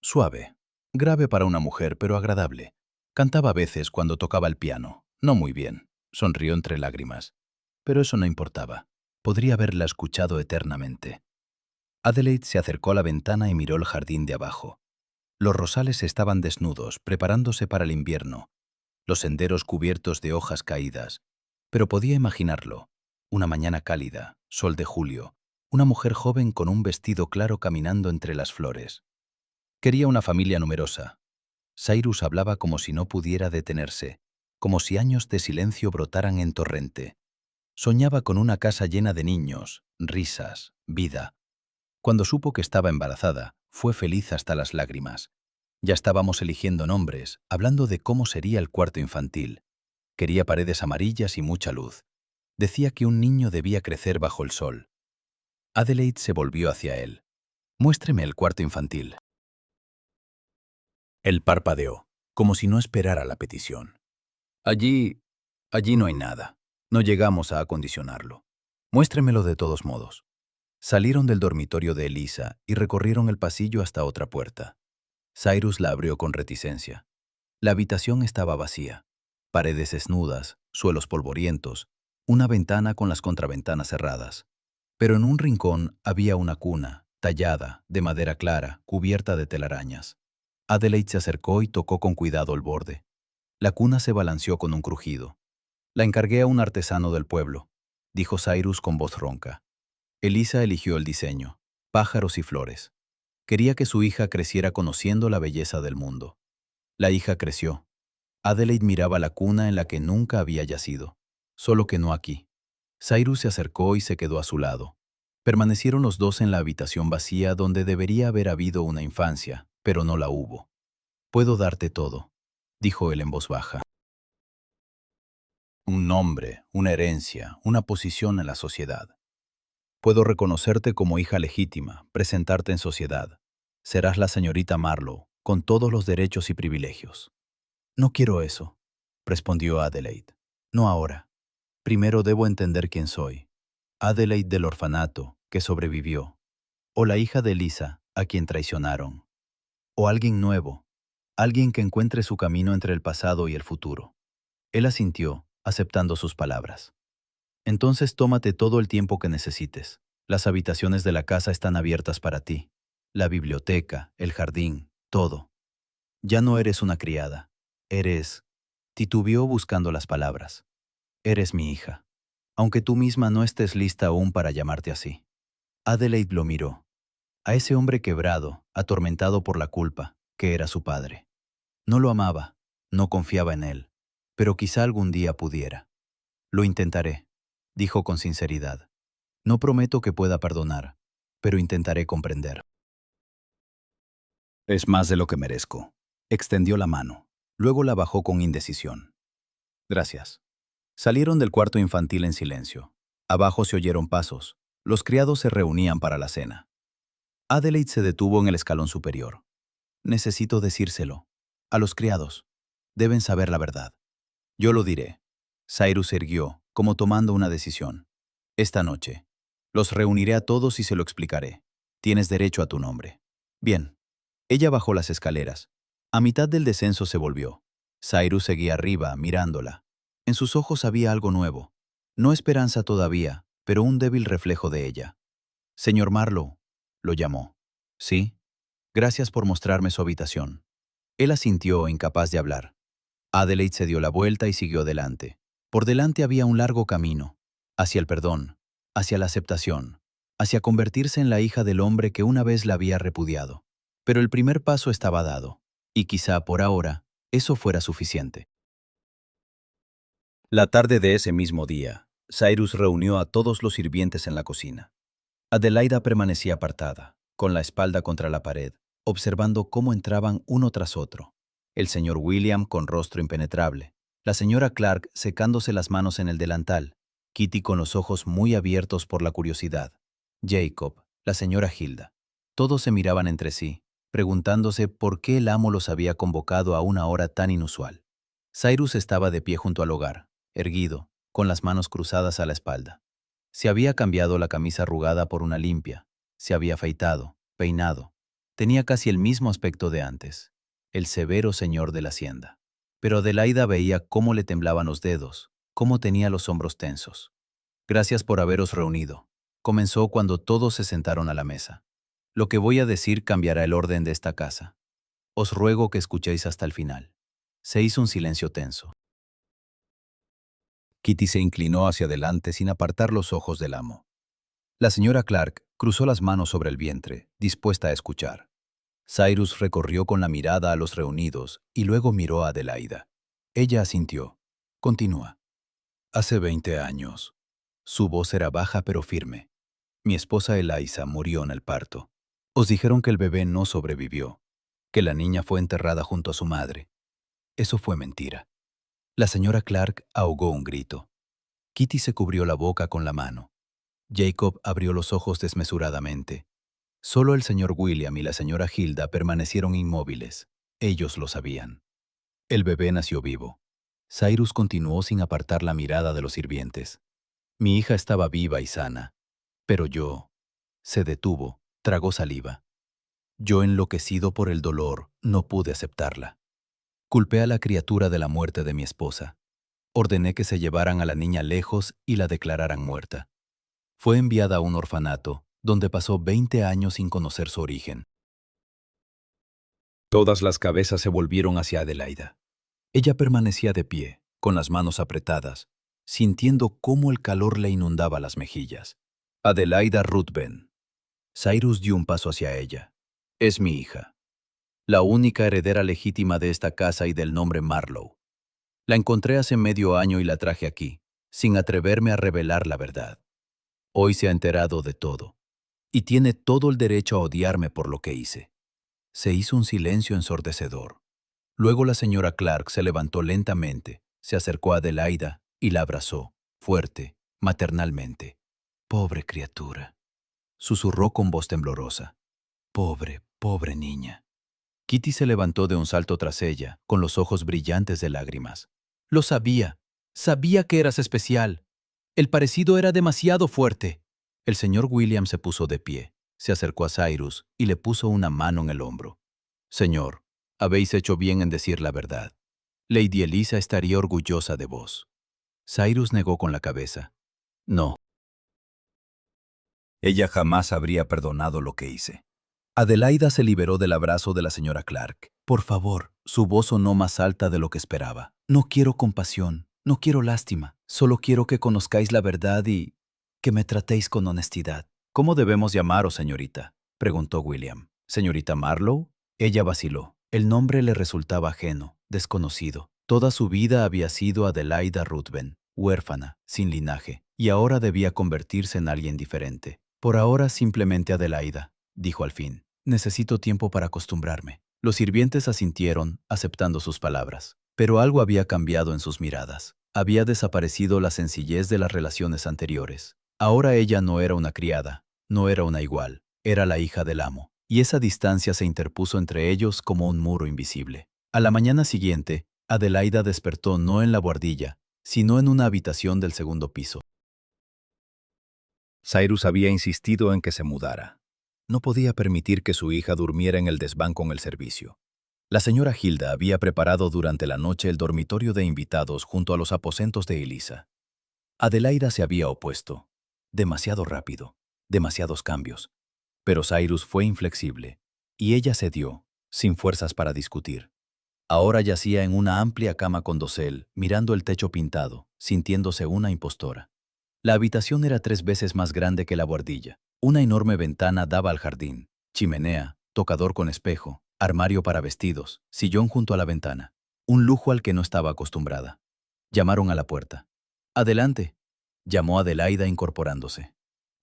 Suave, grave para una mujer, pero agradable. Cantaba a veces cuando tocaba el piano, no muy bien. Sonrió entre lágrimas. Pero eso no importaba. Podría haberla escuchado eternamente. Adelaide se acercó a la ventana y miró el jardín de abajo. Los rosales estaban desnudos, preparándose para el invierno, los senderos cubiertos de hojas caídas. Pero podía imaginarlo. Una mañana cálida, sol de julio, una mujer joven con un vestido claro caminando entre las flores. Quería una familia numerosa. Cyrus hablaba como si no pudiera detenerse, como si años de silencio brotaran en torrente. Soñaba con una casa llena de niños, risas, vida. Cuando supo que estaba embarazada, fue feliz hasta las lágrimas. Ya estábamos eligiendo nombres, hablando de cómo sería el cuarto infantil. Quería paredes amarillas y mucha luz. Decía que un niño debía crecer bajo el sol. Adelaide se volvió hacia él. Muéstreme el cuarto infantil. Él parpadeó, como si no esperara la petición. Allí no hay nada. No llegamos a acondicionarlo. Muéstremelo de todos modos. Salieron del dormitorio de Elisa y recorrieron el pasillo hasta otra puerta. Cyrus la abrió con reticencia. La habitación estaba vacía. Paredes desnudas, suelos polvorientos, una ventana con las contraventanas cerradas. Pero en un rincón había una cuna, tallada, de madera clara, cubierta de telarañas. Adelaide se acercó y tocó con cuidado el borde. La cuna se balanceó con un crujido. La encargué a un artesano del pueblo, dijo Cyrus con voz ronca. Elisa eligió el diseño, pájaros y flores. Quería que su hija creciera conociendo la belleza del mundo. La hija creció. Adelaide miraba la cuna en la que nunca había yacido, solo que no aquí. Cyrus se acercó y se quedó a su lado. Permanecieron los dos en la habitación vacía donde debería haber habido una infancia, pero no la hubo. Puedo darte todo, dijo él en voz baja. Un nombre, una herencia, una posición en la sociedad. Puedo reconocerte como hija legítima, presentarte en sociedad. Serás la señorita Marlowe, con todos los derechos y privilegios. No quiero eso, respondió Adelaide. No ahora. Primero debo entender quién soy. Adelaide del orfanato, que sobrevivió. O la hija de Elisa, a quien traicionaron. O alguien nuevo, alguien que encuentre su camino entre el pasado y el futuro. Él asintió, aceptando sus palabras. Entonces tómate todo el tiempo que necesites. Las habitaciones de la casa están abiertas para ti. La biblioteca, el jardín, todo. Ya no eres una criada. Eres... Titubeó buscando las palabras. Eres mi hija. Aunque tú misma no estés lista aún para llamarte así. Adelaide lo miró. A ese hombre quebrado, atormentado por la culpa, que era su padre. No lo amaba, no confiaba en él, pero quizá algún día pudiera. Lo intentaré, dijo con sinceridad. No prometo que pueda perdonar, pero intentaré comprender. Es más de lo que merezco. Extendió la mano. Luego la bajó con indecisión. Gracias. Salieron del cuarto infantil en silencio. Abajo se oyeron pasos. Los criados se reunían para la cena. Adelaide se detuvo en el escalón superior. Necesito decírselo. A los criados. Deben saber la verdad. Yo lo diré. Cyrus se irguió, como tomando una decisión. Esta noche. Los reuniré a todos y se lo explicaré. Tienes derecho a tu nombre. Bien. Ella bajó las escaleras. A mitad del descenso se volvió. Cyrus seguía arriba, mirándola. En sus ojos había algo nuevo. No esperanza todavía, pero un débil reflejo de ella. Señor Marlowe, lo llamó. Sí. Gracias por mostrarme su habitación. Él asintió, incapaz de hablar. Adelaide se dio la vuelta y siguió adelante. Por delante había un largo camino, hacia el perdón, hacia la aceptación, hacia convertirse en la hija del hombre que una vez la había repudiado. Pero el primer paso estaba dado, y quizá por ahora eso fuera suficiente. La tarde de ese mismo día, Cyrus reunió a todos los sirvientes en la cocina. Adelaida permanecía apartada, con la espalda contra la pared, observando cómo entraban uno tras otro. El señor William con rostro impenetrable, la señora Clark secándose las manos en el delantal, Kitty con los ojos muy abiertos por la curiosidad, Jacob, la señora Hilda. Todos se miraban entre sí, preguntándose por qué el amo los había convocado a una hora tan inusual. Cyrus estaba de pie junto al hogar, erguido, con las manos cruzadas a la espalda. Se había cambiado la camisa arrugada por una limpia, se había afeitado, peinado. Tenía casi el mismo aspecto de antes, el severo señor de la hacienda. Pero Adelaida veía cómo le temblaban los dedos, cómo tenía los hombros tensos. Gracias por haberos reunido. Comenzó cuando todos se sentaron a la mesa. Lo que voy a decir cambiará el orden de esta casa. Os ruego que escuchéis hasta el final. Se hizo un silencio tenso. Kitty se inclinó hacia adelante sin apartar los ojos del amo. La señora Clark cruzó las manos sobre el vientre, dispuesta a escuchar. Cyrus recorrió con la mirada a los reunidos y luego miró a Adelaida. Ella asintió. Continúa. Hace 20 años. Su voz era baja pero firme. Mi esposa Eliza murió en el parto. Os dijeron que el bebé no sobrevivió, que la niña fue enterrada junto a su madre. Eso fue mentira. La señora Clark ahogó un grito. Kitty se cubrió la boca con la mano. Jacob abrió los ojos desmesuradamente. Solo el señor William y la señora Hilda permanecieron inmóviles. Ellos lo sabían. El bebé nació vivo. Cyrus continuó sin apartar la mirada de los sirvientes. Mi hija estaba viva y sana. Pero yo... Se detuvo, tragó saliva. Yo, enloquecido por el dolor, no pude aceptarla. Culpé a la criatura de la muerte de mi esposa. Ordené que se llevaran a la niña lejos y la declararan muerta. Fue enviada a un orfanato, donde pasó 20 años sin conocer su origen. Todas las cabezas se volvieron hacia Adelaida. Ella permanecía de pie, con las manos apretadas, sintiendo cómo el calor le inundaba las mejillas. Adelaida Ruthven. Cyrus dio un paso hacia ella. Es mi hija. La única heredera legítima de esta casa y del nombre Marlowe. La encontré hace medio año y la traje aquí, sin atreverme a revelar la verdad. Hoy se ha enterado de todo, y tiene todo el derecho a odiarme por lo que hice. Se hizo un silencio ensordecedor. Luego la señora Clark se levantó lentamente, se acercó a Adelaida y la abrazó, fuerte, maternalmente. Pobre criatura, susurró con voz temblorosa. Pobre, pobre niña. Kitty se levantó de un salto tras ella, con los ojos brillantes de lágrimas. Lo sabía. Sabía que eras especial. El parecido era demasiado fuerte. El señor William se puso de pie, se acercó a Cyrus y le puso una mano en el hombro. Señor, habéis hecho bien en decir la verdad. Lady Eliza estaría orgullosa de vos. Cyrus negó con la cabeza. No. Ella jamás habría perdonado lo que hice. Adelaida se liberó del abrazo de la señora Clark. Por favor, su voz sonó más alta de lo que esperaba. No quiero compasión, no quiero lástima. Solo quiero que conozcáis la verdad y que me tratéis con honestidad. ¿Cómo debemos llamaros, señorita?, preguntó William. ¿Señorita Marlowe? Ella vaciló. El nombre le resultaba ajeno, desconocido. Toda su vida había sido Adelaida Ruthven, huérfana, sin linaje, y ahora debía convertirse en alguien diferente. Por ahora simplemente Adelaida, dijo al fin. Necesito tiempo para acostumbrarme. Los sirvientes asintieron, aceptando sus palabras. Pero algo había cambiado en sus miradas. Había desaparecido la sencillez de las relaciones anteriores. Ahora ella no era una criada, no era una igual, era la hija del amo. Y esa distancia se interpuso entre ellos como un muro invisible. A la mañana siguiente, Adelaida despertó no en la buhardilla, sino en una habitación del segundo piso. Cyrus había insistido en que se mudara. No podía permitir que su hija durmiera en el desván con el servicio. La señora Hilda había preparado durante la noche el dormitorio de invitados junto a los aposentos de Elisa. Adelaida se había opuesto. Demasiado rápido, demasiados cambios. Pero Cyrus fue inflexible, y ella cedió, sin fuerzas para discutir. Ahora yacía en una amplia cama con dosel, mirando el techo pintado, sintiéndose una impostora. La habitación era 3 veces más grande que la buhardilla. Una enorme ventana daba al jardín, chimenea, tocador con espejo, armario para vestidos, sillón junto a la ventana. Un lujo al que no estaba acostumbrada. Llamaron a la puerta. «Adelante», llamó Adelaida incorporándose.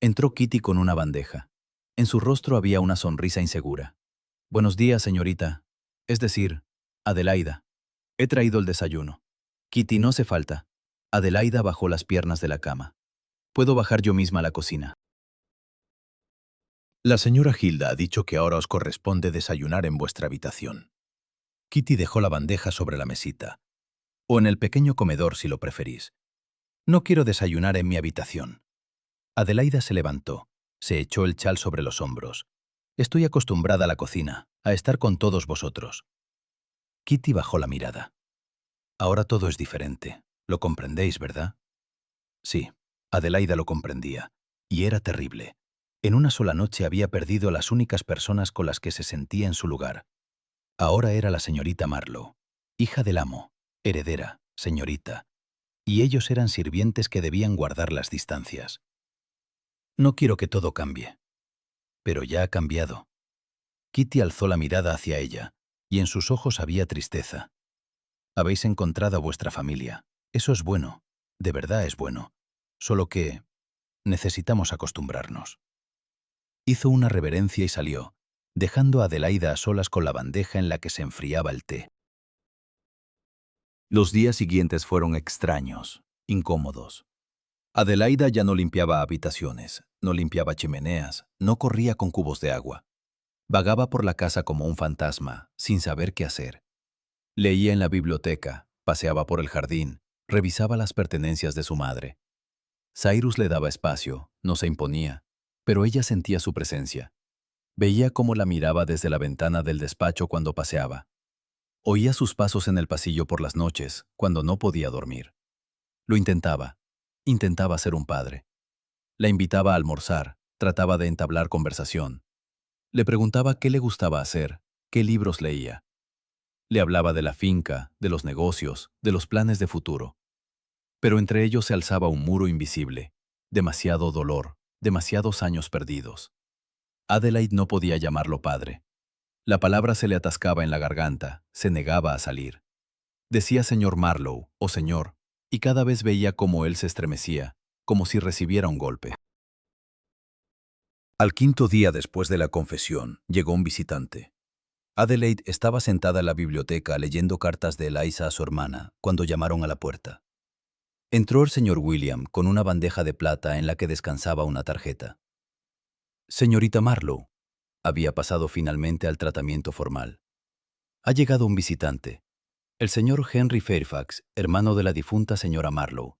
Entró Kitty con una bandeja. En su rostro había una sonrisa insegura. «Buenos días, señorita. Es decir, Adelaida. He traído el desayuno». «Kitty, no hace falta». Adelaida bajó las piernas de la cama. «Puedo bajar yo misma a la cocina». La señora Hilda ha dicho que ahora os corresponde desayunar en vuestra habitación. Kitty dejó la bandeja sobre la mesita. O en el pequeño comedor si lo preferís. No quiero desayunar en mi habitación. Adelaida se levantó, se echó el chal sobre los hombros. Estoy acostumbrada a la cocina, a estar con todos vosotros. Kitty bajó la mirada. Ahora todo es diferente. ¿Lo comprendéis, verdad? Sí, Adelaida lo comprendía. Y era terrible. En una sola noche había perdido a las únicas personas con las que se sentía en su lugar. Ahora era la señorita Marlowe, hija del amo, heredera, señorita. Y ellos eran sirvientes que debían guardar las distancias. No quiero que todo cambie. Pero ya ha cambiado. Kitty alzó la mirada hacia ella, y en sus ojos había tristeza. Habéis encontrado a vuestra familia. Eso es bueno. De verdad es bueno. Solo que necesitamos acostumbrarnos. Hizo una reverencia y salió, dejando a Adelaida a solas con la bandeja en la que se enfriaba el té. Los días siguientes fueron extraños, incómodos. Adelaida ya no limpiaba habitaciones, no limpiaba chimeneas, no corría con cubos de agua. Vagaba por la casa como un fantasma, sin saber qué hacer. Leía en la biblioteca, paseaba por el jardín, revisaba las pertenencias de su madre. Cyrus le daba espacio, no se imponía, pero ella sentía su presencia. Veía cómo la miraba desde la ventana del despacho cuando paseaba. Oía sus pasos en el pasillo por las noches, cuando no podía dormir. Lo intentaba ser un padre. La invitaba a almorzar, trataba de entablar conversación. Le preguntaba qué le gustaba hacer, qué libros leía. Le hablaba de la finca, de los negocios, de los planes de futuro. Pero entre ellos se alzaba un muro invisible, demasiado dolor, demasiados años perdidos. Adelaide no podía llamarlo padre. La palabra se le atascaba en la garganta, se negaba a salir. Decía señor Marlowe o señor, y cada vez veía cómo él se estremecía, como si recibiera un golpe. Al quinto día después de la confesión, llegó un visitante. Adelaide estaba sentada en la biblioteca leyendo cartas de Eliza a su hermana cuando llamaron a la puerta. Entró el señor William con una bandeja de plata en la que descansaba una tarjeta. «Señorita Marlowe», había pasado finalmente al tratamiento formal. «Ha llegado un visitante, el señor Henry Fairfax, hermano de la difunta señora Marlowe.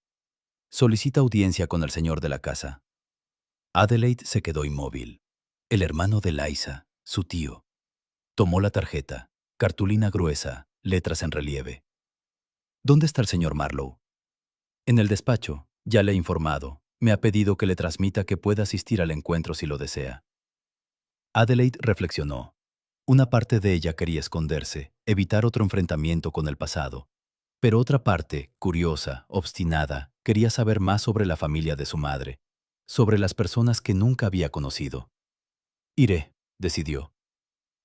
Solicita audiencia con el señor de la casa». Adelaide se quedó inmóvil. El hermano de Eliza, su tío. Tomó la tarjeta, cartulina gruesa, letras en relieve. «¿Dónde está el señor Marlowe?» «En el despacho. Ya le he informado. Me ha pedido que le transmita que pueda asistir al encuentro si lo desea». Adelaide reflexionó. Una parte de ella quería esconderse, evitar otro enfrentamiento con el pasado. Pero otra parte, curiosa, obstinada, quería saber más sobre la familia de su madre, sobre las personas que nunca había conocido. «Iré», decidió.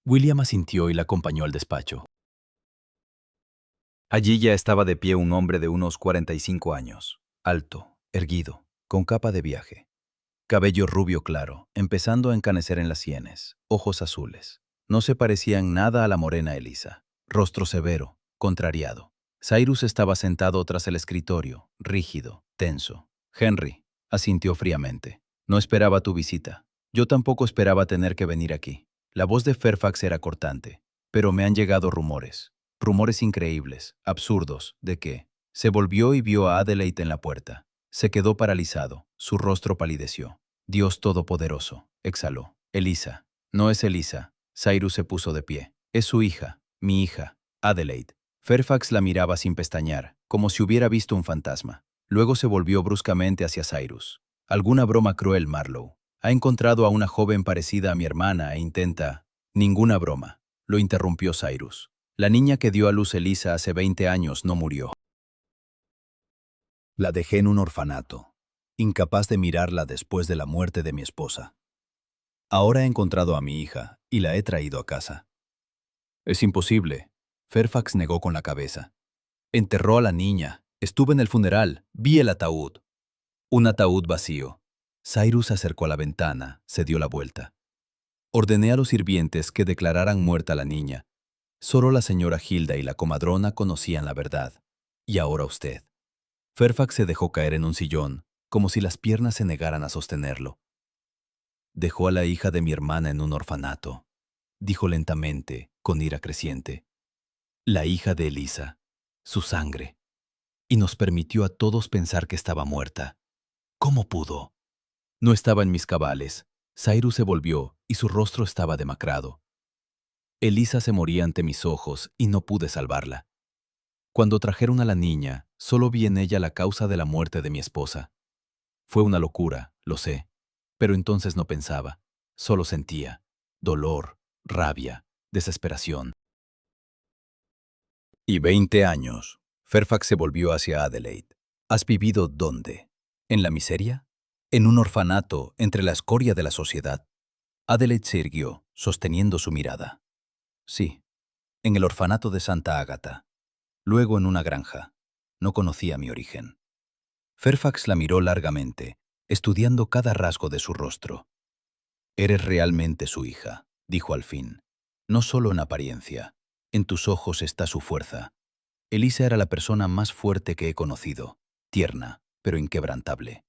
William asintió y la acompañó al despacho. Allí ya estaba de pie un hombre de unos 45 años, alto, erguido, con capa de viaje. Cabello rubio claro, empezando a encanecer en las sienes, ojos azules. No se parecía en nada a la morena Elisa. Rostro severo, contrariado. Cyrus estaba sentado tras el escritorio, rígido, tenso. Henry, asintió fríamente. No esperaba tu visita. Yo tampoco esperaba tener que venir aquí. La voz de Fairfax era cortante. Pero me han llegado rumores. Rumores increíbles, absurdos, de que... Se volvió y vio a Adelaide en la puerta. Se quedó paralizado. Su rostro palideció. Dios Todopoderoso, exhaló. Elisa. No es Elisa. Cyrus se puso de pie. Es su hija, mi hija, Adelaide. Fairfax la miraba sin pestañear, como si hubiera visto un fantasma. Luego se volvió bruscamente hacia Cyrus. Alguna broma cruel, Marlowe. Ha encontrado a una joven parecida a mi hermana e intenta... Ninguna broma, lo interrumpió Cyrus. La niña que dio a luz Elisa hace 20 años no murió. La dejé en un orfanato, incapaz de mirarla después de la muerte de mi esposa. Ahora he encontrado a mi hija y la he traído a casa. Es imposible. Fairfax negó con la cabeza. Enterró a la niña. Estuve en el funeral. Vi el ataúd. Un ataúd vacío. Cyrus se acercó a la ventana, se dio la vuelta. Ordené a los sirvientes que declararan muerta a la niña. Solo la señora Hilda y la comadrona conocían la verdad. Y ahora usted. Fairfax se dejó caer en un sillón, como si las piernas se negaran a sostenerlo. Dejó a la hija de mi hermana en un orfanato, dijo lentamente, con ira creciente. La hija de Elisa, su sangre. Y nos permitió a todos pensar que estaba muerta. ¿Cómo pudo? No estaba en mis cabales. Cyrus se volvió y su rostro estaba demacrado. Elisa se moría ante mis ojos y no pude salvarla. Cuando trajeron a la niña, solo vi en ella la causa de la muerte de mi esposa. Fue una locura, lo sé, pero entonces no pensaba, solo sentía dolor, rabia, desesperación. Y 20 años. Fairfax se volvió hacia Adelaide. ¿Has vivido dónde? ¿En la miseria? ¿En un orfanato entre la escoria de la sociedad? Adelaide se irguió, sosteniendo su mirada. Sí, en el orfanato de Santa Ágata. Luego en una granja. No conocía mi origen. Fairfax la miró largamente, estudiando cada rasgo de su rostro. Eres realmente su hija, dijo al fin. No solo en apariencia. En tus ojos está su fuerza. Elisa era la persona más fuerte que he conocido, tierna, pero inquebrantable.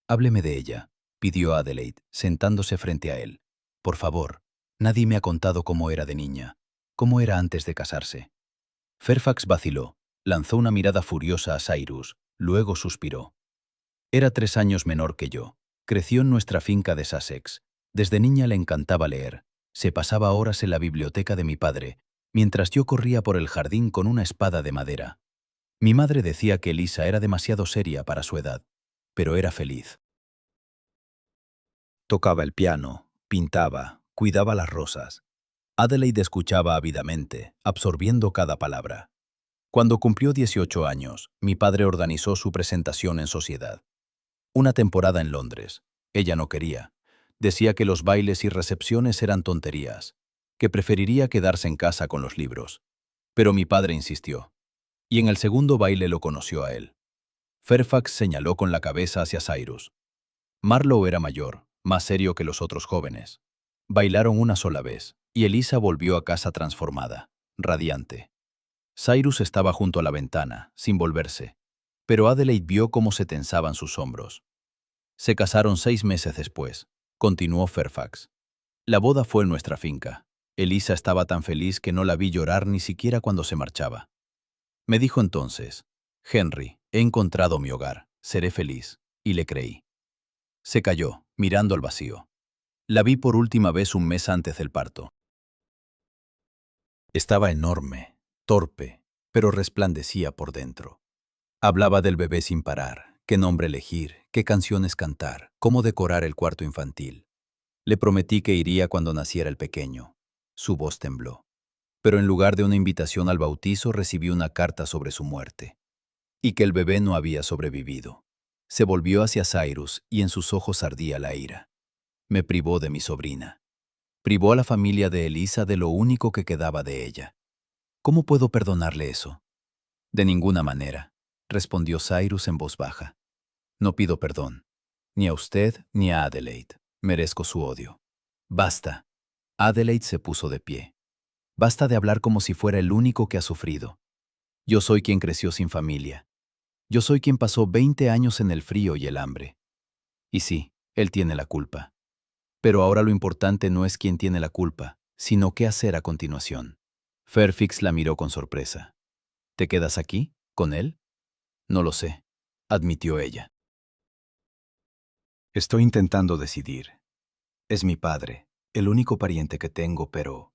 Hábleme de ella, pidió Adelaide, sentándose frente a él. Por favor, nadie me ha contado cómo era de niña, cómo era antes de casarse. Fairfax vaciló, lanzó una mirada furiosa a Cyrus, luego suspiró. Era 3 años menor que yo. Creció en nuestra finca de Sussex. Desde niña le encantaba leer. Se pasaba horas en la biblioteca de mi padre, mientras yo corría por el jardín con una espada de madera. Mi madre decía que Elisa era demasiado seria para su edad, pero era feliz. Tocaba el piano, pintaba, cuidaba las rosas. Adelaide escuchaba ávidamente, absorbiendo cada palabra. Cuando cumplió 18 años, mi padre organizó su presentación en sociedad. Una temporada en Londres. Ella no quería. Decía que los bailes y recepciones eran tonterías, que preferiría quedarse en casa con los libros. Pero mi padre insistió. Y en el segundo baile lo conoció a él. Fairfax señaló con la cabeza hacia Cyrus. Marlowe era mayor, más serio que los otros jóvenes. Bailaron una sola vez, y Elisa volvió a casa transformada, radiante. Cyrus estaba junto a la ventana, sin volverse, pero Adelaide vio cómo se tensaban sus hombros. Se casaron 6 meses después, continuó Fairfax. La boda fue en nuestra finca. Elisa estaba tan feliz que no la vi llorar ni siquiera cuando se marchaba. Me dijo entonces, Henry, he encontrado mi hogar, seré feliz, y le creí. Se calló, mirando al vacío. La vi por última vez un mes antes del parto. Estaba enorme, torpe, pero resplandecía por dentro. Hablaba del bebé sin parar, qué nombre elegir, qué canciones cantar, cómo decorar el cuarto infantil. Le prometí que iría cuando naciera el pequeño. Su voz tembló. Pero en lugar de una invitación al bautizo recibí una carta sobre su muerte. Y que el bebé no había sobrevivido. Se volvió hacia Cyrus y en sus ojos ardía la ira. Me privó de mi sobrina. Privó a la familia de Elisa de lo único que quedaba de ella. ¿Cómo puedo perdonarle eso? De ninguna manera, respondió Cyrus en voz baja. No pido perdón. Ni a usted ni a Adelaide. Merezco su odio. Basta. Adelaide se puso de pie. Basta de hablar como si fuera el único que ha sufrido. Yo soy quien creció sin familia. Yo soy quien pasó 20 años en el frío y el hambre. Y sí, él tiene la culpa. Pero ahora lo importante no es quién tiene la culpa, sino qué hacer a continuación. Fairfax la miró con sorpresa. ¿Te quedas aquí? ¿Con él? No lo sé, admitió ella. Estoy intentando decidir. Es mi padre, el único pariente que tengo, pero...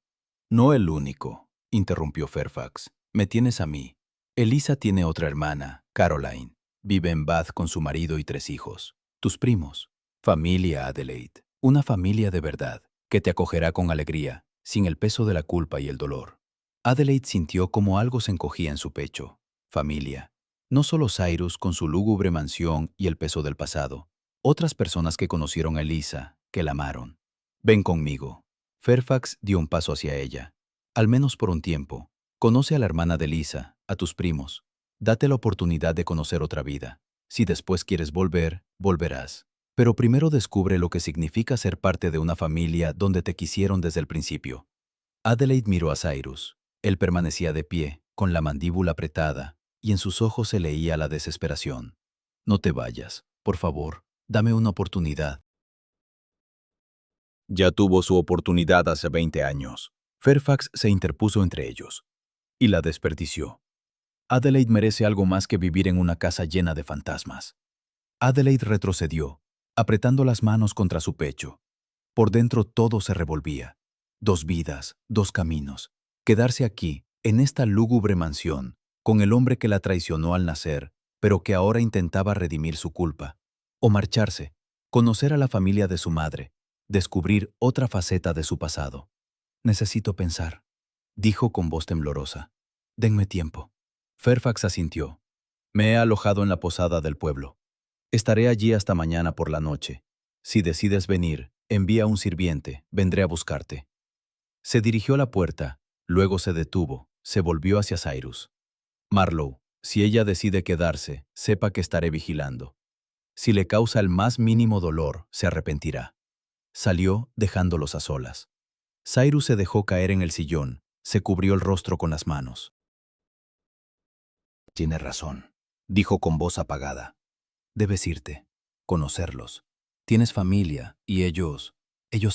No el único, interrumpió Fairfax. Me tienes a mí. Elisa tiene otra hermana, Caroline. Vive en Bath con su marido y 3 hijos. Tus primos. Familia, Adelaide. Una familia de verdad, que te acogerá con alegría, sin el peso de la culpa y el dolor. Adelaide sintió como algo se encogía en su pecho. Familia. No solo Cyrus con su lúgubre mansión y el peso del pasado. Otras personas que conocieron a Elisa, que la amaron. Ven conmigo. Fairfax dio un paso hacia ella. Al menos por un tiempo. Conoce a la hermana de Elisa, a tus primos. Date la oportunidad de conocer otra vida. Si después quieres volver, volverás. Pero primero descubre lo que significa ser parte de una familia donde te quisieron desde el principio. Adelaide miró a Cyrus. Él permanecía de pie, con la mandíbula apretada, y en sus ojos se leía la desesperación. No te vayas, por favor, dame una oportunidad. Ya tuvo su oportunidad hace 20 años. Fairfax se interpuso entre ellos y la desperdició. Adelaide merece algo más que vivir en una casa llena de fantasmas. Adelaide retrocedió, apretando las manos contra su pecho. Por dentro todo se revolvía. 2 vidas, 2 caminos. Quedarse aquí, en esta lúgubre mansión, con el hombre que la traicionó al nacer, pero que ahora intentaba redimir su culpa. O marcharse, conocer a la familia de su madre, descubrir otra faceta de su pasado. Necesito pensar, dijo con voz temblorosa. Denme tiempo. Fairfax asintió. Me he alojado en la posada del pueblo. Estaré allí hasta mañana por la noche. Si decides venir, envía un sirviente, vendré a buscarte. Se dirigió a la puerta, luego se detuvo, se volvió hacia Cyrus. Marlowe, si ella decide quedarse, sepa que estaré vigilando. Si le causa el más mínimo dolor, se arrepentirá. Salió, dejándolos a solas. Cyrus se dejó caer en el sillón, se cubrió el rostro con las manos. Tiene razón, dijo con voz apagada. Debes irte, conocerlos. Tienes familia y ellos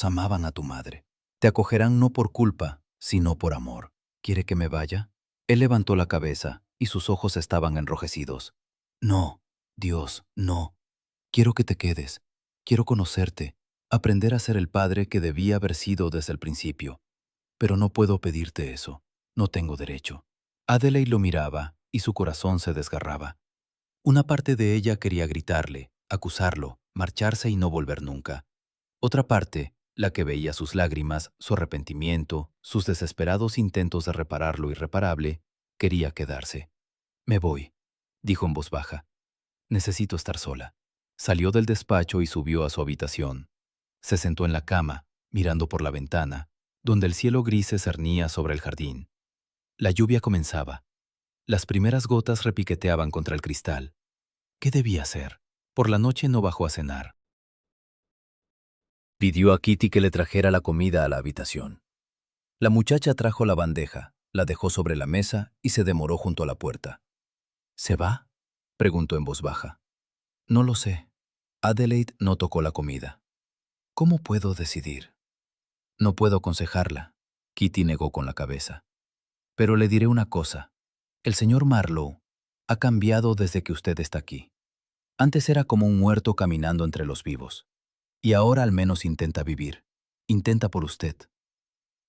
amaban a tu madre. Te acogerán no por culpa, sino por amor. ¿Quiere que me vaya? Él levantó la cabeza y sus ojos estaban enrojecidos. No, Dios, no. Quiero que te quedes. Quiero conocerte, aprender a ser el padre que debía haber sido desde el principio. Pero no puedo pedirte eso. No tengo derecho. Adelaide lo miraba y su corazón se desgarraba. Una parte de ella quería gritarle, acusarlo, marcharse y no volver nunca. Otra parte, la que veía sus lágrimas, su arrepentimiento, sus desesperados intentos de reparar lo irreparable, quería quedarse. Me voy, dijo en voz baja. Necesito estar sola. Salió del despacho y subió a su habitación. Se sentó en la cama, mirando por la ventana, donde el cielo gris se cernía sobre el jardín. La lluvia comenzaba. Las primeras gotas repiqueteaban contra el cristal. ¿Qué debía hacer? Por la noche no bajó a cenar. Pidió a Kitty que le trajera la comida a la habitación. La muchacha trajo la bandeja, la dejó sobre la mesa y se demoró junto a la puerta. ¿Se va?, preguntó en voz baja. No lo sé. Adelaide no tocó la comida. ¿Cómo puedo decidir? No puedo aconsejarla. Kitty negó con la cabeza. Pero le diré una cosa. El señor Marlowe ha cambiado desde que usted está aquí. Antes era como un muerto caminando entre los vivos. Y ahora al menos intenta vivir. Intenta por usted.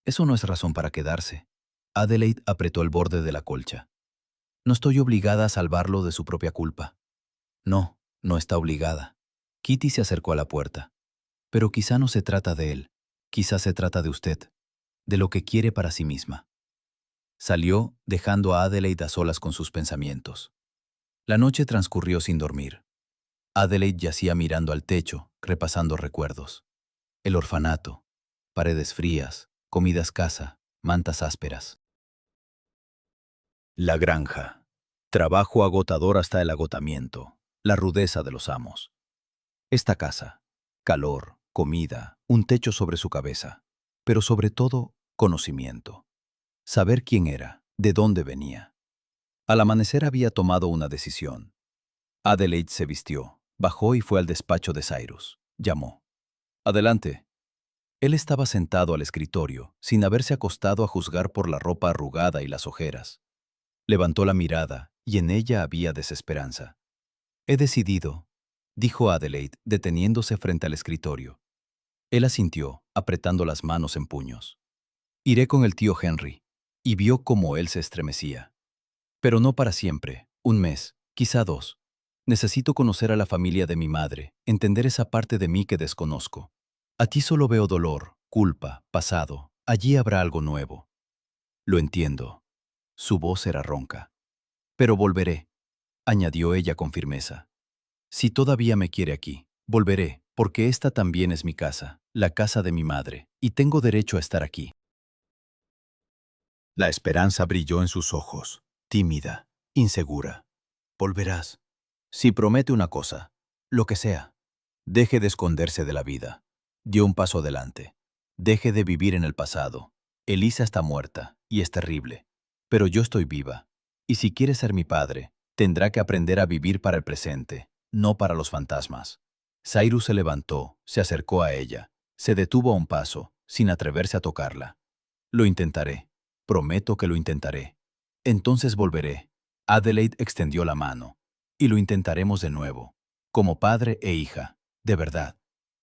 Eso no es razón para quedarse. Adelaide apretó el borde de la colcha. No estoy obligada a salvarlo de su propia culpa. No, no está obligada. Kitty se acercó a la puerta. Pero quizá no se trata de él. Quizá se trata de usted. De lo que quiere para sí misma. Salió, dejando a Adelaide a solas con sus pensamientos. La noche transcurrió sin dormir. Adelaide yacía mirando al techo, repasando recuerdos. El orfanato, paredes frías, comida escasa, mantas ásperas. La granja. Trabajo agotador hasta el agotamiento, la rudeza de los amos. Esta casa. Calor, comida, un techo sobre su cabeza. pero sobre todo conocimiento. Saber quién era, de dónde venía. Al amanecer había tomado una decisión. Adelaide se vistió, bajó y fue al despacho de Cyrus. Llamó. «Adelante». Él estaba sentado al escritorio, sin haberse acostado a juzgar por la ropa arrugada y las ojeras. Levantó la mirada, y en ella había desesperanza. «He decidido», dijo Adelaide, deteniéndose frente al escritorio. Él asintió, apretando las manos en puños. «Iré con el tío Henry», y vio cómo él se estremecía. «Pero no para siempre, un mes, quizá 2. Necesito conocer a la familia de mi madre, entender esa parte de mí que desconozco. A ti solo veo dolor, culpa, pasado. Allí habrá algo nuevo». «Lo entiendo». Su voz era ronca. «Pero volveré», añadió ella con firmeza. «Si todavía me quiere aquí, volveré, porque esta también es mi casa, la casa de mi madre, y tengo derecho a estar aquí». La esperanza brilló en sus ojos, tímida, insegura. «Volverás. Si promete una cosa, lo que sea. Deje de esconderse de la vida». Dio un paso adelante. «Deje de vivir en el pasado. Elisa está muerta, y es terrible. Pero yo estoy viva. Y si quiere ser mi padre, tendrá que aprender a vivir para el presente, no para los fantasmas». Cyrus se levantó, se acercó a ella. Se detuvo a un paso, sin atreverse a tocarla. «Lo intentaré. Prometo que lo intentaré. Entonces volveré». Adelaide extendió la mano. «Y lo intentaremos de nuevo, como padre e hija, de verdad».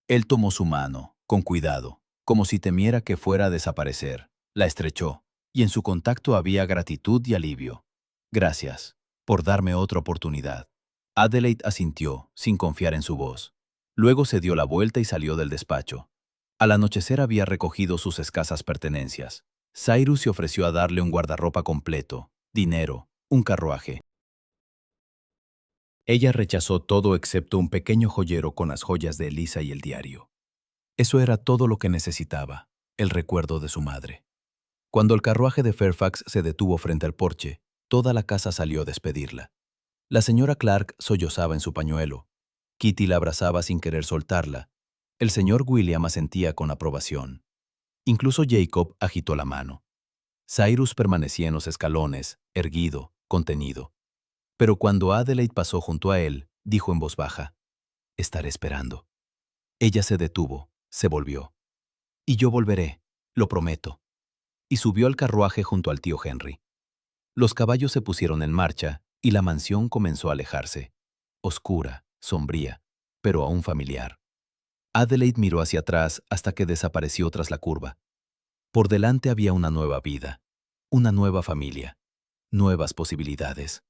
Él tomó su mano, con cuidado, como si temiera que fuera a desaparecer. La estrechó, y en su contacto había gratitud y alivio. «Gracias, por darme otra oportunidad». Adelaide asintió, sin confiar en su voz. Luego se dio la vuelta y salió del despacho. Al anochecer había recogido sus escasas pertenencias. Cyrus se ofreció a darle un guardarropa completo, dinero, un carruaje. Ella rechazó todo excepto un pequeño joyero con las joyas de Elisa y el diario. Eso era todo lo que necesitaba, el recuerdo de su madre. Cuando el carruaje de Fairfax se detuvo frente al porche, toda la casa salió a despedirla. La señora Clark sollozaba en su pañuelo. Kitty la abrazaba sin querer soltarla. El señor William asentía con aprobación. Incluso Jacob agitó la mano. Cyrus permanecía en los escalones, erguido, contenido. Pero cuando Adelaide pasó junto a él, dijo en voz baja: «Estaré esperando». Ella se detuvo, se volvió. «Y yo volveré, lo prometo». Y subió al carruaje junto al tío Henry. Los caballos se pusieron en marcha y la mansión comenzó a alejarse. Oscura, sombría, pero aún familiar. Adelaide miró hacia atrás hasta que desapareció tras la curva. Por delante había una nueva vida, una nueva familia, nuevas posibilidades.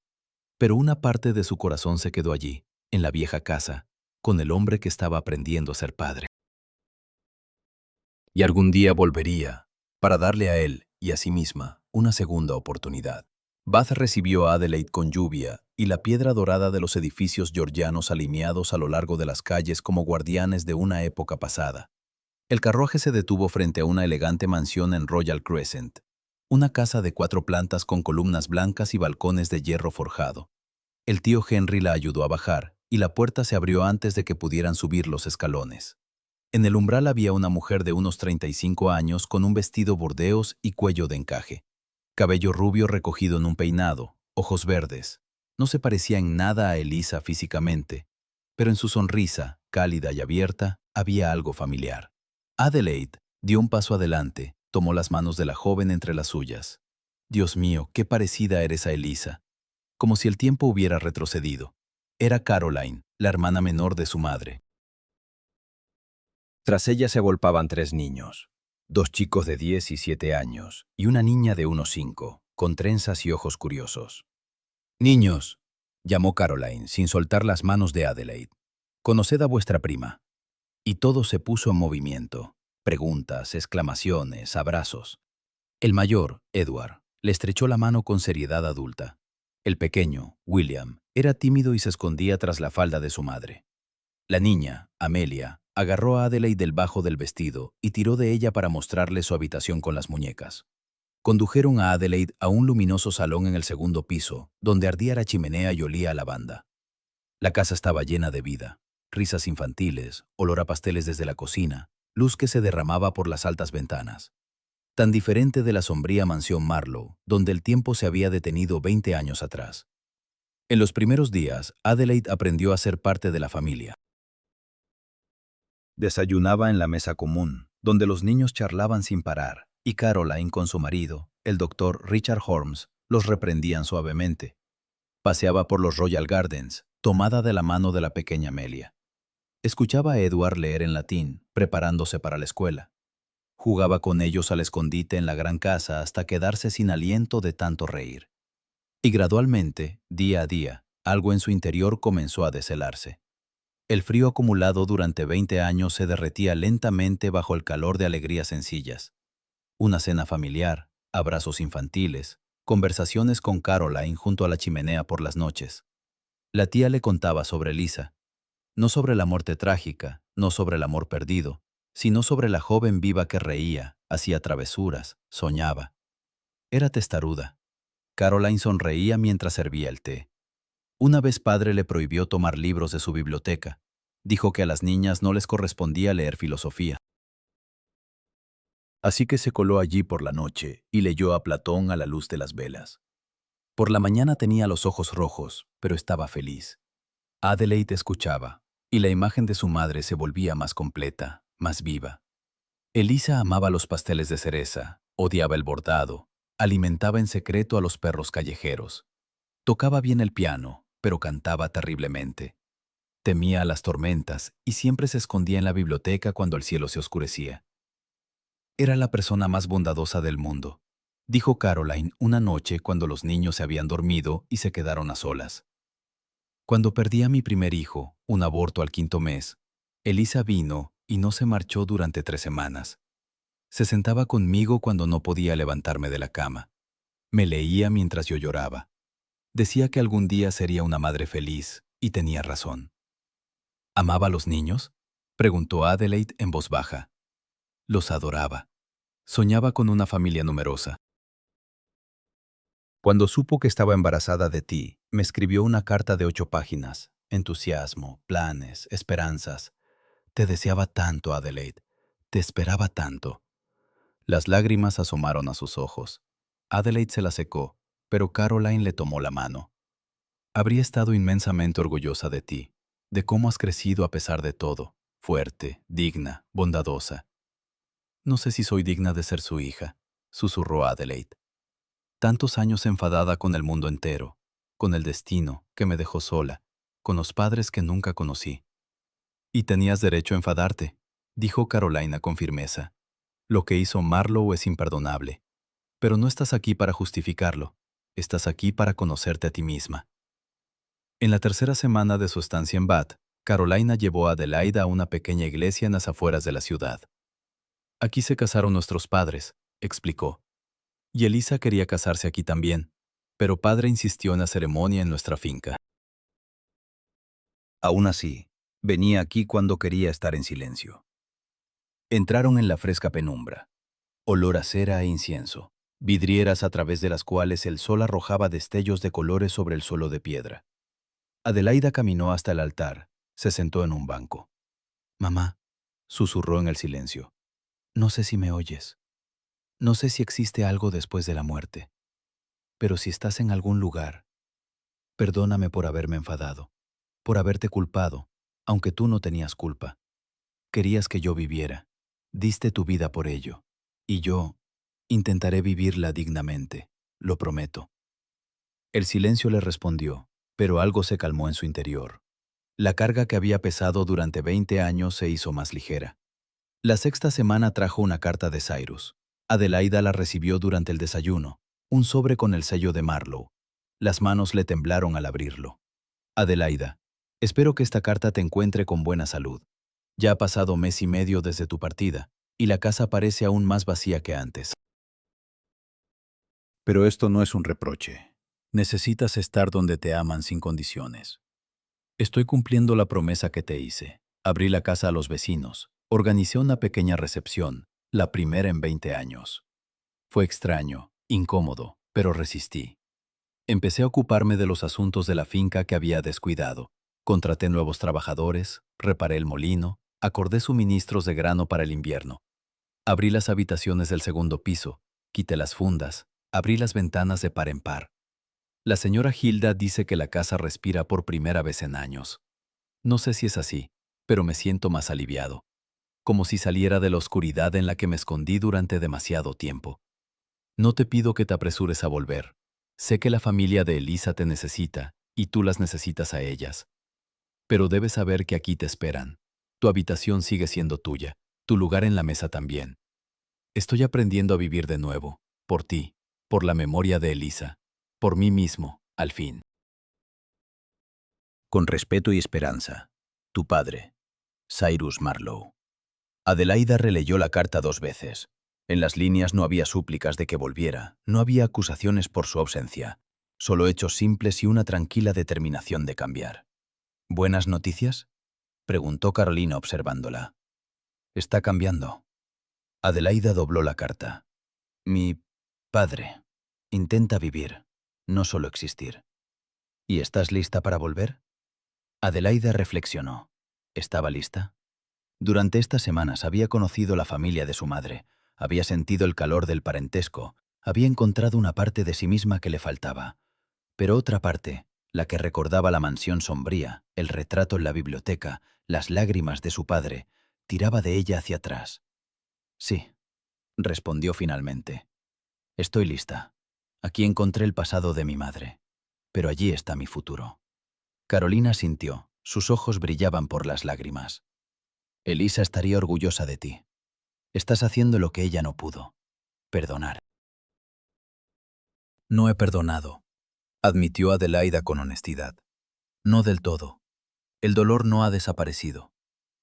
Pero una parte de su corazón se quedó allí, en la vieja casa, con el hombre que estaba aprendiendo a ser padre. Y algún día volvería, para darle a él y a sí misma una segunda oportunidad. Bath recibió a Adelaide con lluvia y la piedra dorada de los edificios georgianos alineados a lo largo de las calles como guardianes de una época pasada. El carruaje se detuvo frente a una elegante mansión en Royal Crescent, una casa de 4 plantas con columnas blancas y balcones de hierro forjado. El tío Henry la ayudó a bajar, y la puerta se abrió antes de que pudieran subir los escalones. En el umbral había una mujer de unos 35 años con un vestido burdeos y cuello de encaje. Cabello rubio recogido en un peinado, ojos verdes. No se parecía en nada a Elisa físicamente, pero en su sonrisa, cálida y abierta, había algo familiar. Adelaide dio un paso adelante, tomó las manos de la joven entre las suyas. «Dios mío, qué parecida eres a Elisa». Como si el tiempo hubiera retrocedido. Era Caroline, la hermana menor de su madre. Tras ella se agolpaban 3 niños, 2 chicos de 10 y 7 años y una niña de unos 5, con trenzas y ojos curiosos. «Niños», llamó Caroline, sin soltar las manos de Adelaide, «conoced a vuestra prima». Y todo se puso en movimiento. Preguntas, exclamaciones, abrazos. El mayor, Edward, le estrechó la mano con seriedad adulta. El pequeño, William, era tímido y se escondía tras la falda de su madre. La niña, Amelia, agarró a Adelaide del bajo del vestido y tiró de ella para mostrarle su habitación con las muñecas. Condujeron a Adelaide a un luminoso salón en el segundo piso, donde ardía la chimenea y olía a lavanda. La casa estaba llena de vida. Risas infantiles, olor a pasteles desde la cocina, luz que se derramaba por las altas ventanas. Tan diferente de la sombría mansión Marlowe, donde el tiempo se había detenido 20 años atrás. En los primeros días, Adelaide aprendió a ser parte de la familia. Desayunaba en la mesa común, donde los niños charlaban sin parar, y Caroline con su marido, el doctor Richard Holmes, los reprendían suavemente. Paseaba por los Royal Gardens, tomada de la mano de la pequeña Amelia. Escuchaba a Edward leer en latín, preparándose para la escuela. Jugaba con ellos al escondite en la gran casa hasta quedarse sin aliento de tanto reír. Y gradualmente, día a día, algo en su interior comenzó a deshelarse. El frío acumulado durante 20 años se derretía lentamente bajo el calor de alegrías sencillas. Una cena familiar, abrazos infantiles, conversaciones con Caroline junto a la chimenea por las noches. La tía le contaba sobre Lisa, no sobre la muerte trágica, no sobre el amor perdido, sino sobre la joven viva que reía, hacía travesuras, soñaba. Era testaruda. Caroline sonreía mientras servía el té. Una vez padre le prohibió tomar libros de su biblioteca. Dijo que a las niñas no les correspondía leer filosofía. Así que se coló allí por la noche y leyó a Platón a la luz de las velas. Por la mañana tenía los ojos rojos, pero estaba feliz. Adelaide escuchaba, y la imagen de su madre se volvía más completa, más viva. Elisa amaba los pasteles de cereza, odiaba el bordado, alimentaba en secreto a los perros callejeros. Tocaba bien el piano, pero cantaba terriblemente. Temía a las tormentas y siempre se escondía en la biblioteca cuando el cielo se oscurecía. Era la persona más bondadosa del mundo, dijo Caroline una noche cuando los niños se habían dormido y se quedaron a solas. Cuando perdí a mi primer hijo, un aborto al 5.º mes, Elisa vino y no se marchó durante 3 semanas. Se sentaba conmigo cuando no podía levantarme de la cama. Me leía mientras yo lloraba. Decía que algún día sería una madre feliz, y tenía razón. ¿Amaba a los niños?, preguntó Adelaide en voz baja. Los adoraba. Soñaba con una familia numerosa. Cuando supo que estaba embarazada de ti, me escribió una carta de 8 páginas. Entusiasmo, planes, esperanzas. Te deseaba tanto, Adelaide. Te esperaba tanto. Las lágrimas asomaron a sus ojos. Adelaide se las secó, pero Caroline le tomó la mano. Habría estado inmensamente orgullosa de ti, de cómo has crecido a pesar de todo, fuerte, digna, bondadosa. No sé si soy digna de ser su hija, susurró Adelaide. Tantos años enfadada con el mundo entero, con el destino que me dejó sola, con los padres que nunca conocí. Y tenías derecho a enfadarte, dijo Carolina con firmeza. Lo que hizo Marlowe es imperdonable. Pero no estás aquí para justificarlo, estás aquí para conocerte a ti misma. En la tercera semana de su estancia en Bath, Carolina llevó a Adelaide a una pequeña iglesia en las afueras de la ciudad. Aquí se casaron nuestros padres, explicó. Y Elisa quería casarse aquí también, pero padre insistió en la ceremonia en nuestra finca. Aún así, venía aquí cuando quería estar en silencio. Entraron en la fresca penumbra. Olor a cera e incienso, vidrieras a través de las cuales el sol arrojaba destellos de colores sobre el suelo de piedra. Adelaida caminó hasta el altar, se sentó en un banco. «Mamá», susurró en el silencio, «no sé si me oyes. No sé si existe algo después de la muerte. Pero si estás en algún lugar, perdóname por haberme enfadado, por haberte culpado, aunque tú no tenías culpa. Querías que yo viviera, diste tu vida por ello, y yo intentaré vivirla dignamente, lo prometo». El silencio le respondió, pero algo se calmó en su interior. La carga que había pesado durante 20 años se hizo más ligera. La sexta semana trajo una carta de Cyrus. Adelaida la recibió durante el desayuno, un sobre con el sello de Marlowe. Las manos le temblaron al abrirlo. Adelaida, espero que esta carta te encuentre con buena salud. Ya ha pasado 1.5 meses desde tu partida, y la casa parece aún más vacía que antes. Pero esto no es un reproche. Necesitas estar donde te aman sin condiciones. Estoy cumpliendo la promesa que te hice. Abrí la casa a los vecinos. Organicé una pequeña recepción, la primera en 20 años. Fue extraño, incómodo, pero resistí. Empecé a ocuparme de los asuntos de la finca que había descuidado. Contraté nuevos trabajadores, reparé el molino, Acordé suministros de grano para el invierno. Abrí las habitaciones del segundo piso, quité las fundas, abrí las ventanas de par en par. La señora Hilda dice que la casa respira por primera vez en años. No sé si es así, pero me siento más aliviado, como si saliera de la oscuridad en la que me escondí durante demasiado tiempo. No te pido que te apresures a volver. Sé que la familia de Elisa te necesita y tú las necesitas a ellas. Pero debes saber que aquí te esperan. Tu habitación sigue siendo tuya, tu lugar en la mesa también. Estoy aprendiendo a vivir de nuevo, por ti, por la memoria de Elisa, por mí mismo, al fin. Con respeto y esperanza. Tu padre, Cyrus Marlowe. Adelaida releyó la carta 2 veces. En las líneas no había súplicas de que volviera, no había acusaciones por su ausencia, solo hechos simples y una tranquila determinación de cambiar. ¿Buenas noticias?, preguntó Carolina observándola. Está cambiando. Adelaida dobló la carta. Mi padre intenta vivir, no solo existir. ¿Y estás lista para volver? Adelaida reflexionó. ¿Estaba lista? Durante estas semanas había conocido la familia de su madre, había sentido el calor del parentesco, había encontrado una parte de sí misma que le faltaba. Pero otra parte, la que recordaba la mansión sombría, el retrato en la biblioteca, las lágrimas de su padre, tiraba de ella hacia atrás. Sí, respondió finalmente. Estoy lista. Aquí encontré el pasado de mi madre, pero allí está mi futuro. Carolina sintió, sus ojos brillaban por las lágrimas. Elisa estaría orgullosa de ti. Estás haciendo lo que ella no pudo. Perdonar. No he perdonado, admitió Adelaida con honestidad. No del todo. El dolor no ha desaparecido,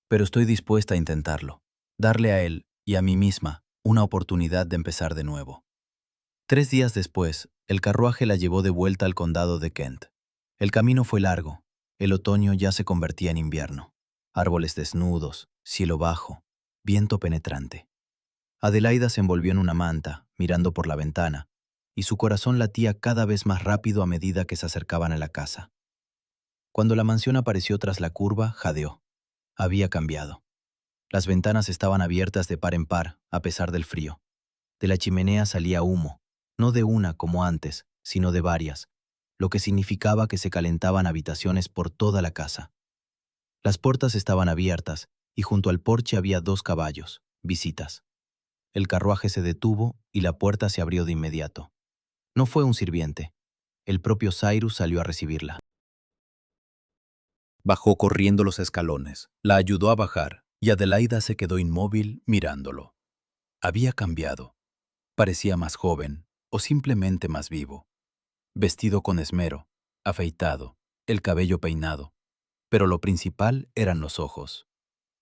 pero estoy dispuesta a intentarlo, darle a él y a mí misma una oportunidad de empezar de nuevo. 3 días después, el carruaje la llevó de vuelta al condado de Kent. El camino fue largo. El otoño ya se convertía en invierno. Árboles desnudos, cielo bajo, viento penetrante. Adelaida se envolvió en una manta, mirando por la ventana, y su corazón latía cada vez más rápido a medida que se acercaban a la casa. Cuando la mansión apareció tras la curva, jadeó. Había cambiado. Las ventanas estaban abiertas de par en par, a pesar del frío. De la chimenea salía humo, no de una como antes, sino de varias, lo que significaba que se calentaban habitaciones por toda la casa. Las puertas estaban abiertas, y junto al porche había 2 caballos, visitas. El carruaje se detuvo y la puerta se abrió de inmediato. No fue un sirviente. El propio Cyrus salió a recibirla. Bajó corriendo los escalones, la ayudó a bajar, y Adelaida se quedó inmóvil mirándolo. Había cambiado. Parecía más joven, o simplemente más vivo. Vestido con esmero, afeitado, el cabello peinado. Pero lo principal eran los ojos.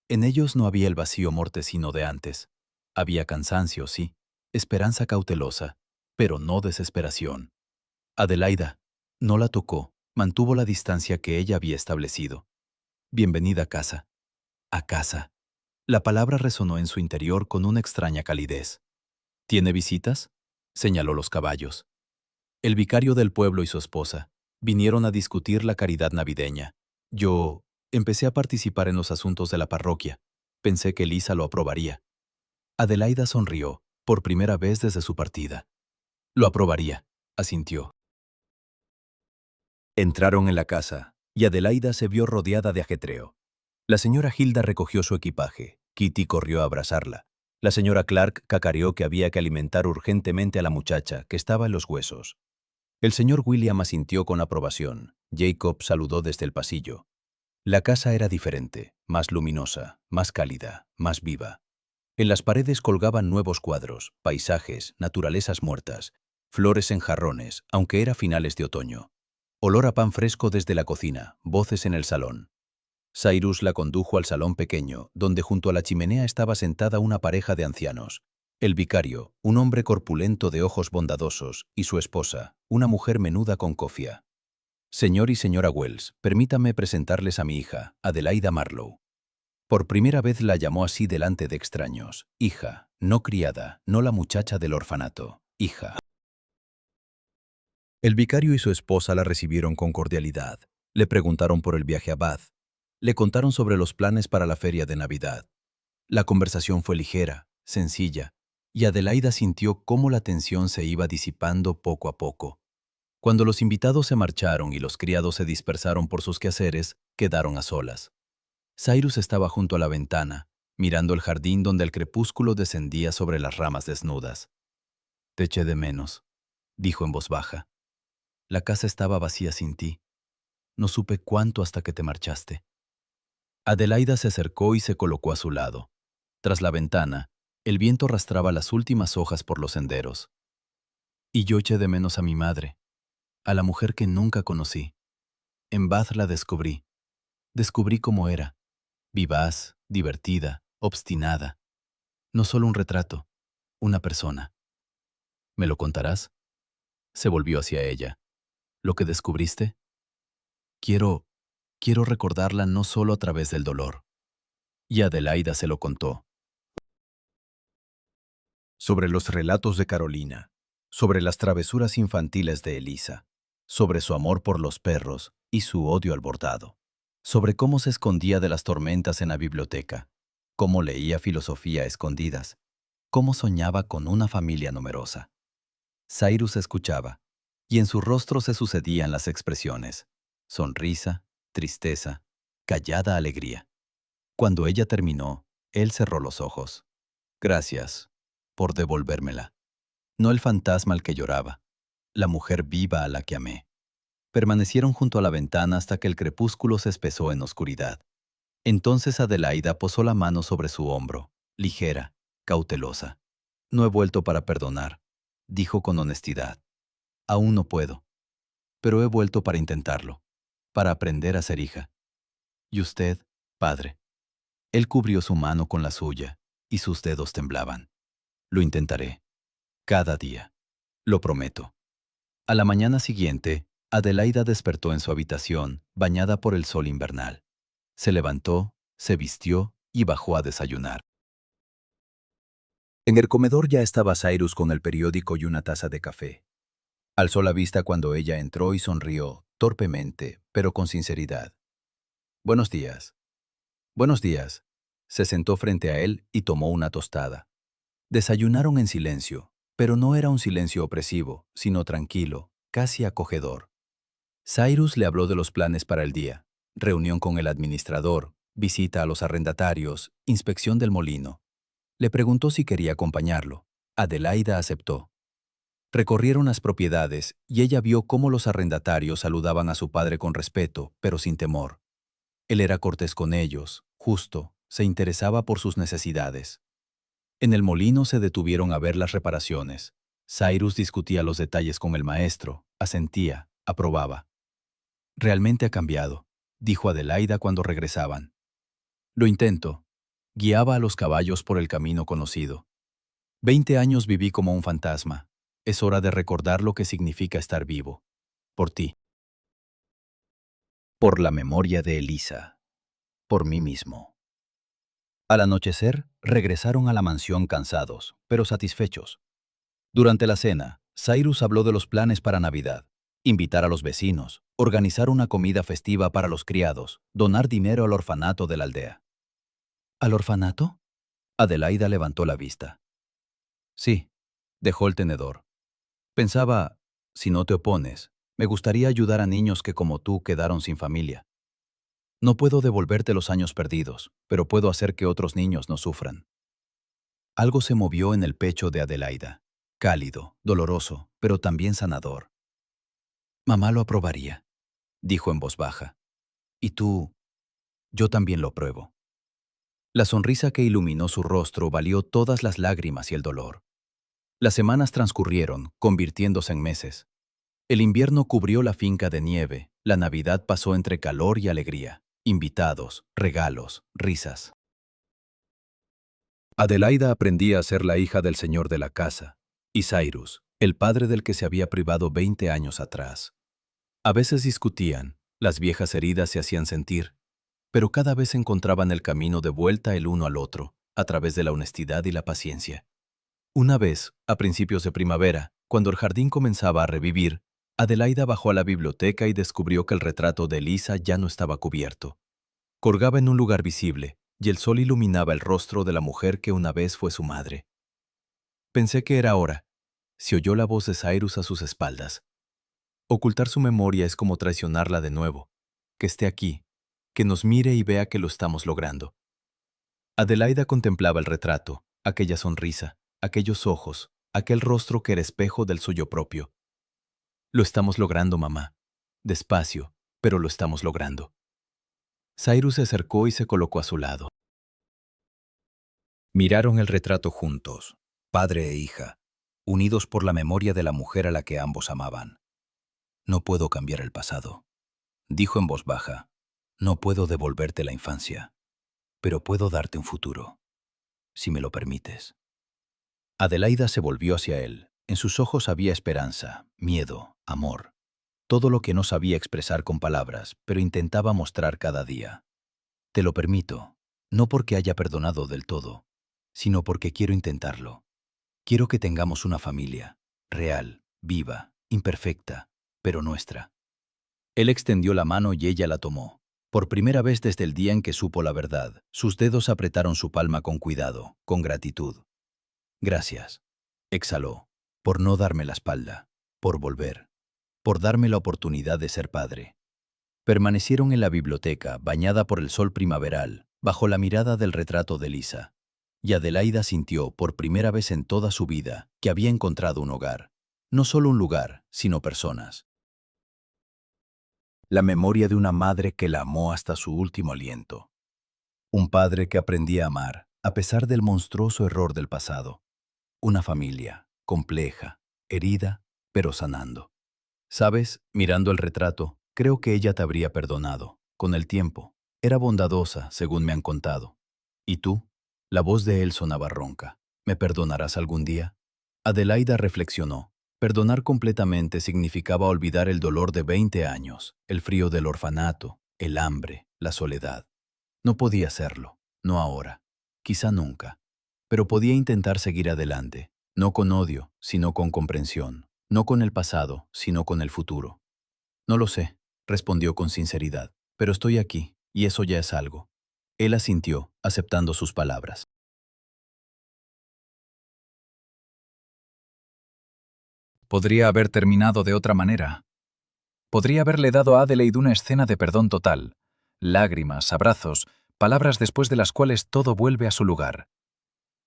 En ellos no había el vacío mortecino de antes. Había cansancio, sí, esperanza cautelosa, pero no desesperación. Adelaida no la tocó, mantuvo la distancia que ella había establecido. Bienvenida a casa. A casa. La palabra resonó en su interior con una extraña calidez. ¿Tiene visitas?, señaló los caballos. El vicario del pueblo y su esposa vinieron a discutir la caridad navideña. Yo empecé a participar en los asuntos de la parroquia. Pensé que Elisa lo aprobaría. Adelaida sonrió, por primera vez desde su partida. Lo aprobaría, asintió. Entraron en la casa, y Adelaida se vio rodeada de ajetreo. La señora Hilda recogió su equipaje. Kitty corrió a abrazarla. La señora Clark cacareó que había que alimentar urgentemente a la muchacha, que estaba en los huesos. El señor William asintió con aprobación. Jacob saludó desde el pasillo. La casa era diferente, más luminosa, más cálida, más viva. En las paredes colgaban nuevos cuadros, paisajes, naturalezas muertas, flores en jarrones, aunque era finales de otoño. Olor a pan fresco desde la cocina, voces en el salón. Cyrus la condujo al salón pequeño, donde junto a la chimenea estaba sentada una pareja de ancianos. El vicario, un hombre corpulento de ojos bondadosos, y su esposa, una mujer menuda con cofia. Señor y señora Wells, permítame presentarles a mi hija, Adelaida Marlowe. Por primera vez la llamó así delante de extraños. Hija, no criada, no la muchacha del orfanato. Hija. El vicario y su esposa la recibieron con cordialidad. Le preguntaron por el viaje a Bath. Le contaron sobre los planes para la feria de Navidad. La conversación fue ligera, sencilla, y Adelaida sintió cómo la tensión se iba disipando poco a poco. Cuando los invitados se marcharon y los criados se dispersaron por sus quehaceres, quedaron a solas. Cyrus estaba junto a la ventana, mirando el jardín donde el crepúsculo descendía sobre las ramas desnudas. «Te eché de menos», dijo en voz baja. «La casa estaba vacía sin ti. No supe cuánto hasta que te marchaste». Adelaida se acercó y se colocó a su lado. Tras la ventana, el viento arrastraba las últimas hojas por los senderos. «Y yo eché de menos a mi madre, a la mujer que nunca conocí. En Bath la descubrí. Descubrí cómo era. Vivaz, divertida, obstinada. No solo un retrato, una persona». «¿Me lo contarás?». Se volvió hacia ella. «¿Lo que descubriste? Quiero recordarla no solo a través del dolor». Y Adelaida se lo contó. Sobre los relatos de Carolina, sobre las travesuras infantiles de Elisa, sobre su amor por los perros y su odio al bordado, sobre cómo se escondía de las tormentas en la biblioteca, cómo leía filosofía a escondidas, cómo soñaba con una familia numerosa. Cyrus escuchaba, y en su rostro se sucedían las expresiones: sonrisa, tristeza, callada alegría. Cuando ella terminó, él cerró los ojos. «Gracias por devolvérmela. No el fantasma al que lloraba, la mujer viva a la que amé». Permanecieron junto a la ventana hasta que el crepúsculo se espesó en oscuridad. Entonces Adelaida posó la mano sobre su hombro, ligera, cautelosa. «No he vuelto para perdonar», dijo con honestidad. «Aún no puedo, pero he vuelto para intentarlo, para aprender a ser hija. ¿Y usted, padre?». Él cubrió su mano con la suya, y sus dedos temblaban. «Lo intentaré. Cada día. Lo prometo». A la mañana siguiente, Adelaida despertó en su habitación, bañada por el sol invernal. Se levantó, se vistió y bajó a desayunar. En el comedor ya estaba Cyrus con el periódico y una taza de café. Alzó la vista cuando ella entró y sonrió, torpemente, pero con sinceridad. «Buenos días». «Buenos días». Se sentó frente a él y tomó una tostada. Desayunaron en silencio, pero no era un silencio opresivo, sino tranquilo, casi acogedor. Cyrus le habló de los planes para el día: reunión con el administrador, visita a los arrendatarios, inspección del molino. Le preguntó si quería acompañarlo. Adelaida aceptó. Recorrieron las propiedades y ella vio cómo los arrendatarios saludaban a su padre con respeto, pero sin temor. Él era cortés con ellos, justo, se interesaba por sus necesidades. En el molino se detuvieron a ver las reparaciones. Cyrus discutía los detalles con el maestro, asentía, aprobaba. «Realmente ha cambiado», dijo Adelaida cuando regresaban. «Lo intento». Guiaba a los caballos por el camino conocido. «20 años viví como un fantasma. Es hora de recordar lo que significa estar vivo. Por ti. Por la memoria de Elisa. Por mí mismo». Al anochecer, regresaron a la mansión cansados, pero satisfechos. Durante la cena, Cyrus habló de los planes para Navidad: invitar a los vecinos, organizar una comida festiva para los criados, donar dinero al orfanato de la aldea. «¿Al orfanato?». Adelaida levantó la vista. «Sí», dejó el tenedor. «Pensaba, si no te opones, me gustaría ayudar a niños que como tú quedaron sin familia. No puedo devolverte los años perdidos, pero puedo hacer que otros niños no sufran». Algo se movió en el pecho de Adelaida, cálido, doloroso, pero también sanador. «Mamá lo aprobaría», dijo en voz baja. «Y tú, yo también lo apruebo». La sonrisa que iluminó su rostro valió todas las lágrimas y el dolor. Las semanas transcurrieron, convirtiéndose en meses. El invierno cubrió la finca de nieve, la Navidad pasó entre calor y alegría, invitados, regalos, risas. Adelaida aprendía a ser la hija del señor de la casa, y Cyrus, el padre del que se había privado 20 años atrás. A veces discutían, las viejas heridas se hacían sentir, pero cada vez encontraban el camino de vuelta el uno al otro, a través de la honestidad y la paciencia. Una vez, a principios de primavera, cuando el jardín comenzaba a revivir, Adelaida bajó a la biblioteca y descubrió que el retrato de Elisa ya no estaba cubierto. Colgaba en un lugar visible, y el sol iluminaba el rostro de la mujer que una vez fue su madre. Pensé que era hora. Se oyó la voz de Cyrus a sus espaldas. Ocultar su memoria es como traicionarla de nuevo. Que esté aquí, que nos mire y vea que lo estamos logrando. Adelaida contemplaba el retrato, aquella sonrisa, aquellos ojos, aquel rostro que era espejo del suyo propio. Lo estamos logrando, mamá. Despacio, pero lo estamos logrando. Cyrus se acercó y se colocó a su lado. Miraron el retrato juntos, padre e hija, unidos por la memoria de la mujer a la que ambos amaban. No puedo cambiar el pasado, dijo en voz baja. No puedo devolverte la infancia, pero puedo darte un futuro, si me lo permites. Adelaida se volvió hacia él. En sus ojos había esperanza, miedo, amor. Todo lo que no sabía expresar con palabras, pero intentaba mostrar cada día. Te lo permito, no porque haya perdonado del todo, sino porque quiero intentarlo. Quiero que tengamos una familia, real, viva, imperfecta, pero nuestra. Él extendió la mano y ella la tomó. Por primera vez desde el día en que supo la verdad, sus dedos apretaron su palma con cuidado, con gratitud. Gracias, exhaló, por no darme la espalda, por volver, por darme la oportunidad de ser padre. Permanecieron en la biblioteca, bañada por el sol primaveral, bajo la mirada del retrato de Lisa. Y Adelaida sintió, por primera vez en toda su vida, que había encontrado un hogar. No solo un lugar, sino personas. La memoria de una madre que la amó hasta su último aliento. Un padre que aprendía a amar, a pesar del monstruoso error del pasado. Una familia, compleja, herida, pero sanando. ¿Sabes? Mirando el retrato, creo que ella te habría perdonado, con el tiempo. Era bondadosa, según me han contado. ¿Y tú? La voz de él sonaba ronca. ¿Me perdonarás algún día? Adelaida reflexionó. Perdonar completamente significaba olvidar el dolor de 20 años, el frío del orfanato, el hambre, la soledad. No podía hacerlo, no ahora, quizá nunca. Pero podía intentar seguir adelante, no con odio, sino con comprensión, no con el pasado, sino con el futuro. No lo sé, respondió con sinceridad, pero estoy aquí, y eso ya es algo. Él asintió, aceptando sus palabras. Podría haber terminado de otra manera. Podría haberle dado a Adelaide una escena de perdón total. Lágrimas, abrazos, palabras después de las cuales todo vuelve a su lugar.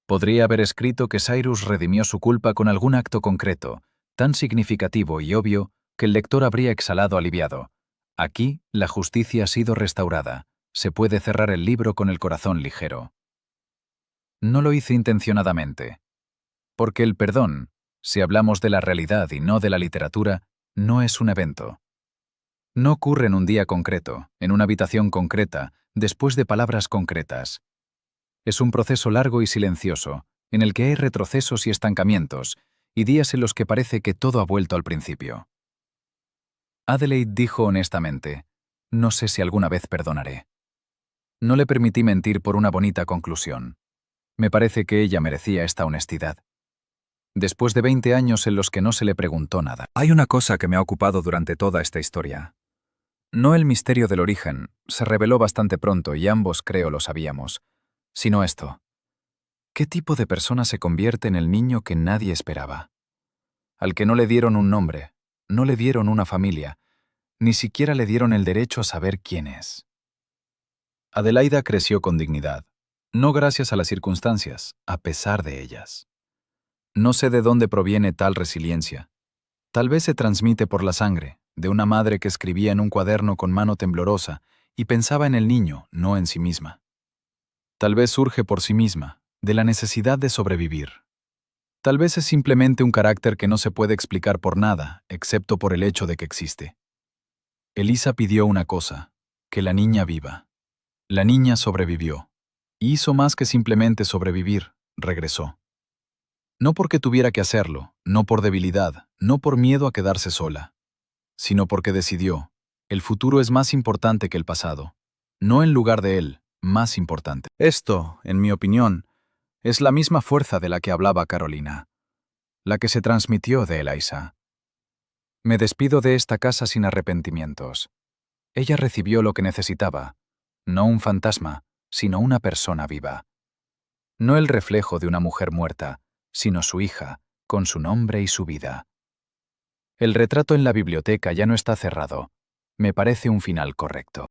Podría haber escrito que Cyrus redimió su culpa con algún acto concreto, tan significativo y obvio que el lector habría exhalado aliviado. Aquí, la justicia ha sido restaurada. Se puede cerrar el libro con el corazón ligero. No lo hice intencionadamente. Porque el perdón, si hablamos de la realidad y no de la literatura, no es un evento. No ocurre en un día concreto, en una habitación concreta, después de palabras concretas. Es un proceso largo y silencioso, en el que hay retrocesos y estancamientos, y días en los que parece que todo ha vuelto al principio. Adelaide dijo honestamente, no sé si alguna vez perdonaré. No le permití mentir por una bonita conclusión. Me parece que ella merecía esta honestidad. Después de 20 años en los que no se le preguntó nada. Hay una cosa que me ha ocupado durante toda esta historia. No el misterio del origen, se reveló bastante pronto y ambos creo lo sabíamos, sino esto. ¿Qué tipo de persona se convierte en el niño que nadie esperaba? Al que no le dieron un nombre, no le dieron una familia, ni siquiera le dieron el derecho a saber quién es. Adelaida creció con dignidad, no gracias a las circunstancias, a pesar de ellas. No sé de dónde proviene tal resiliencia. Tal vez se transmite por la sangre, de una madre que escribía en un cuaderno con mano temblorosa y pensaba en el niño, no en sí misma. Tal vez surge por sí misma, de la necesidad de sobrevivir. Tal vez es simplemente un carácter que no se puede explicar por nada, excepto por el hecho de que existe. Elisa pidió una cosa, que la niña viva. La niña sobrevivió. Y hizo más que simplemente sobrevivir, regresó. No porque tuviera que hacerlo, no por debilidad, no por miedo a quedarse sola, sino porque decidió, el futuro es más importante que el pasado, no en lugar de él, más importante. Esto, en mi opinión, es la misma fuerza de la que hablaba Carolina, la que se transmitió de Eliza. Me despido de esta casa sin arrepentimientos. Ella recibió lo que necesitaba, No un fantasma, sino una persona viva. No el reflejo de una mujer muerta, sino su hija, con su nombre y su vida. El retrato en la biblioteca ya no está cerrado. Me parece un final correcto.